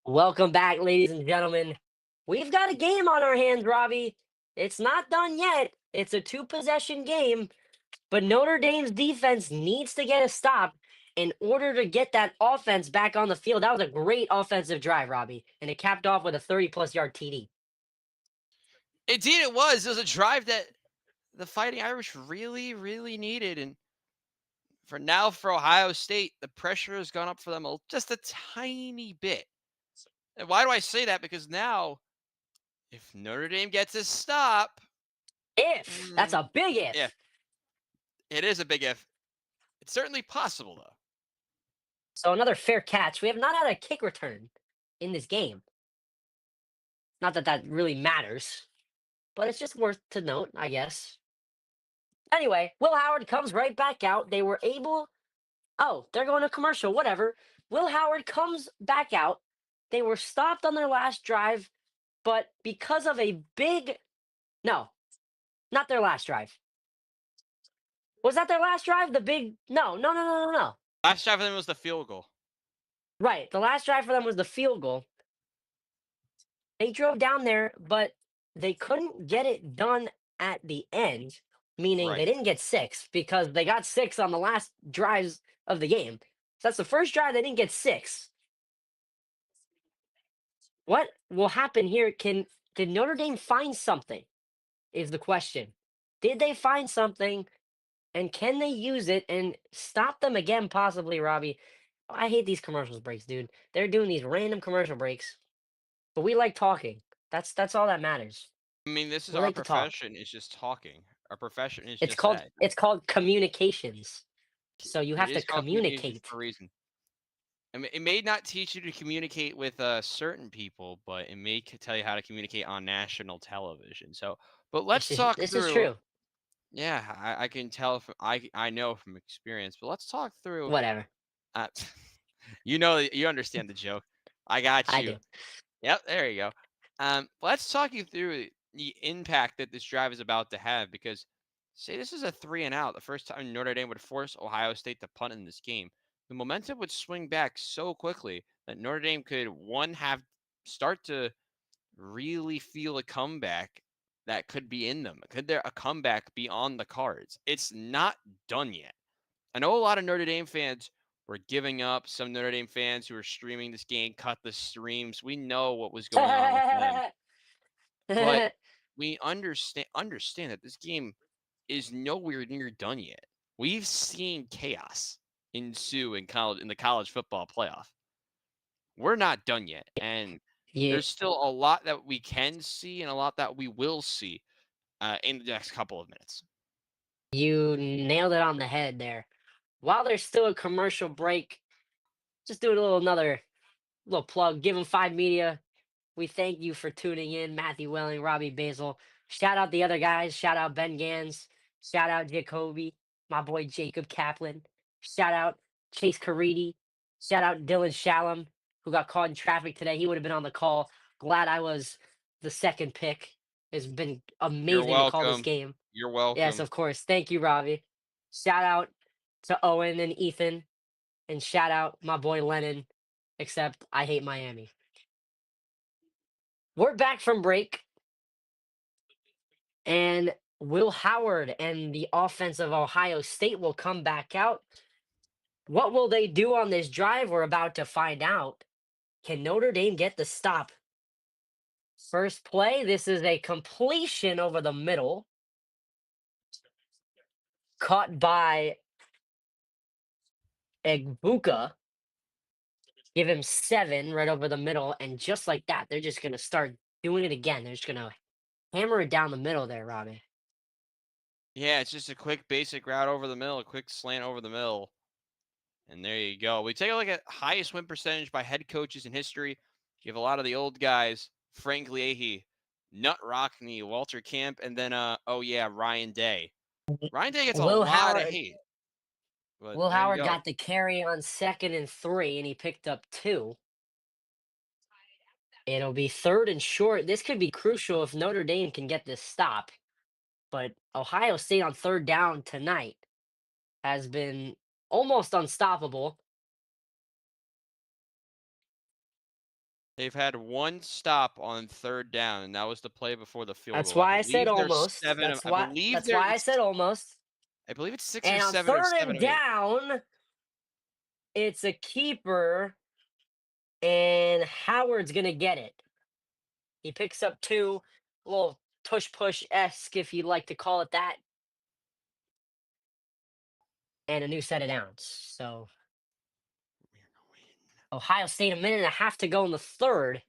Welcome back, ladies and gentlemen. We've got a game on our hands, Robbie. It's not done yet. It's a two possession game, but Notre Dame's defense needs to get a stop in order to get that offense back on the field. That was a great offensive drive, Robbie, and it capped off with a 30-plus yard TD. Indeed, it was. It was a drive that the Fighting Irish really, really needed. And for Ohio State, the pressure has gone up for them just a tiny bit. And why do I say that? Because now, if Notre Dame gets a stop, If that's mm, a big yeah, if. it is a big if. It's certainly possible, though. So another fair catch. We have not had a kick return in this game. Not that that really matters, but it's just worth to note, I guess. Anyway, Will Howard comes right back out. They were able. Oh, they're going to commercial. Whatever. Will Howard comes back out. They were stopped on their last drive, but because of a big. No, not their last drive. Was that their last drive? The big. No, no, no, no, no, no. Last drive for them was the field goal. Right. The last drive for them was the field goal. They drove down there, but they couldn't get it done at the end, meaning they Right. didn't get six because they got six on the last drives of the game. So that's the first drive they didn't get six. What will happen here? Did Notre Dame find something? Is the question. Did they find something and can they use it and stop them again, possibly, Robbie? I hate these commercials breaks, dude. They're doing these random commercial breaks, but we like talking. That's all that matters. I mean, this is We our like to talk. profession, is just talking. Our profession is It's just called that. it's called communications. So you It have to is called communication communicate. for a reason. I mean, it may not teach you to communicate with certain people, but it may tell you how to communicate on national television. So, but let's talk This is through. true. Yeah, I can tell from I know from experience, but let's talk through. Whatever. Uh, you understand the joke. I got I you. do. Yep, there you go. Let's talk you through the impact that this drive is about to have because say this is a three and out, the first time Notre Dame would force Ohio State to punt in this game. The momentum would swing back so quickly that Notre Dame could one have start to really feel a comeback that could be in them. Could there a comeback be on the cards? It's not done yet. I know a lot of Notre Dame fans were giving up. Some Notre Dame fans who were streaming this game cut the streams. We know what was going on with them, but we understand that this game is nowhere near done yet. We've seen chaos ensue in the college football playoff. We're not done yet, and you there's still a lot that we can see and a lot that we will see in the next couple of minutes. you nailed it on the head there. While there's still a commercial break, just doing a little another little plug. Give them five media. We thank you for tuning in, Matthew Welling, Robbie Basil. Shout out the other guys. Shout out Ben Gans. Shout out Jacoby, my boy Jacob Kaplan. Shout out Chase Caridi. Shout out Dylan Shalom, who got caught in traffic today. He would have been on the call. Glad I was the second pick. It's been You're amazing to call this welcome. game. You're Yes, welcome. of course. Thank you, Robbie. Shout out to Owen and Ethan. And shout out my boy Lennon, except I hate Miami. We're back from break. And Will Howard and the offense of Ohio State will come back out. What will they do on this drive? We're about to find out. Can Notre Dame get the stop? First play, this is a completion over the middle, caught by Egbuka. Give him seven right over the middle. And just like that, they're just going to start doing it again. They're just going to hammer it down the middle there, Robbie. Yeah, it's just a quick basic route over the middle, a quick slant over the middle. And there you go. We take a look at highest win percentage by head coaches in history. You have a lot of the old guys, Frank Leahy, Nut Rockney, Walter Camp, and then oh yeah, Ryan Day. Ryan Day gets a Will lot of Howard hate, but Will there you Howard go. got the carry on second and three, and he picked up two. It'll be third and short. This could be crucial if Notre Dame can get this stop. But Ohio State on third down tonight has been almost unstoppable. They've had one stop on 3rd down, and that was the play before the field That's goal. I why I said believe there's almost. 7 of That's why. That's why I said almost. I believe it's 6 or And on 7 or third 7 and of 8. down, it's a keeper, and Howard's gonna get it. He picks up two, a little tush push esque, if you'd like to call it that, and a new set of downs. So Ohio State, a minute and a half to go in the third.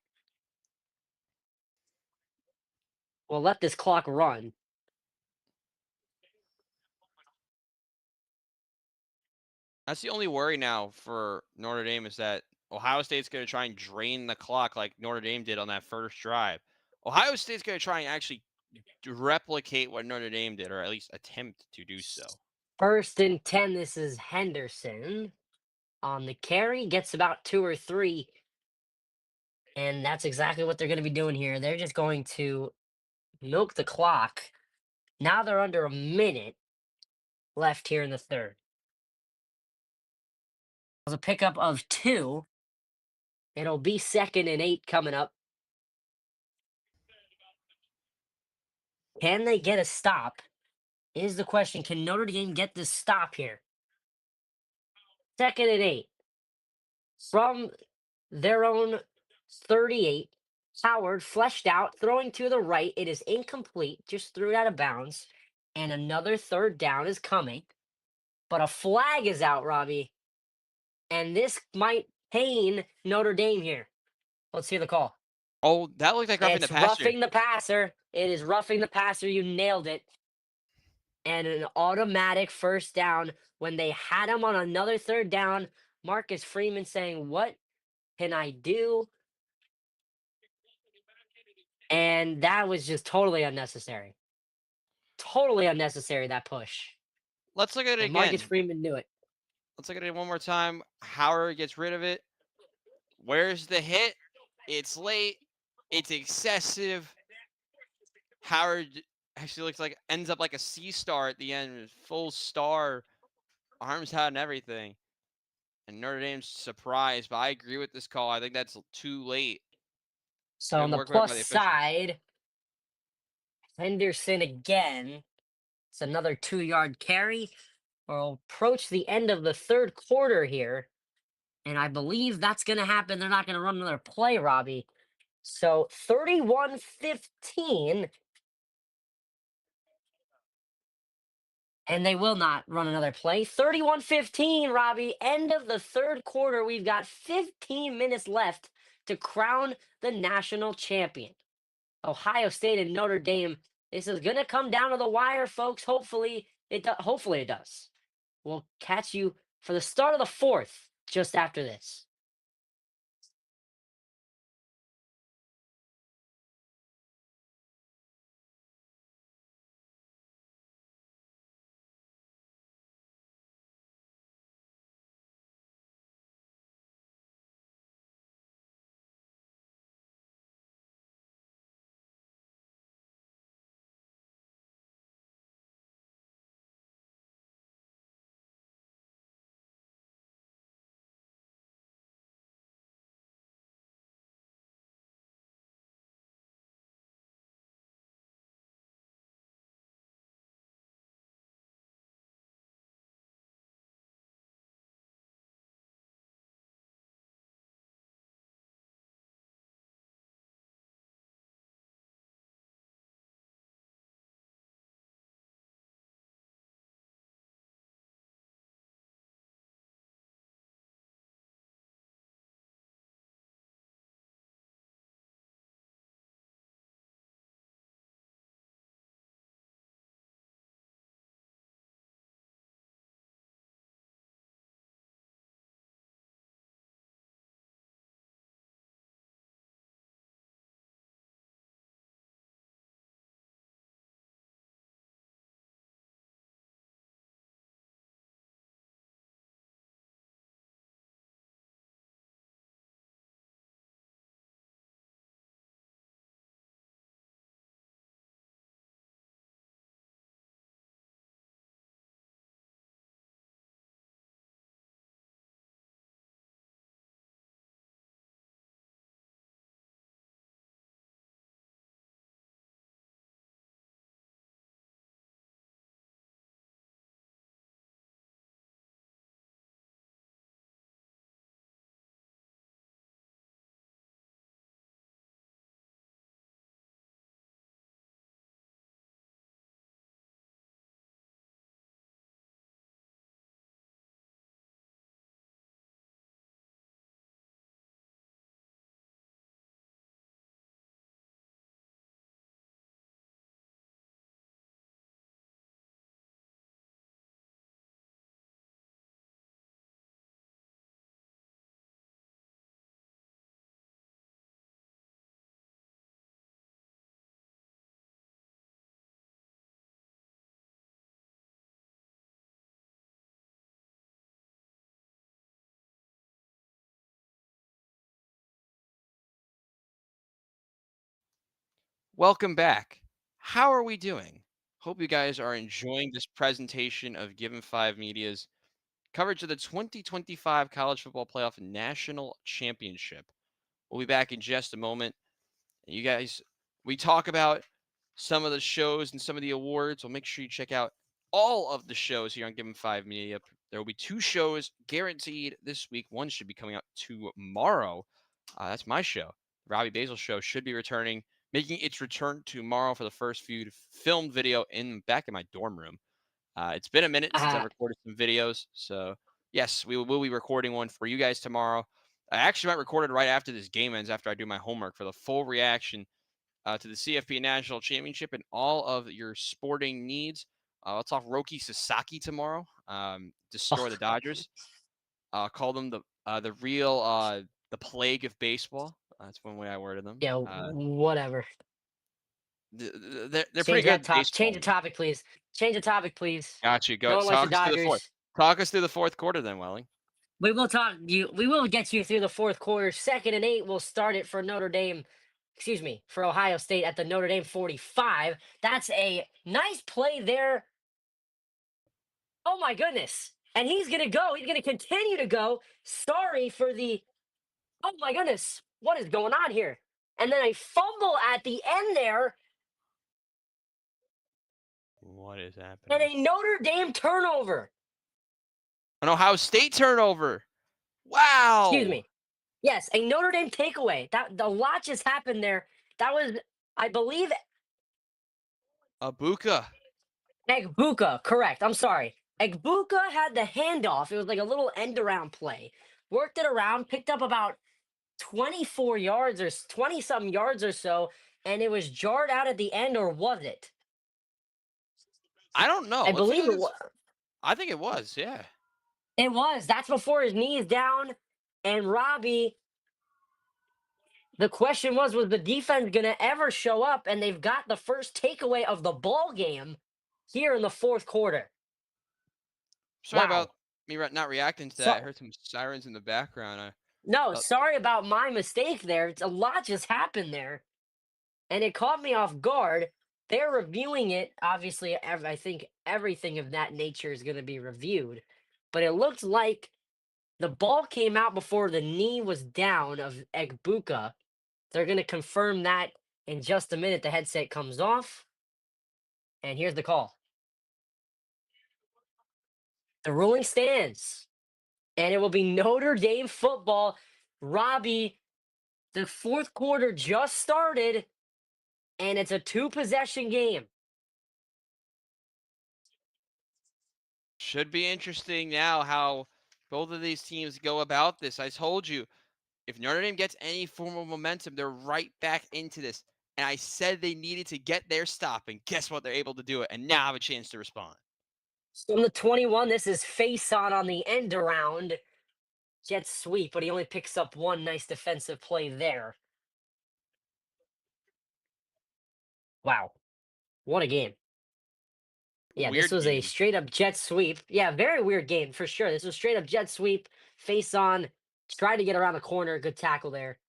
We'll let this clock run. That's the only worry now for Notre Dame is that Ohio State's gonna try and drain the clock like Notre Dame did on that first drive. Ohio State's gonna try and actually replicate what Notre Dame did, or at least attempt to do so. First and 10. This is Henderson on the carry, gets about two or three. And that's exactly what they're going to be doing here. They're just going to milk the clock. Now they're under a minute left here in the third. It was a pickup of two. It'll be 2nd and 8 coming up. Can they get a stop? Is the question. Can Notre Dame get this stop here? 2nd and 8. From their own 38. Howard fleshed out, throwing to the right. It is incomplete. Just threw it out of bounds. And another third down is coming. But a flag is out, Robbie. And this might pain Notre Dame here. Let's hear the call. Oh, that looked like roughing the It's passer. roughing the passer. It is roughing the passer. You nailed it. And an automatic first down when they had him on another third down. Marcus Freeman saying, "What can I do?" And that was just totally unnecessary. Totally unnecessary, that push. Let's look at it And Marcus again. Freeman knew it. Let's look at it one more time. Howard gets rid of it. Where's the hit? It's late. It's excessive. Howard actually looks like ends up like a C star at the end, full star, arms out and everything. And Notre Dame's surprised, but I agree with this call. I think that's too late. So on Good the work by plus the officials. side, Henderson again. It's another 2-yard carry. We'll approach the end of the third quarter here. And I believe that's going to happen. They're not going to run another play, Robbie. So 31-15. And they will not run another play. 31-15, Robbie. End of the third quarter. We've got 15 minutes left to crown the national champion. Ohio State and Notre Dame. This is going to come down to the wire, folks. Hopefully it does. We'll catch you for the start of the fourth just after this. Welcome back. How are we doing? Hope you guys are enjoying this presentation of Given 5 Media's coverage of the 2025 College Football Playoff National Championship. We'll be back in just a moment. You guys, we talk about some of the shows and some of the awards. Well, make sure you check out all of the shows here on Given 5 Media. There will be 2 shows guaranteed this week. One should be coming out tomorrow. That's my show. The Robbie Basil show should be returning, making its return tomorrow for the first filmed video back in my dorm room. It's been a minute since I Uh, recorded some videos, so yes, we will be recording one for you guys tomorrow. I actually might record it right after this game ends, after I do my homework for the full reaction to the CFP National Championship and all of your sporting needs. I'll talk Roki Sasaki tomorrow. Destroy the Dodgers. Call them the real the plague of baseball. That's one way I worded them. yeah, whatever. They're pretty Change good that at top. Change baseball. the topic, please. Change the topic, please. Got you. Go No one likes the talk us through the fourth. Dodgers. Talk us through the fourth quarter, then, Welling. We will talk you. We will get you through the fourth quarter. 2nd and 8. We'll start it for Notre Dame. Excuse me, for Ohio State at the Notre Dame 45. That's a nice play there. Oh my goodness! And he's gonna go. He's gonna continue to go. Sorry for the. Oh my goodness! What is going on here? And then a fumble at the end there, What is and happening? a Notre Dame turnover. An Ohio State turnover. Excuse Wow. me. Yes, a Notre Dame takeaway. That a lot just happened there. That was, I believe, Abuka. Egbuka. Correct. I'm sorry. Egbuka had the handoff. It was like a little end around play. Worked it around, picked up about 24 yards or 20 something yards or so, and it was jarred out at the end, or was it? I don't know. I Let's take a believe look it at. was. I think it was. Yeah. It was. That's before his knee is down. And Robbie, the question was the defense going to ever show up? And they've got the first takeaway of the ball game here in the fourth quarter. Sorry about Wow. me not reacting to that. I So, heard some sirens in the background. I no, thought sorry about my mistake there. It's a lot just happened there. And it caught me off guard. They're reviewing it. Obviously, I think everything of that nature is going to be reviewed. But it looked like the ball came out before the knee was down of Egbuka. They're going to confirm that in just a minute. The headset comes off. And here's the call. The ruling stands. And it will be Notre Dame football. Robbie, the fourth quarter just started. And it's a 2-possession game. should be interesting now how both of these teams go about this. I told you, if Notre Dame gets any form of momentum, they're right back into this. And I said they needed to get their stop, and guess what? They're able to do it, and now have a chance to respond. From the 21, this is face on the end around. Jet sweep, but he only picks up one nice defensive play there. Wow. What a game. Yeah, this Weird was a game. straight up jet sweep. Yeah, very weird game for sure. This was straight up jet sweep, face on, tried to get around the corner. Good tackle there.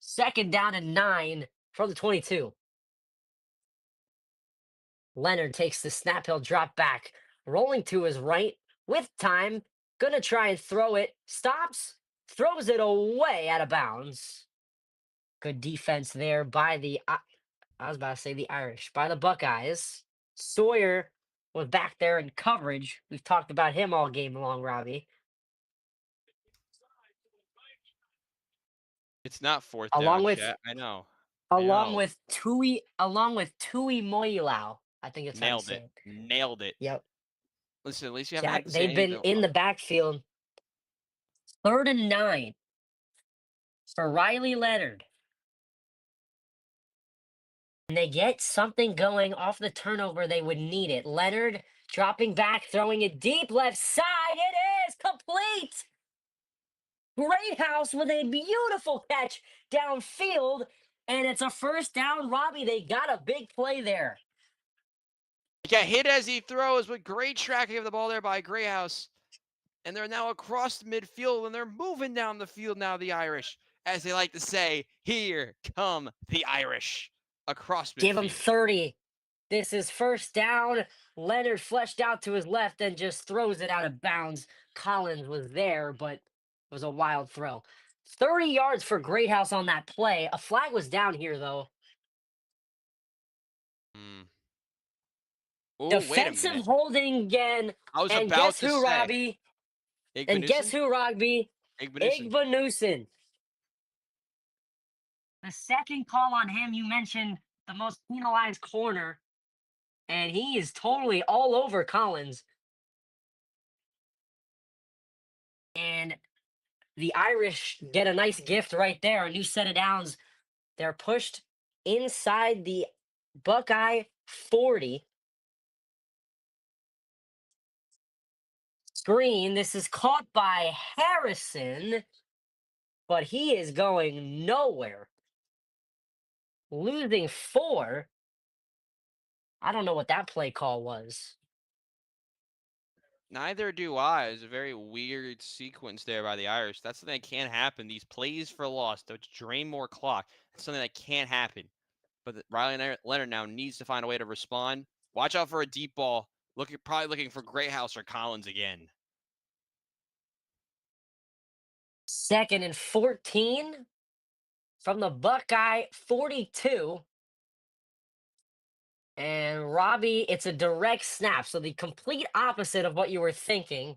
2nd down and 9 from the 22. Leonard takes the snap. He'll drop back, rolling to his right with time. Gonna try and throw it. Stops, throws it away out of bounds. Good defense there by I was about to say the Irish, by the Buckeyes. Sawyer was back there in coverage. We've talked about him all game long, Robbie. It's not fourth Along down, with chat. I know. I along know. with Tui Moilau. I think that's how you Nailed say it. it. Nailed it. Yep. Listen, at least you haven't Jack, had to say they've been anything. in the backfield. 3rd and 9 for Riley Leonard. And they get something going off the turnover. They would need it. Leonard dropping back, throwing it deep left side. It is complete. Greathouse with a beautiful catch downfield. And it's a first down, Robbie. They got a big play there. He got hit as he throws, but great tracking of the ball there by Greyhouse. And they're now across the midfield, and they're moving down the field now, the Irish. as they like to say, here come the Irish across Give him midfield. 30. This is first down. Leonard fleshed out to his left and just throws it out of bounds. Collins was there, but it was a wild throw. 30 yards for Greathouse on that play. A flag was down here, though. Mm. Oh, wait a Defensive minute. holding again. I was And about guess to who, say, Robbie? And guess Igbenusen? who, Robbie? Igbenusen. Igbenusen. The second call on him, you mentioned the most penalized corner, and he is totally all over Collins. And the Irish get a nice gift right there, a new set of downs. They're pushed inside the Buckeye 40. Screen. This is caught by Harrison, but he is going nowhere. Losing 4. I don't know what that play call was. Neither do I. It's a very weird sequence there by the Irish. That's something that can't happen. These plays for loss to drain more clock. It's something that can't happen. But Leonard now needs to find a way to respond. Watch out for a deep ball. Probably looking for Greathouse or Collins again. 2nd and 14 from the Buckeye 42. And Robbie, it's a direct snap. So the complete opposite of what you were thinking.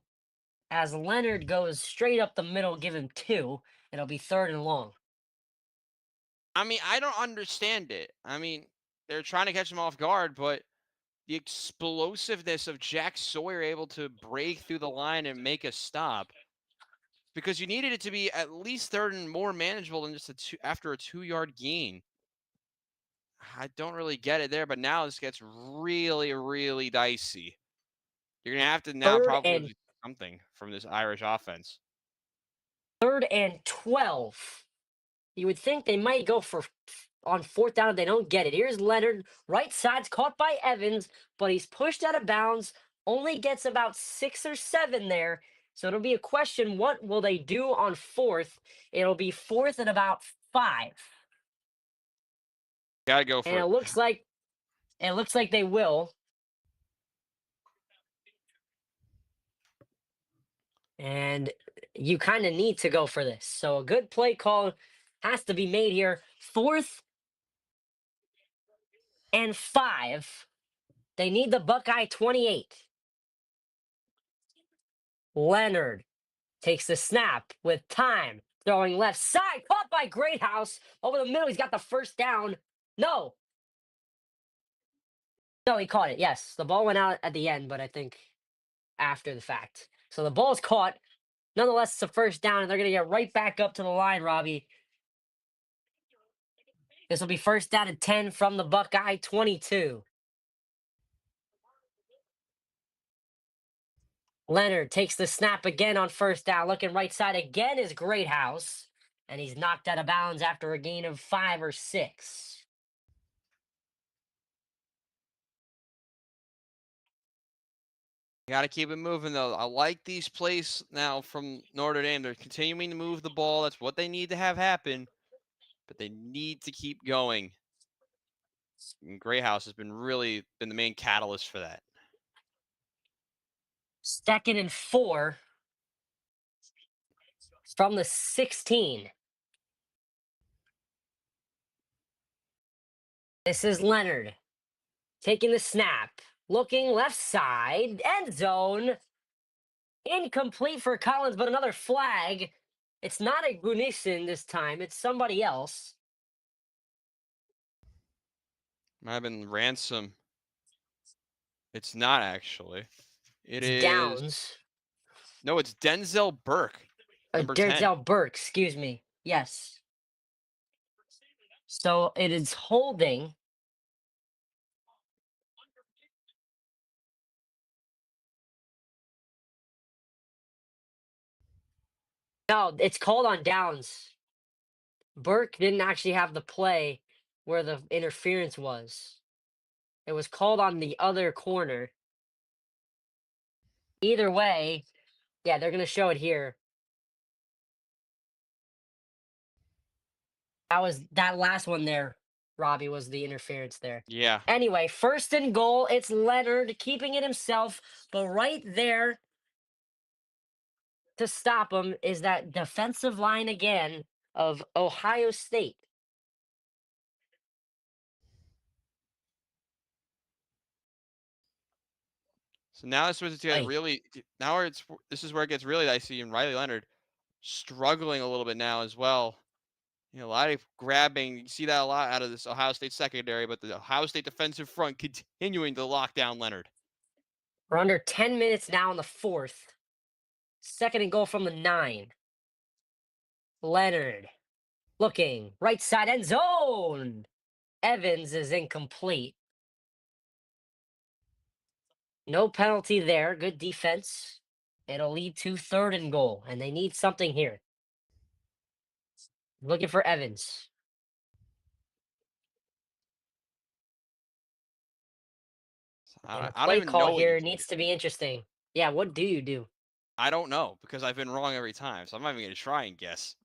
As Leonard goes straight up the middle, give him 2. It'll be 3rd and long. I mean, I don't understand it. I mean, they're trying to catch him off guard, but the explosiveness of Jack Sawyer able to break through the line and make a stop, because you needed it to be at least third and more manageable than just after a 2-yard gain. I don't really get it there, but now this gets really, really dicey. You're gonna have to now 3rd and probably something from this Irish offense. 3rd and 12. You would think they might go for on 4th down if they don't get it. Here's Leonard, right side's caught by Evans, but he's pushed out of bounds. Only gets about 6 or 7 there. So it'll be a question: what will they do on 4th? It'll be 4th and about 5, Gotta go and for it. it looks like they will. And you kind of need to go for this. So a good play call has to be made here. 4th and 5. They need the Buckeye 28. Leonard takes the snap with time, throwing left side, caught by Greathouse over the middle. He's got the first down. No, no, he caught it. Yes, the ball went out at the end, but I think after the fact. So the ball's caught. Nonetheless, it's a first down, and they're going to get right back up to the line, Robbie. This will be first down and 10 from the Buckeye 22. Leonard takes the snap again on first down. Looking right side again is Greathouse. And he's knocked out of bounds after a gain of 5 or 6. Got to keep it moving, though. I like these plays now from Notre Dame. They're continuing to move the ball. That's what they need to have happen, but they need to keep going. And Greathouse has been the main catalyst for that. 2nd and 4 from the 16. This is Leonard taking the snap, looking left side, end zone. Incomplete for Collins, but another flag. It's not a Gunison this time, it's somebody else. Might have been Ransom. It's not actually. It It's is. Downs. No, it's Denzel Burke, number 10. Denzel Burke, excuse me. Yes. So it is holding. No, it's called on downs. Burke didn't actually have the play where the interference was. It was called on the other corner. Either way, yeah, they're going to show it here. That last one there, Robbie, was the interference there. Yeah. Anyway, first and goal. It's Leonard keeping it himself, but right there to stop him is that defensive line again of Ohio State. So now this was get Hey, really now it's this is where it gets really dicey, and Riley Leonard struggling a little bit now as well. A lot of grabbing. You see that a lot out of this Ohio State secondary, but the Ohio State defensive front continuing to lock down Leonard. we're under 10 minutes now in the fourth. Second and goal from the 9. Leonard looking right side end zone. Evans is incomplete. No penalty there. Good defense. It'll lead to third and goal, and they need something here. Looking for Evans. So And the I don't play even call know what you here do. needs to be interesting. Yeah, what do you do? I don't know because I've been wrong every time, so I'm not even gonna try and guess.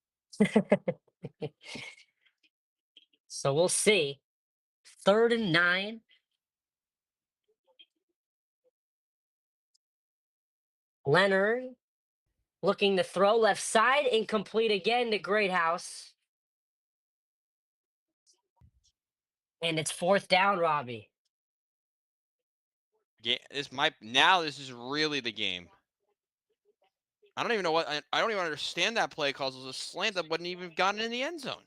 So we'll see. Third and 9. Leonard looking to throw left side. Incomplete again to Greathouse. And it's fourth down, Robbie. Yeah, this is really the game. I don't even know what I don't even understand that play call. It was a slant that wouldn't even gotten in the end zone.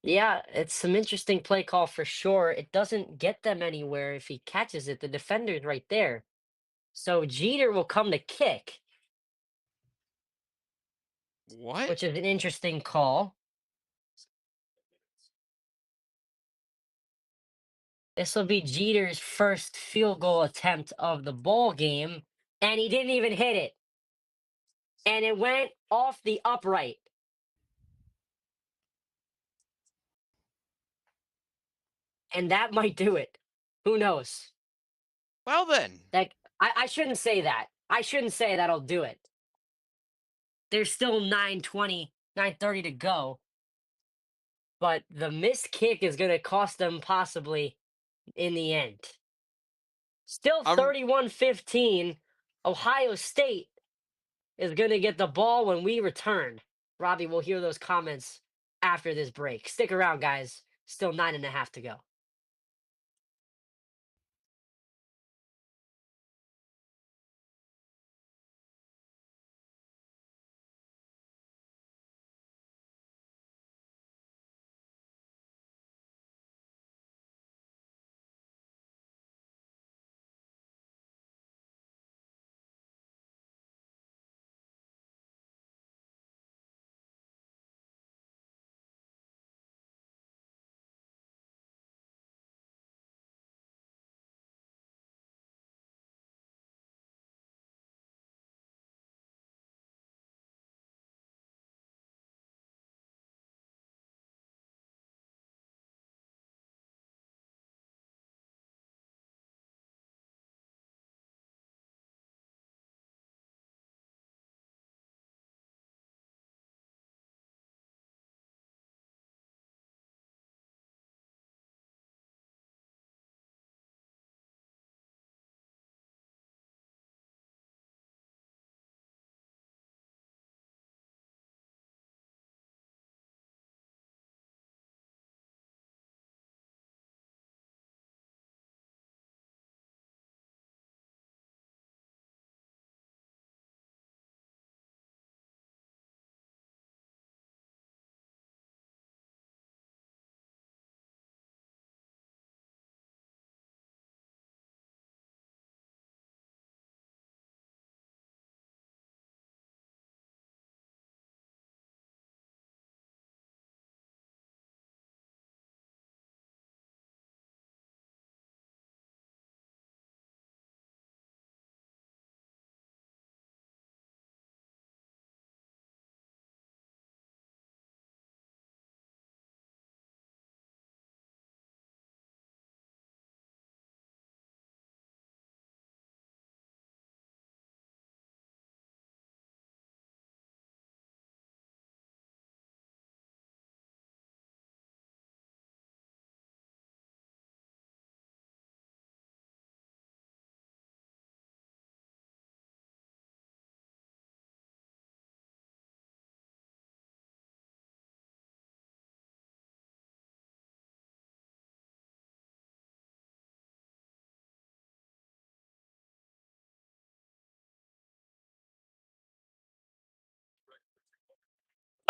Yeah, it's some interesting play call for sure. It doesn't get them anywhere if he catches it. The defender's right there. So Jeter will come to kick, What? which is an interesting call. This will be Jeter's first field goal attempt of the ball game, and he didn't even hit it. And it went off the upright. And that might do it. Who knows? Well then, That I shouldn't say that. I shouldn't say that'll do it. There's still 9:20, 9:30 to go. But the missed kick is going to cost them possibly in the end. Still I'm 31-15. Ohio State is going to get the ball when we return. Robbie, we'll hear those comments after this break. Stick around, guys. Still 9.5 to go.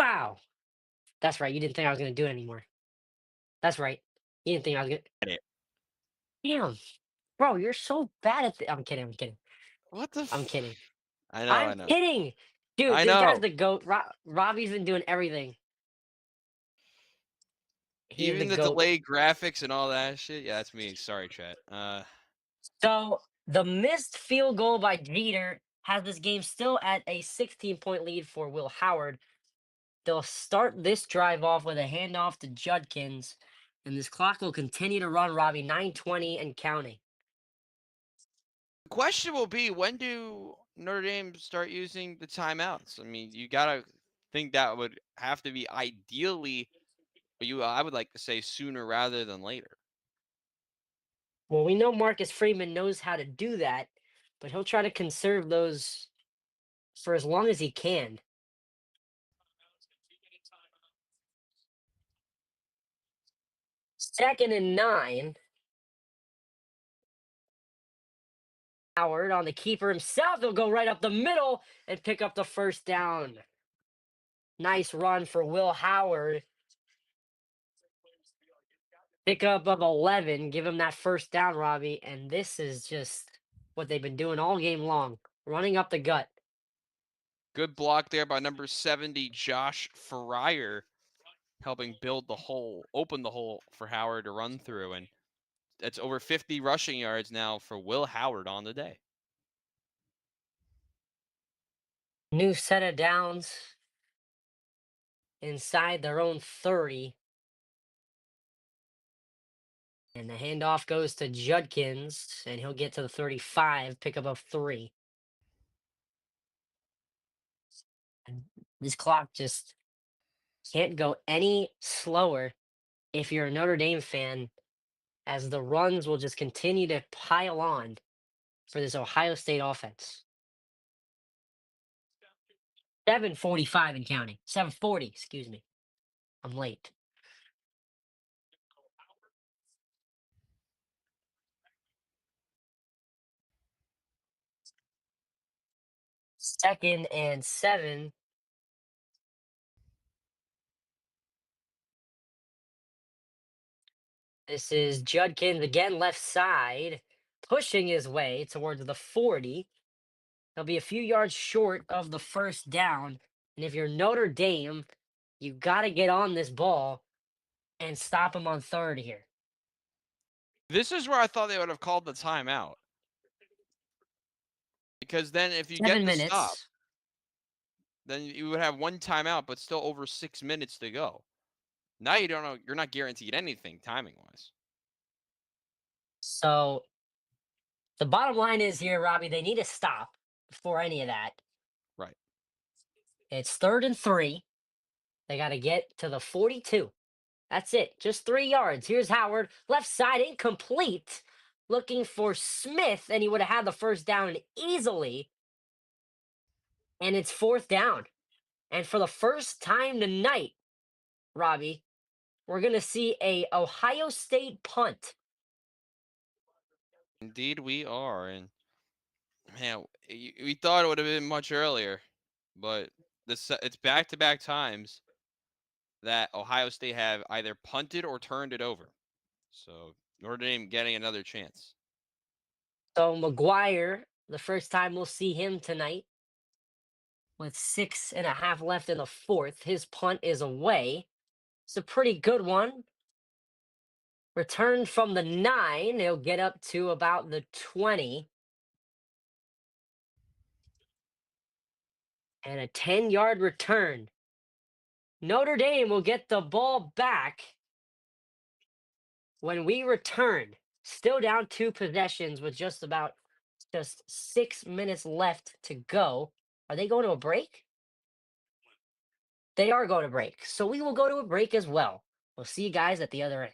Wow. That's right. You didn't think I was gonna do it anymore. That's right. You didn't think I was gonna. It. Damn, bro, you're so bad at. I'm kidding. I'm kidding. What the? I'm kidding. I know, I I'm know, kidding, dude. I This guy's know. the goat. Robbie's been doing everything. He is the Even the goat. delayed graphics and all that shit. Yeah, that's me. Sorry, chat. So the missed field goal by Jeter has this game still at a 16-point lead for Will Howard. They'll start this drive off with a handoff to Judkins, and this clock will continue to run, Robbie, 9:20 and counting. The question will be, when do Notre Dame start using the timeouts? I mean, you gotta think that would have to be ideally, I would like to say sooner rather than later. Well, we know Marcus Freeman knows how to do that, but he'll try to conserve those for as long as he can. Second and 9. Howard on the keeper himself. He'll go right up the middle and pick up the first down. Nice run for Will Howard. Pickup of 11. Give him that first down, Robbie. And this is just what they've been doing all game long, running up the gut. Good block there by number 70, Josh Fryer, helping build the hole, open the hole for Howard to run through. And that's over 50 rushing yards now for Will Howard on the day. New set of downs inside their own 30. And the handoff goes to Judkins, and he'll get to the 35, pickup of 3. And this clock just can't go any slower if you're a Notre Dame fan, as the runs will just continue to pile on for this Ohio State offense. 7:45 and counting. 7:40, excuse me. I'm late. Second and 7. This is Judkins again, left side, pushing his way towards the 40. He'll be a few yards short of the first down. And if you're Notre Dame, you got to get on this ball and stop him on third here. This is where I thought they would have called the timeout. Because then if you get 7 the stop, minutes. then you would have one timeout, but still over 6 minutes to go. Now you don't know, you're not guaranteed anything timing wise. So the bottom line is here, Robbie, they need to stop before any of that. Right. It's 3rd and 3. They got to get to the 42. That's it. Just 3 yards. Here's Howard. Left side incomplete. Looking for Smith, and he would have had the first down easily. And it's 4th down. And for the first time tonight, Robbie, we're going to see a Ohio State punt. Indeed, we are. And man, we thought it would have been much earlier, but it's back to back times that Ohio State have either punted or turned it over. So Notre Dame getting another chance. So McGuire, the first time we'll see him tonight, with 6.5 left in the 4th. His punt is away. It's a pretty good one. Return from the 9. He'll get up to about the 20. And a 10-yard return. Notre Dame will get the ball back when we return. Still down 2 possessions with just 6 minutes left to go. Are they going to a break? They are going to break. So we will go to a break as well. We'll see you guys at the other end.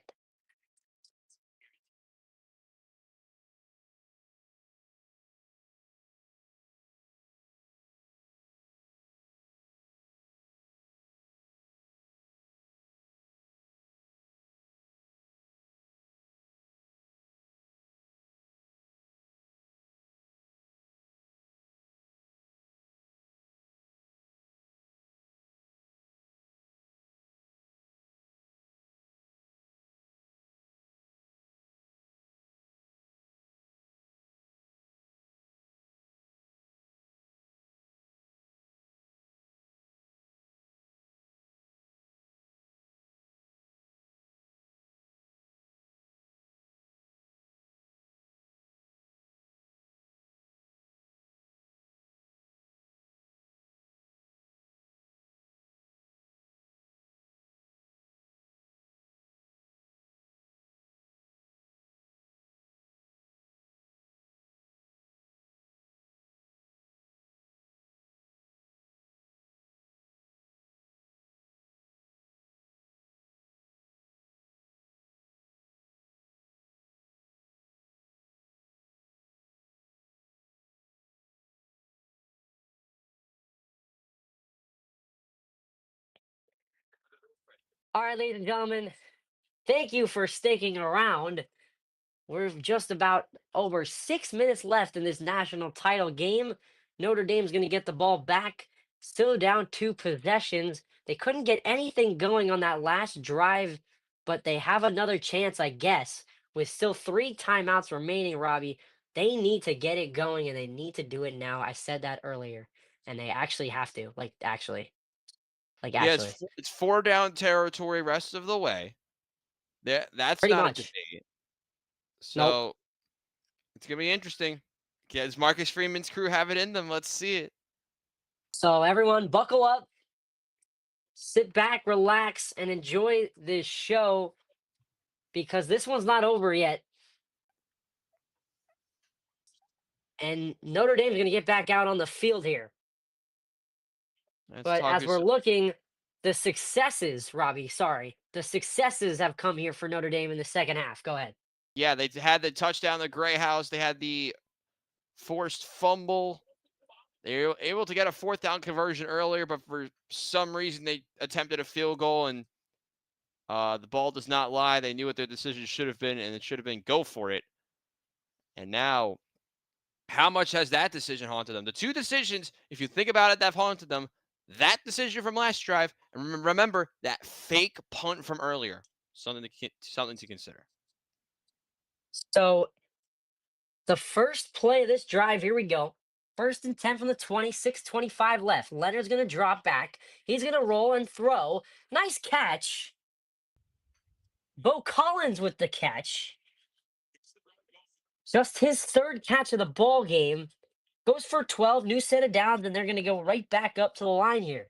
All right, ladies and gentlemen, thank you for sticking around. We're just about over 6 minutes left in this national title game. Notre Dame's going to get the ball back, still down 2 possessions. They couldn't get anything going on that last drive, but they have another chance, I guess, with still 3 timeouts remaining, Robbie. They need to get it going and they need to do it now. I said that earlier, and they actually have to. Yeah, Actually, it's 4 down territory rest of the way. That's pretty not a much. debate. Nope. So, it's gonna be interesting. Does Marcus Freeman's crew have it in them? Let's see it. So, everyone, buckle up, sit back, relax, and enjoy this show because this one's not over yet. And Notre Dame's going to get back out on the field here. Let's But talk as through we're some. looking, the successes, Robbie, sorry, the successes have come here for Notre Dame in the second half. Go ahead. Yeah, they had the touchdown, the Gray House. They had the forced fumble. They were able to get a 4th down conversion earlier, but for some reason they attempted a field goal and the ball does not lie. They knew what their decision should have been, and it should have been go for it. And now, how much has that decision haunted them? The two decisions, if you think about it, that have haunted them. That decision from last drive, and remember that fake punt from earlier. Something to consider. So the first play of this drive, here we go. First and 10 from the 26-25 left. Leonard's going to drop back. He's going to roll and throw. Nice catch. Bo Collins with the catch. Just his third catch of the ball game. Goes for 12, new set of downs, and they're going to go right back up to the line here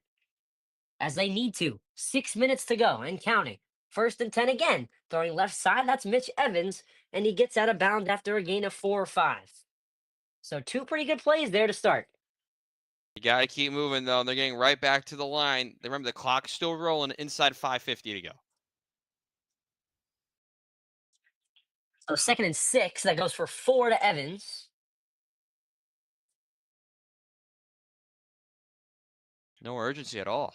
as they need to. 6 minutes to go and counting. First and 10 again. Throwing left side, that's Mitch Evans, and he gets out of bounds after a gain of 4 or 5. So, two pretty good plays there to start. You got to keep moving, though. And they're getting right back to the line. Remember, the clock's still rolling inside 5:50 to go. So, second and 6, that goes for 4 to Evans. No urgency at all.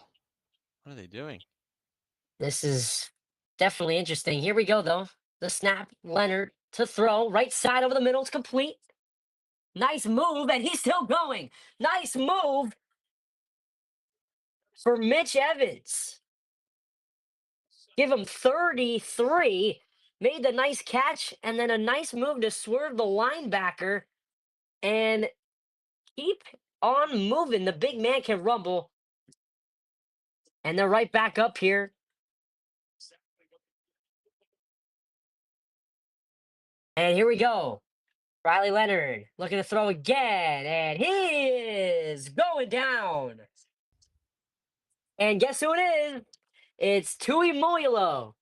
What are they doing? This is definitely interesting. Here we go, though. The snap, Leonard to throw. Right side over the middle. It's complete. Nice move, and he's still going. Nice move for Mitch Evans. Give him 33. Made the nice catch, and then a nice move to swerve the linebacker and keep on moving. The big man can rumble, and they're right back up here. And here we go. Riley Leonard looking to throw again, and he is going down. And guess who it is? It's Tui Moilo.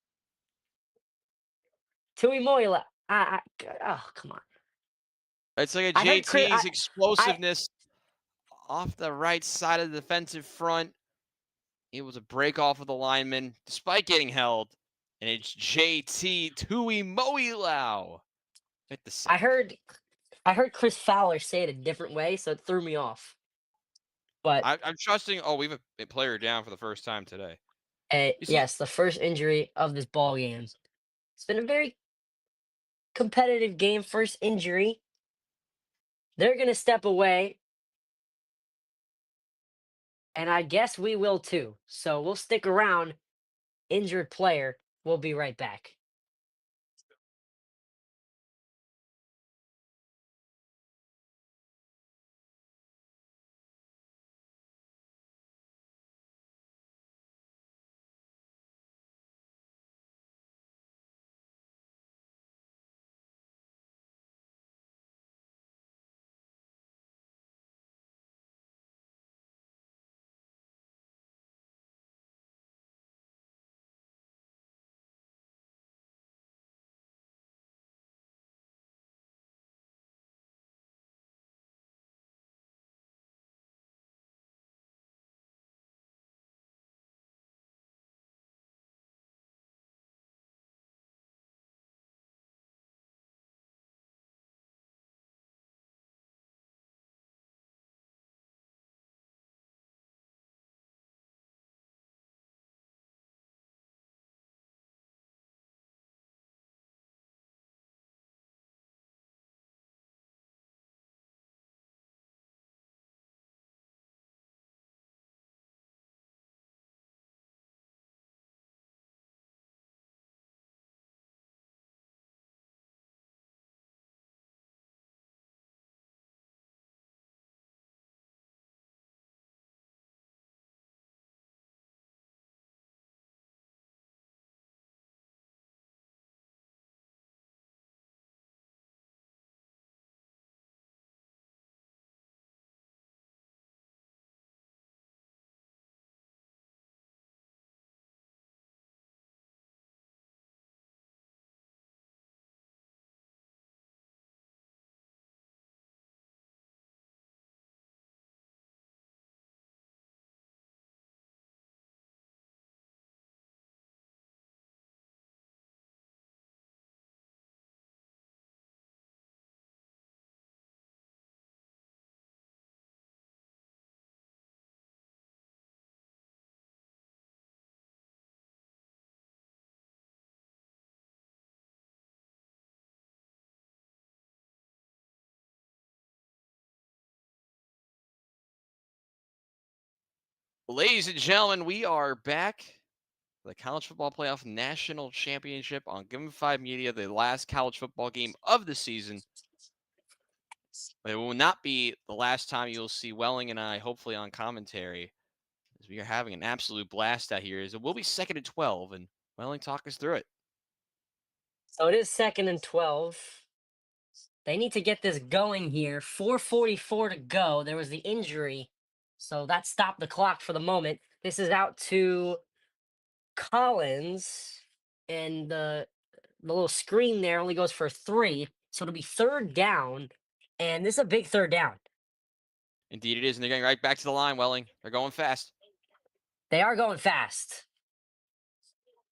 Tui Moilo. Oh, come on. It's like a I heard Chris. JT's I explosiveness off the right side of the defensive front. Able to break off of the lineman despite getting held. And it's JT Tui Moilau at the I sack. heard I heard Chris Fowler say it a different way, so it threw me off. But I'm trusting. Oh, we have a player down for the first time today. You see, yes, the first injury of this ball game. It's been a very competitive game. First injury. They're gonna step away, and I guess we will too. So we'll stick around. Injured player. We'll be right back. Ladies and gentlemen, we are back. The College Football Playoff National Championship on Given 5 Media, the last college football game of the season. But it will not be the last time you'll see Welling and I, hopefully on commentary, as we are having an absolute blast out here. As it will be 2nd and 12, and Welling, talk us through it. So it is 2nd and 12. They need to get this going here. 4:44 to go. There was the injury, so that stopped the clock for the moment. This is out to Collins, and the little screen there only goes for 3, so it'll be 3rd down, and this is a big 3rd down. Indeed it is, and they're getting right back to the line, Welling. They're going fast. They are going fast.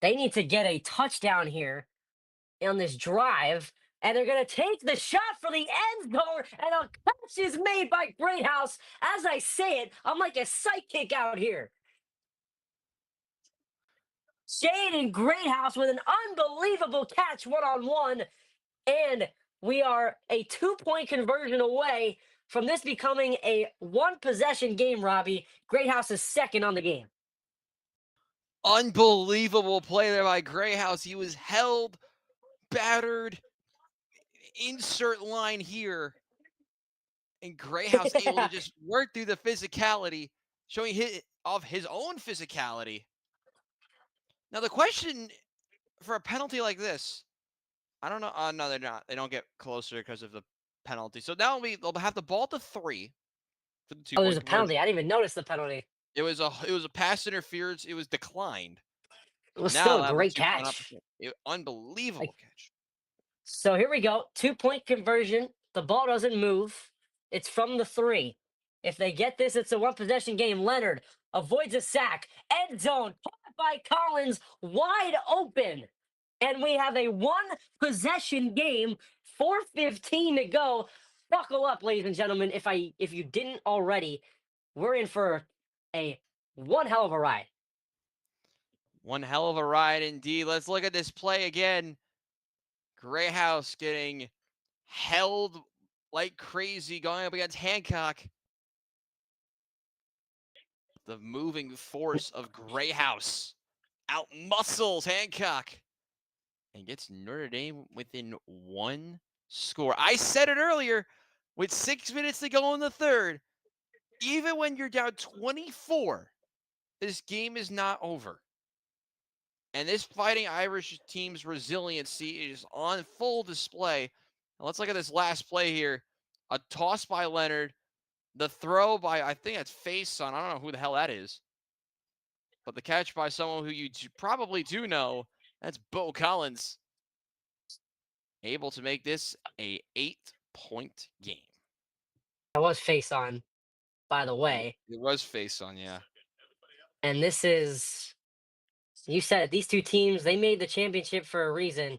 They need to get a touchdown here on this drive, and they're going to take the shot for the end zone, and a catch is made by Greathouse. As I say it, I'm like a sidekick out here. Shane Greathouse with an unbelievable catch one-on-one, and we are a 2-point conversion away from this becoming a one-possession game, Robbie. Greathouse is second on the game. Unbelievable play there by Greyhouse. He was held, battered, insert line here. And Greyhouse able to just work through the physicality, showing his own physicality. Now the question for a penalty like this, I don't know. No, they're not. They don't get closer because of the penalty. So now they'll have the ball to 3 for the Oh, there's 2-point a penalty. conversion. I didn't even notice the penalty. It was a pass interference. It was declined. It So was now still they'll a have a great 2-point catch. opportunity. Unbelievable Like, catch. so here we go. 2-point conversion. The ball doesn't move. It's from the 3. If they get this, it's a one-possession game. Leonard avoids a sack. End zone caught by Collins, wide open. And we have a one-possession game. 4:15 to go. Buckle up, ladies and gentlemen. If you didn't already, we're in for a one hell of a ride. One hell of a ride indeed. Let's look at this play again. Greyhouse getting held like crazy going up against Hancock. The moving force of Greyhouse outmuscles Hancock and gets Notre Dame within 1 score. I said it earlier, with 6 minutes to go in the third, even when you're down 24, this game is not over. And this Fighting Irish team's resiliency is on full display. Now let's look at this last play here. A toss by Leonard. The throw by, I think that's Faison. I don't know who the hell that is. But the catch by someone who you probably do know. That's Bo Collins. Able to make this a 8-point game. I was face on, by the way. It was Faison, yeah. And this is, you said it, these two teams, they made the championship for a reason.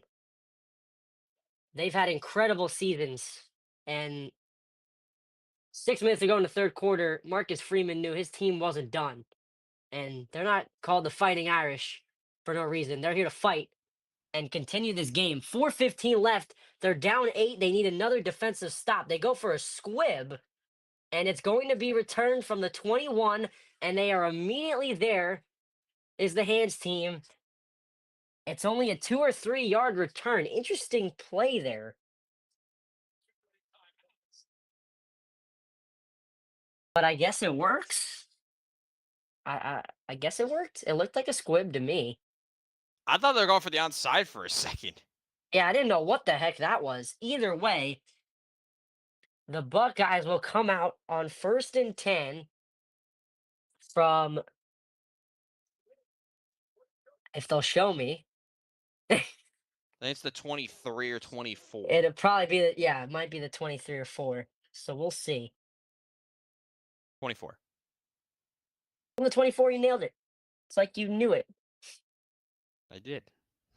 They've had incredible seasons. And 6 minutes to go in the third quarter, Marcus Freeman knew his team wasn't done. And they're not called the Fighting Irish for no reason. They're here to fight and continue this game. 4:15 left. They're down 8. They need another defensive stop. They go for a squib, and it's going to be returned from the 21, and they are immediately there. Is the hands team. It's only a 2 or 3 yard return. Interesting play there. But I guess it works. I guess it worked. It looked like a squib to me. I thought they were going for the onside for a second. Yeah, I didn't know what the heck that was. Either way, the Buckeyes will come out on 1st and 10 from, if they'll show me, I think it's the 23 or 24. it'll probably be the, yeah, it might be the 23 or 4. So we'll see. 24. On the 24, you nailed it. It's like you knew it. I did.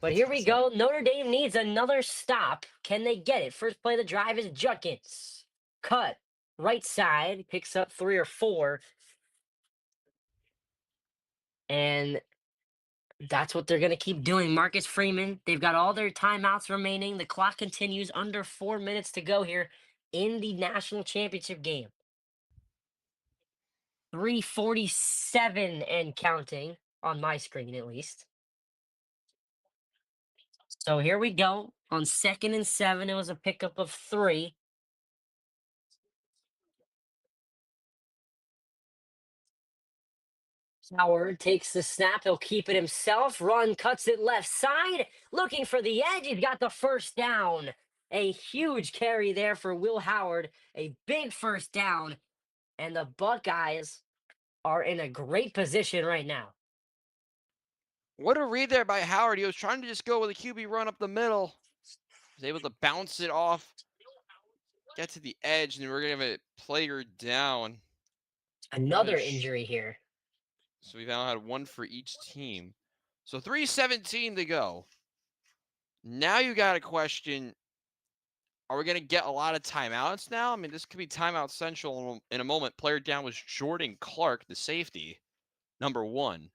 But That's here we awesome. go. Notre Dame needs another stop. Can they get it? First play of the drive is Junkins. Cut. Right side. Picks up 3 or 4. And that's what they're going to keep doing. Marcus Freeman, they've got all their timeouts remaining. The clock continues, under 4 minutes to go here in the national championship game. 3:47 and counting on my screen at least. So here we go. On 2nd and 7, it was a pickup of 3. Howard takes the snap. He'll keep it himself. Run, cuts it left side. Looking for the edge. He's got the first down. A huge carry there for Will Howard. A big first down. And the Buckeyes are in a great position right now. What a read there by Howard. He was trying to just go with a QB run up the middle. He was able to bounce it off, get to the edge, and we're going to have a player down. Another injury here. So we've now had one for each team. So 3:17 to go. Now you got a question. Are we going to get a lot of timeouts now? I mean, this could be timeout central in a moment. Player down was Jordan Clark, the safety, number 1.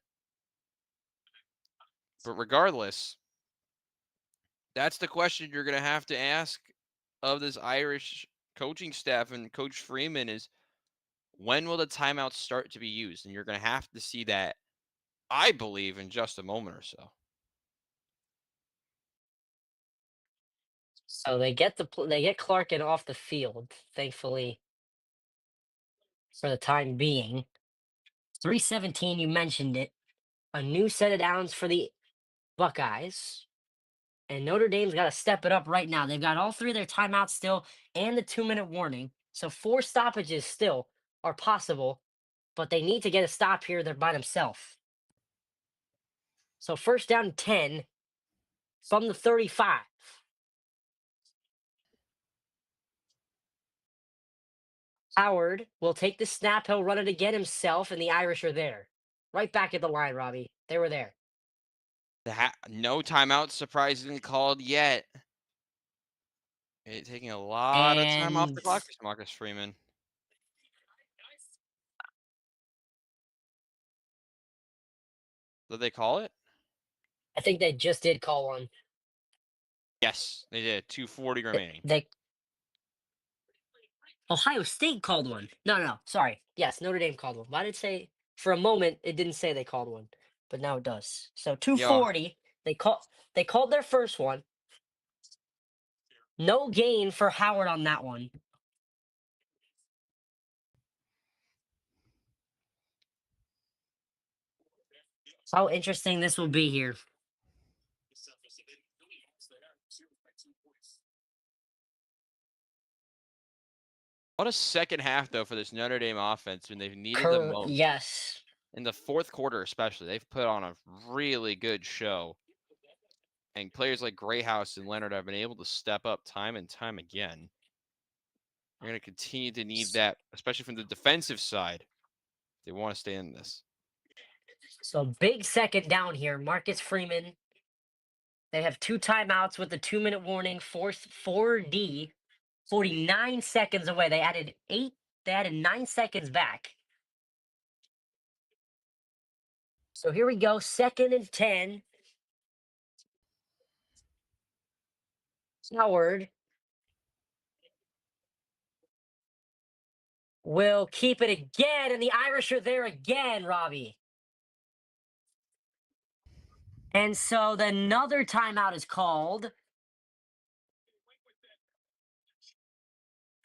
But regardless, that's the question you're going to have to ask of this Irish coaching staff and Coach Freeman is when will the timeouts start to be used? And you're going to have to see that, I believe, in just a moment or so. So they get Clarkin off the field, thankfully, for the time being. 3:17, you mentioned it. A new set of downs for the Buckeyes. And Notre Dame's got to step it up right now. They've got all 3 of their timeouts still and the 2-minute warning. So 4 stoppages still are possible, but they need to get a stop here. They're by themselves. So first down and 10 from the 35. Howard will take the snap. He'll run it again himself, and the Irish are there. Right back at the line, Robbie. They were there. No timeouts surprisingly called yet. Taking a lot of time off the And clock for Marcus Freeman. Did they call it? I think they just did call one. Yes, they did. 2:40 remaining. They Ohio State called one. No, no, no. Sorry. Yes, Notre Dame called one. Why did it say for a moment it didn't say they called one, but now it does. So Yeah, 240. They called their first one. No gain for Howard on that one. How interesting this will be here. what a second half though for this Notre Dame offense when they've needed the most. Yes. In the fourth quarter, especially, they've put on a really good show. And players like Grayhouse and Leonard have been able to step up time and time again. They're going to continue to need that, especially from the defensive side. If they want to stay in this. So big second down here. Marcus Freeman. They have 2 timeouts with the 2-minute warning. Force 4D. 49 seconds away. They added 9 seconds back. So here we go. 2nd and 10. Howard will keep it again, and the Irish are there again, Robbie. And so another timeout is called.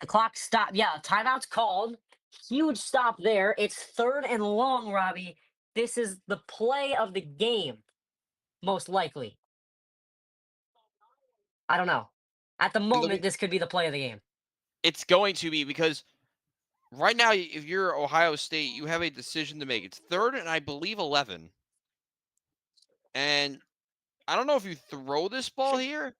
The clock stopped. Yeah, timeout's called. Huge stop there. It's 3rd and long, Robbie. This is the play of the game, most likely. I don't know. At the moment, this could be the play of the game. It's going to be because right now, if you're Ohio State, you have a decision to make. It's 3rd and I believe 11. And I don't know if you throw this ball here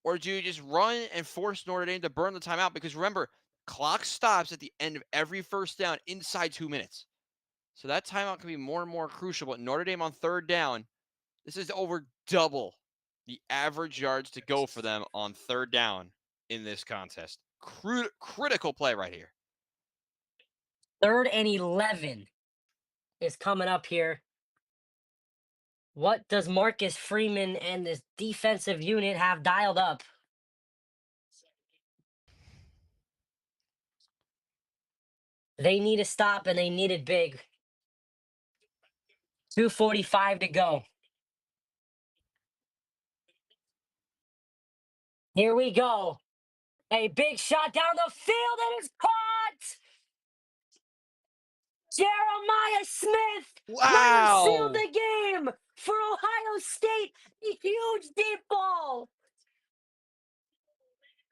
or do you just run and force Notre Dame to burn the timeout? Because remember, clock stops at the end of every first down inside 2 minutes. So that timeout can be more and more crucial. But Notre Dame on 3rd down, this is over double the average yards to go for them on 3rd down in this contest. Critical play right here. 3rd and 11 is coming up here. What does Marcus Freeman and this defensive unit have dialed up? They need a stop, and they need it big. 2:45 to go. Here we go. A big shot down the field, and it's caught. Jeremiah Smith might have sealed Wow. the game for Ohio State. A huge deep ball.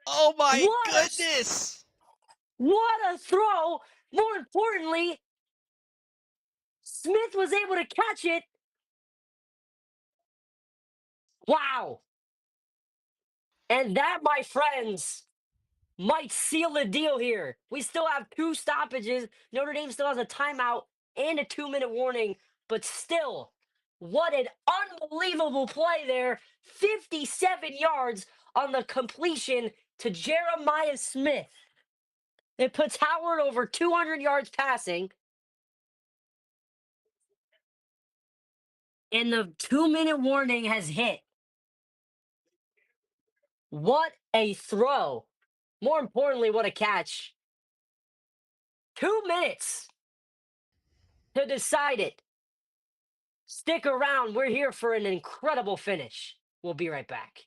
Oh my What a goodness. what a throw. More importantly, Smith was able to catch it. Wow. And that, my friends, might seal the deal here. We still have two stoppages. Notre Dame still has a timeout and a 2-minute warning, but still, what an unbelievable play there. 57 yards on the completion to Jeremiah Smith. It puts Howard over 200 yards passing, and the 2-minute warning has hit. What a throw. More importantly, what a catch. 2 minutes to decide it. Stick around. We're here for an incredible finish. We'll be right back.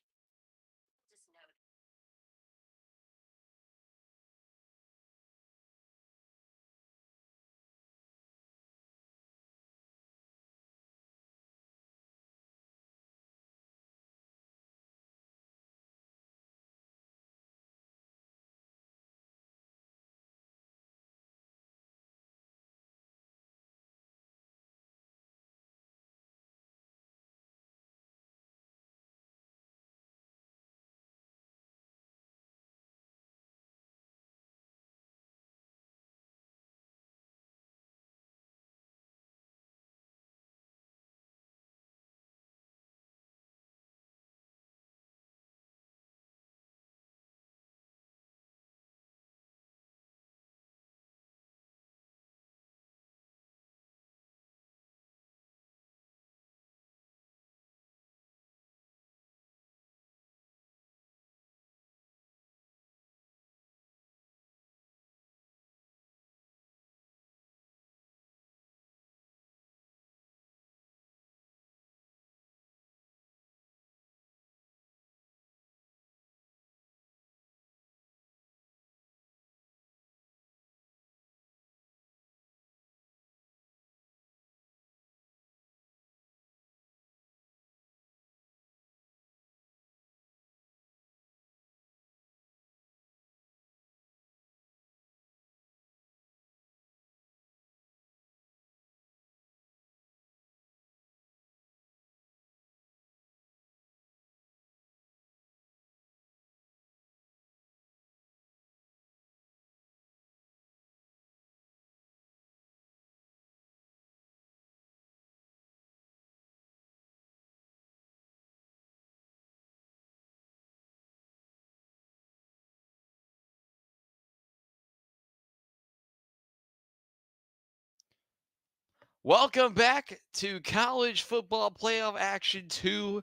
Welcome back to college football playoff action. 2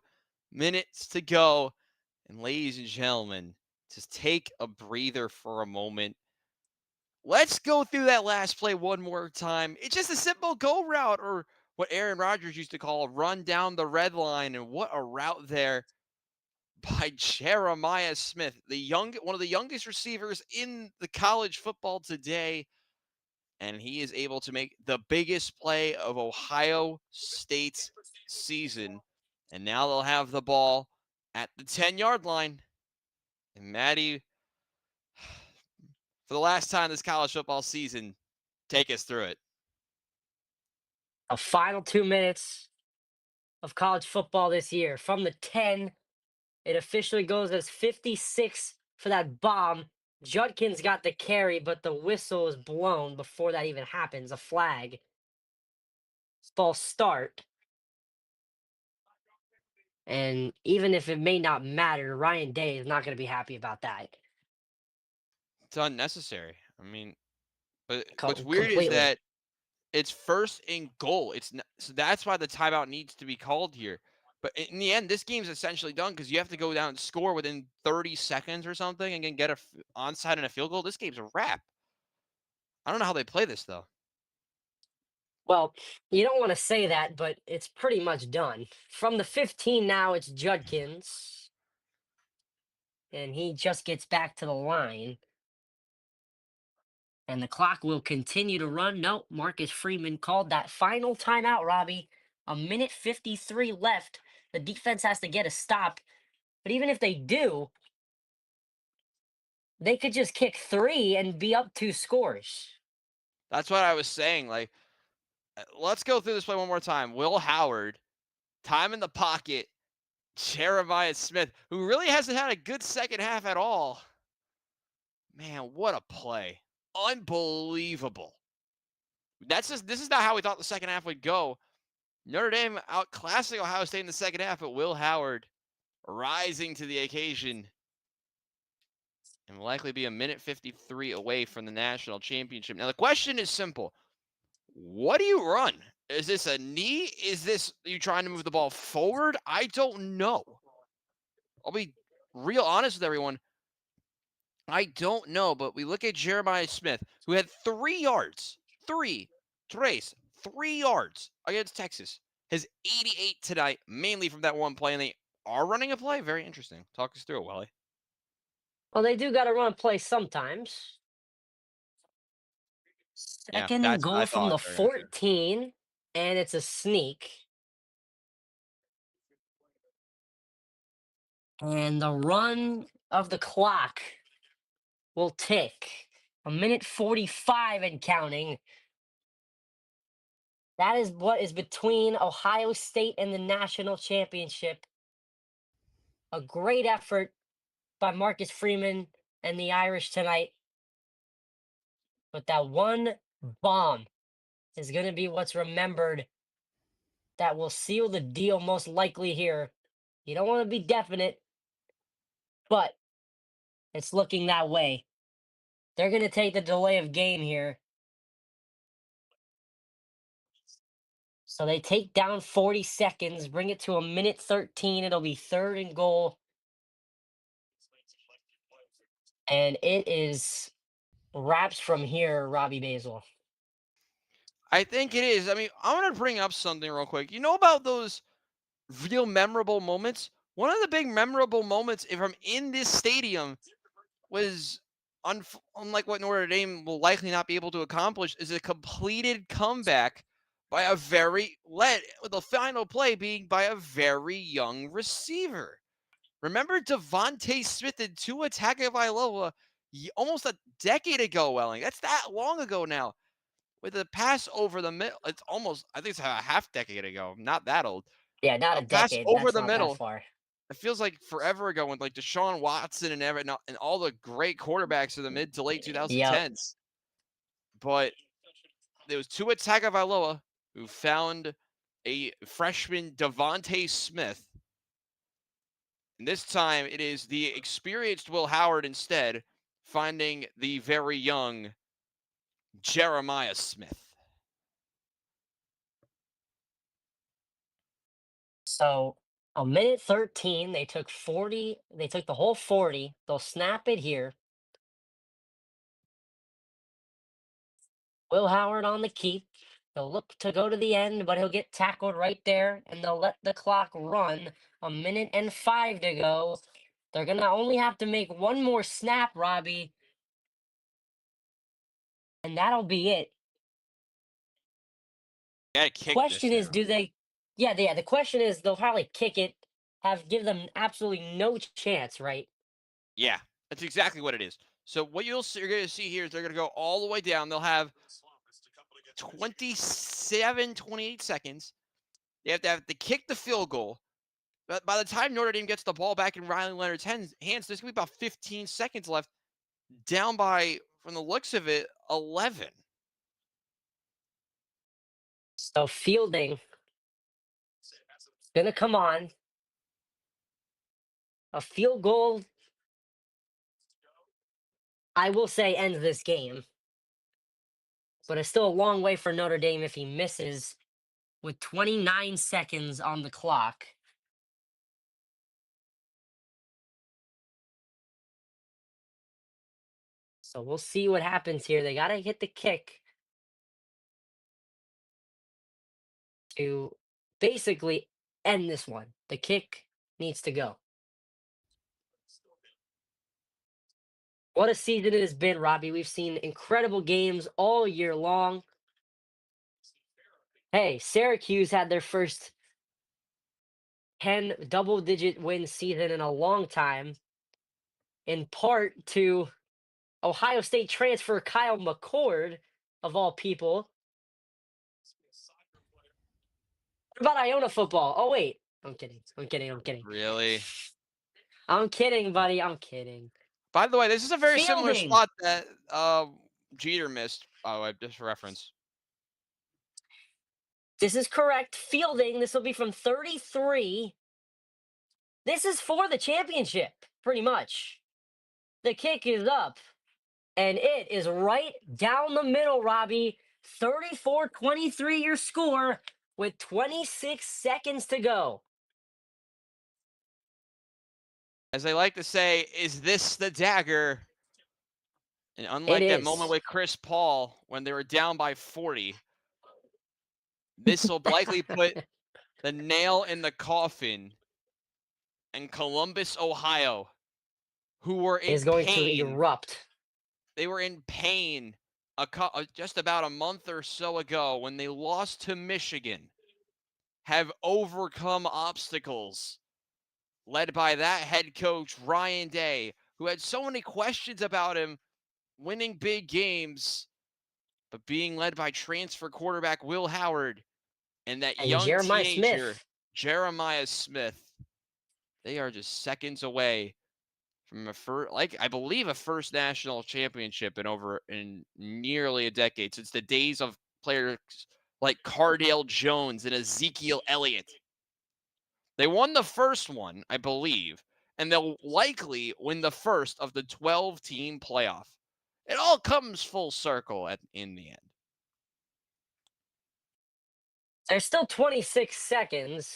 minutes to go. And ladies and gentlemen, just take a breather for a moment. Let's go through that last play one more time. It's just a simple go route, or what Aaron Rodgers used to call a run down the red line. And what a route there by Jeremiah Smith, one of the youngest receivers in the college football today. And he is able to make the biggest play of Ohio State's season. And now they'll have the ball at the 10-yard line. And Maddie, for the last time this college football season, take us through it. A final 2 minutes of college football this year. From the 10, it officially goes as 56 for that bomb. Judkins got the carry, but the whistle is blown before that even happens. A flag. False start. And even if it may not matter, Ryan Day is not going to be happy about that. It's unnecessary. I mean, but what's Co- weird is completely. that it's first and goal. So that's why the timeout needs to be called here. But in the end, this game's essentially done because you have to go down and score within 30 seconds or something and then get onside and a field goal. This game's a wrap. I don't know how they play this though. Well, you don't want to say that, but it's pretty much done. From the 15 now, it's Judkins, and he just gets back to the line. And the clock will continue to run. No, Marcus Freeman called that final timeout, Robbie. A minute 53 left. The defense has to get a stop. But even if they do, they could just kick three and be up two scores. That's what I was saying. Like, let's go through this play one more time. Will Howard, time in the pocket. Jeremiah Smith, who really hasn't had a good second half at all. Man, what a play. Unbelievable. This is not how we thought the second half would go. Notre Dame outclassing Ohio State in the second half, but Will Howard rising to the occasion and will likely be a minute 53 away from the national championship. Now the question is simple. What do you run? Is this a knee? Is this you trying to move the ball forward? I don't know. I'll be real honest with everyone. I don't know, but we look at Jeremiah Smith, who had 3 yards, trace, 3 yards against Texas. His 88 tonight, mainly from that one play, and they are running a play. Very interesting. Talk us through it, Wally. Well, they do got to run play sometimes. Yeah, Second and that's what I goal from thought the they were going to do. 14, and it's a sneak. And the run of the clock will tick. A minute 45 and counting. That is what is between Ohio State and the national championship. A great effort by Marcus Freeman and the Irish tonight. But that one bomb is going to be what's remembered that will seal the deal most likely here. You don't want to be definite, but it's looking that way. They're going to take the delay of game here. So they take down 40 seconds, bring it to a minute 13. It'll be third and goal. And it is wraps from here, Robbie Basil. I think it is. I mean, I want to bring up something real quick. You know about those real memorable moments? One of the big memorable moments, if I'm in this stadium, was unlike what Notre Dame will likely not be able to accomplish, is a completed comeback by a very with the final play being by a very young receiver. Remember Devontae Smith and Tua Tagovailoa almost a decade ago, Welling. That's that long ago now. With a pass over the middle, it's almost I think it's a half decade ago. Not that old. Yeah, not A a pass decade. over That's the not that middle far. it feels like forever ago when like Deshaun Watson and all the great quarterbacks of the mid to late Yep. 2010s. But there was Tua Tagovailoa who found a freshman Devontae Smith. And this time it is the experienced Will Howard instead finding the very young Jeremiah Smith. So a minute 13, they took 40, they took the whole 40. They'll snap it here. Will Howard on the keep. He'll look to go to the end, but he'll get tackled right there, and they'll let the clock run. A minute and 5 to go. They're going to only have to make one more snap, Robbie, and that'll be it. Gotta kick this Question is, now. do they? Yeah. The question is, they'll probably kick it, give them absolutely no chance, right? Yeah, that's exactly what it is. So what you're going to see here is they're going to go all the way down. They'll have 27, 28 seconds. They have to kick the field goal. But by the time Notre Dame gets the ball back in Riley Leonard's hands, there's going to be about 15 seconds left. Down by, from the looks of it, 11. So fielding gonna come on. A field goal, I will say, ends this game, but it's still a long way for Notre Dame if he misses with 29 seconds on the clock. So we'll see what happens here. They got to hit the kick to basically end this one. The kick needs to go. What a season it has been, Robbie. We've seen incredible games all year long. Hey, Syracuse had their first 10 double-digit win season in a long time, in part to Ohio State transfer Kyle McCord, of all people. What about Iona football? Oh, wait. I'm kidding. I'm kidding. I'm kidding. Really? I'm kidding, buddy. I'm kidding. By the way, this is a very similar Fielding. spot that Jeter missed. By the way, just for reference. This is correct. Fielding. This will be from 33. This is for the championship, pretty much. The kick is up, and it is right down the middle, Robbie. 34-23 your score with 26 seconds to go. As they like to say, is this the dagger? And It unlike that moment is. with Chris Paul when they were down by 40, this will likely put the nail in the coffin in Columbus, Ohio, who were in Is going to pain. erupt. They were in pain just about a month or so ago when they lost to Michigan, have overcome obstacles led by that head coach, Ryan Day, who had so many questions about him winning big games, but being led by transfer quarterback Will Howard and that And young Jeremiah teenager, Smith Jeremiah Smith. They are just seconds away from I believe a first national championship in nearly a decade, since the days of players like Cardale Jones and Ezekiel Elliott. They won the first one, I believe, and they'll likely win the first of the 12-team playoff. It all comes full circle in the end. There's still 26 seconds.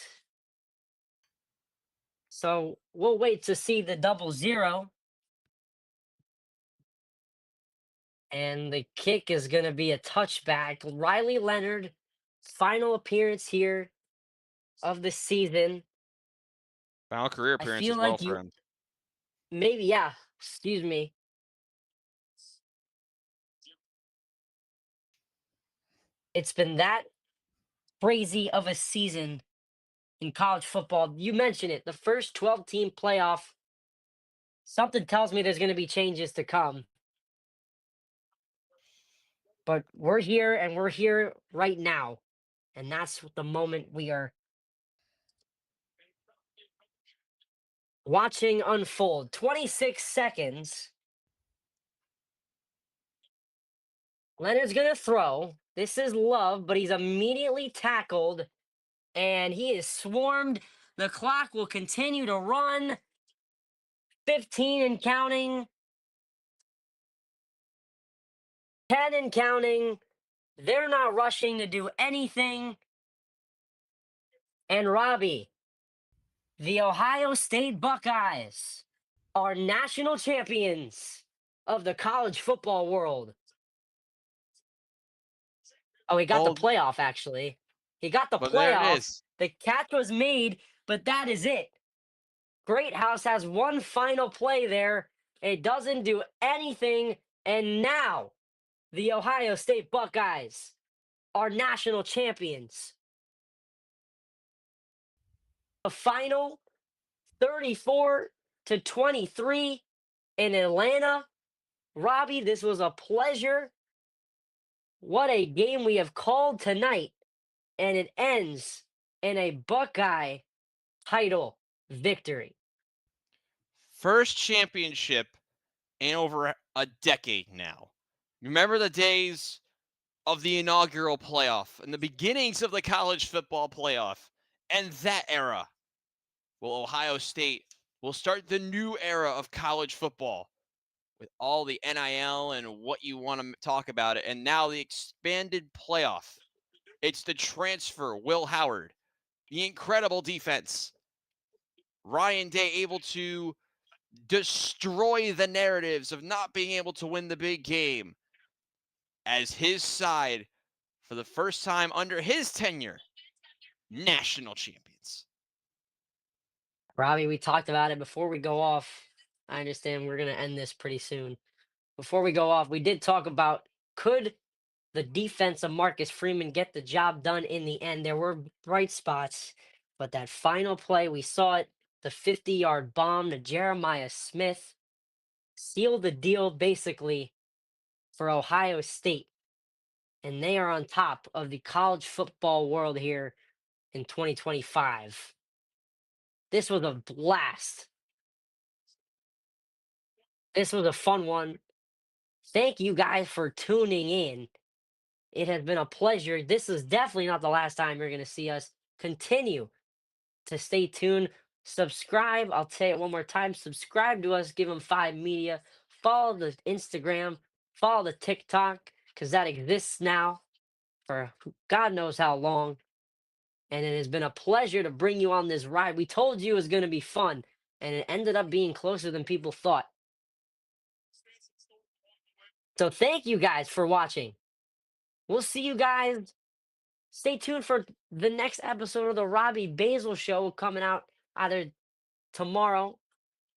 So we'll wait to see the 0-0. And the kick is going to be a touchback. Riley Leonard, final appearance here of the season. Final career I appearance feel as well like for you, him. maybe, yeah, excuse me. It's been that crazy of a season in college football. You mentioned it, the first 12-team playoff. Something tells me there's going to be changes to come. But we're here and we're here right now. And that's the moment we are watching unfold. 26 seconds. Leonard's going to throw. This is Love, but he's immediately tackled and he is swarmed. The clock will continue to run. 15 and counting. 10 and counting. They're not rushing to do anything. And Robbie, the Ohio State Buckeyes are national champions of the college football world. Oh, he got the Well, playoff, actually. He got the but there it playoff. is. The catch was made, but that is it. Great House has one final play there. It doesn't do anything. And now the Ohio State Buckeyes are national champions. The final 34-23 in Atlanta. Robbie, this was a pleasure. What a game we have called tonight. And it ends in a Buckeye title victory. First championship in over a decade now. Remember the days of the inaugural playoff and the beginnings of the college football playoff and that era? Well, Ohio State will start the new era of college football with all the NIL and what you want to talk about it. And now the expanded playoff. It's the transfer, Will Howard, the incredible defense. Ryan Day able to destroy the narratives of not being able to win the big game as his side, for the first time under his tenure, national champions. Robbie, we talked about it before we go off. I understand we're going to end this pretty soon. Before we go off, we did talk about could the defense of Marcus Freeman get the job done in the end. There were bright spots, but that final play, we saw it, the 50-yard bomb to Jeremiah Smith sealed the deal basically for Ohio State. And they are on top of the college football world here in 2025. This was a blast. This was a fun one. Thank you guys for tuning in. It has been a pleasure. This is definitely not the last time you're going to see us. Continue to stay tuned. Subscribe. I'll say it one more time. Subscribe to us. Give them 5 Media. Follow the Instagram. Follow the TikTok because that exists now for God knows how long. And it has been a pleasure to bring you on this ride. We told you it was going to be fun, and it ended up being closer than people thought. So thank you guys for watching. We'll see you guys. Stay tuned for the next episode of the Robbie Basil Show coming out either tomorrow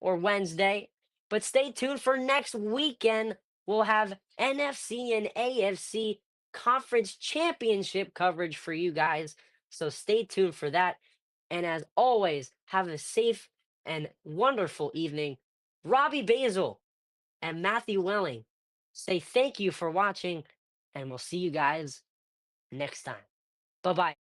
or Wednesday. But stay tuned for next weekend. We'll have NFC and AFC conference championship coverage for you guys. So stay tuned for that. And as always, have a safe and wonderful evening. Robbie Basil and Matthew Welling say thank you for watching, and we'll see you guys next time. Bye bye.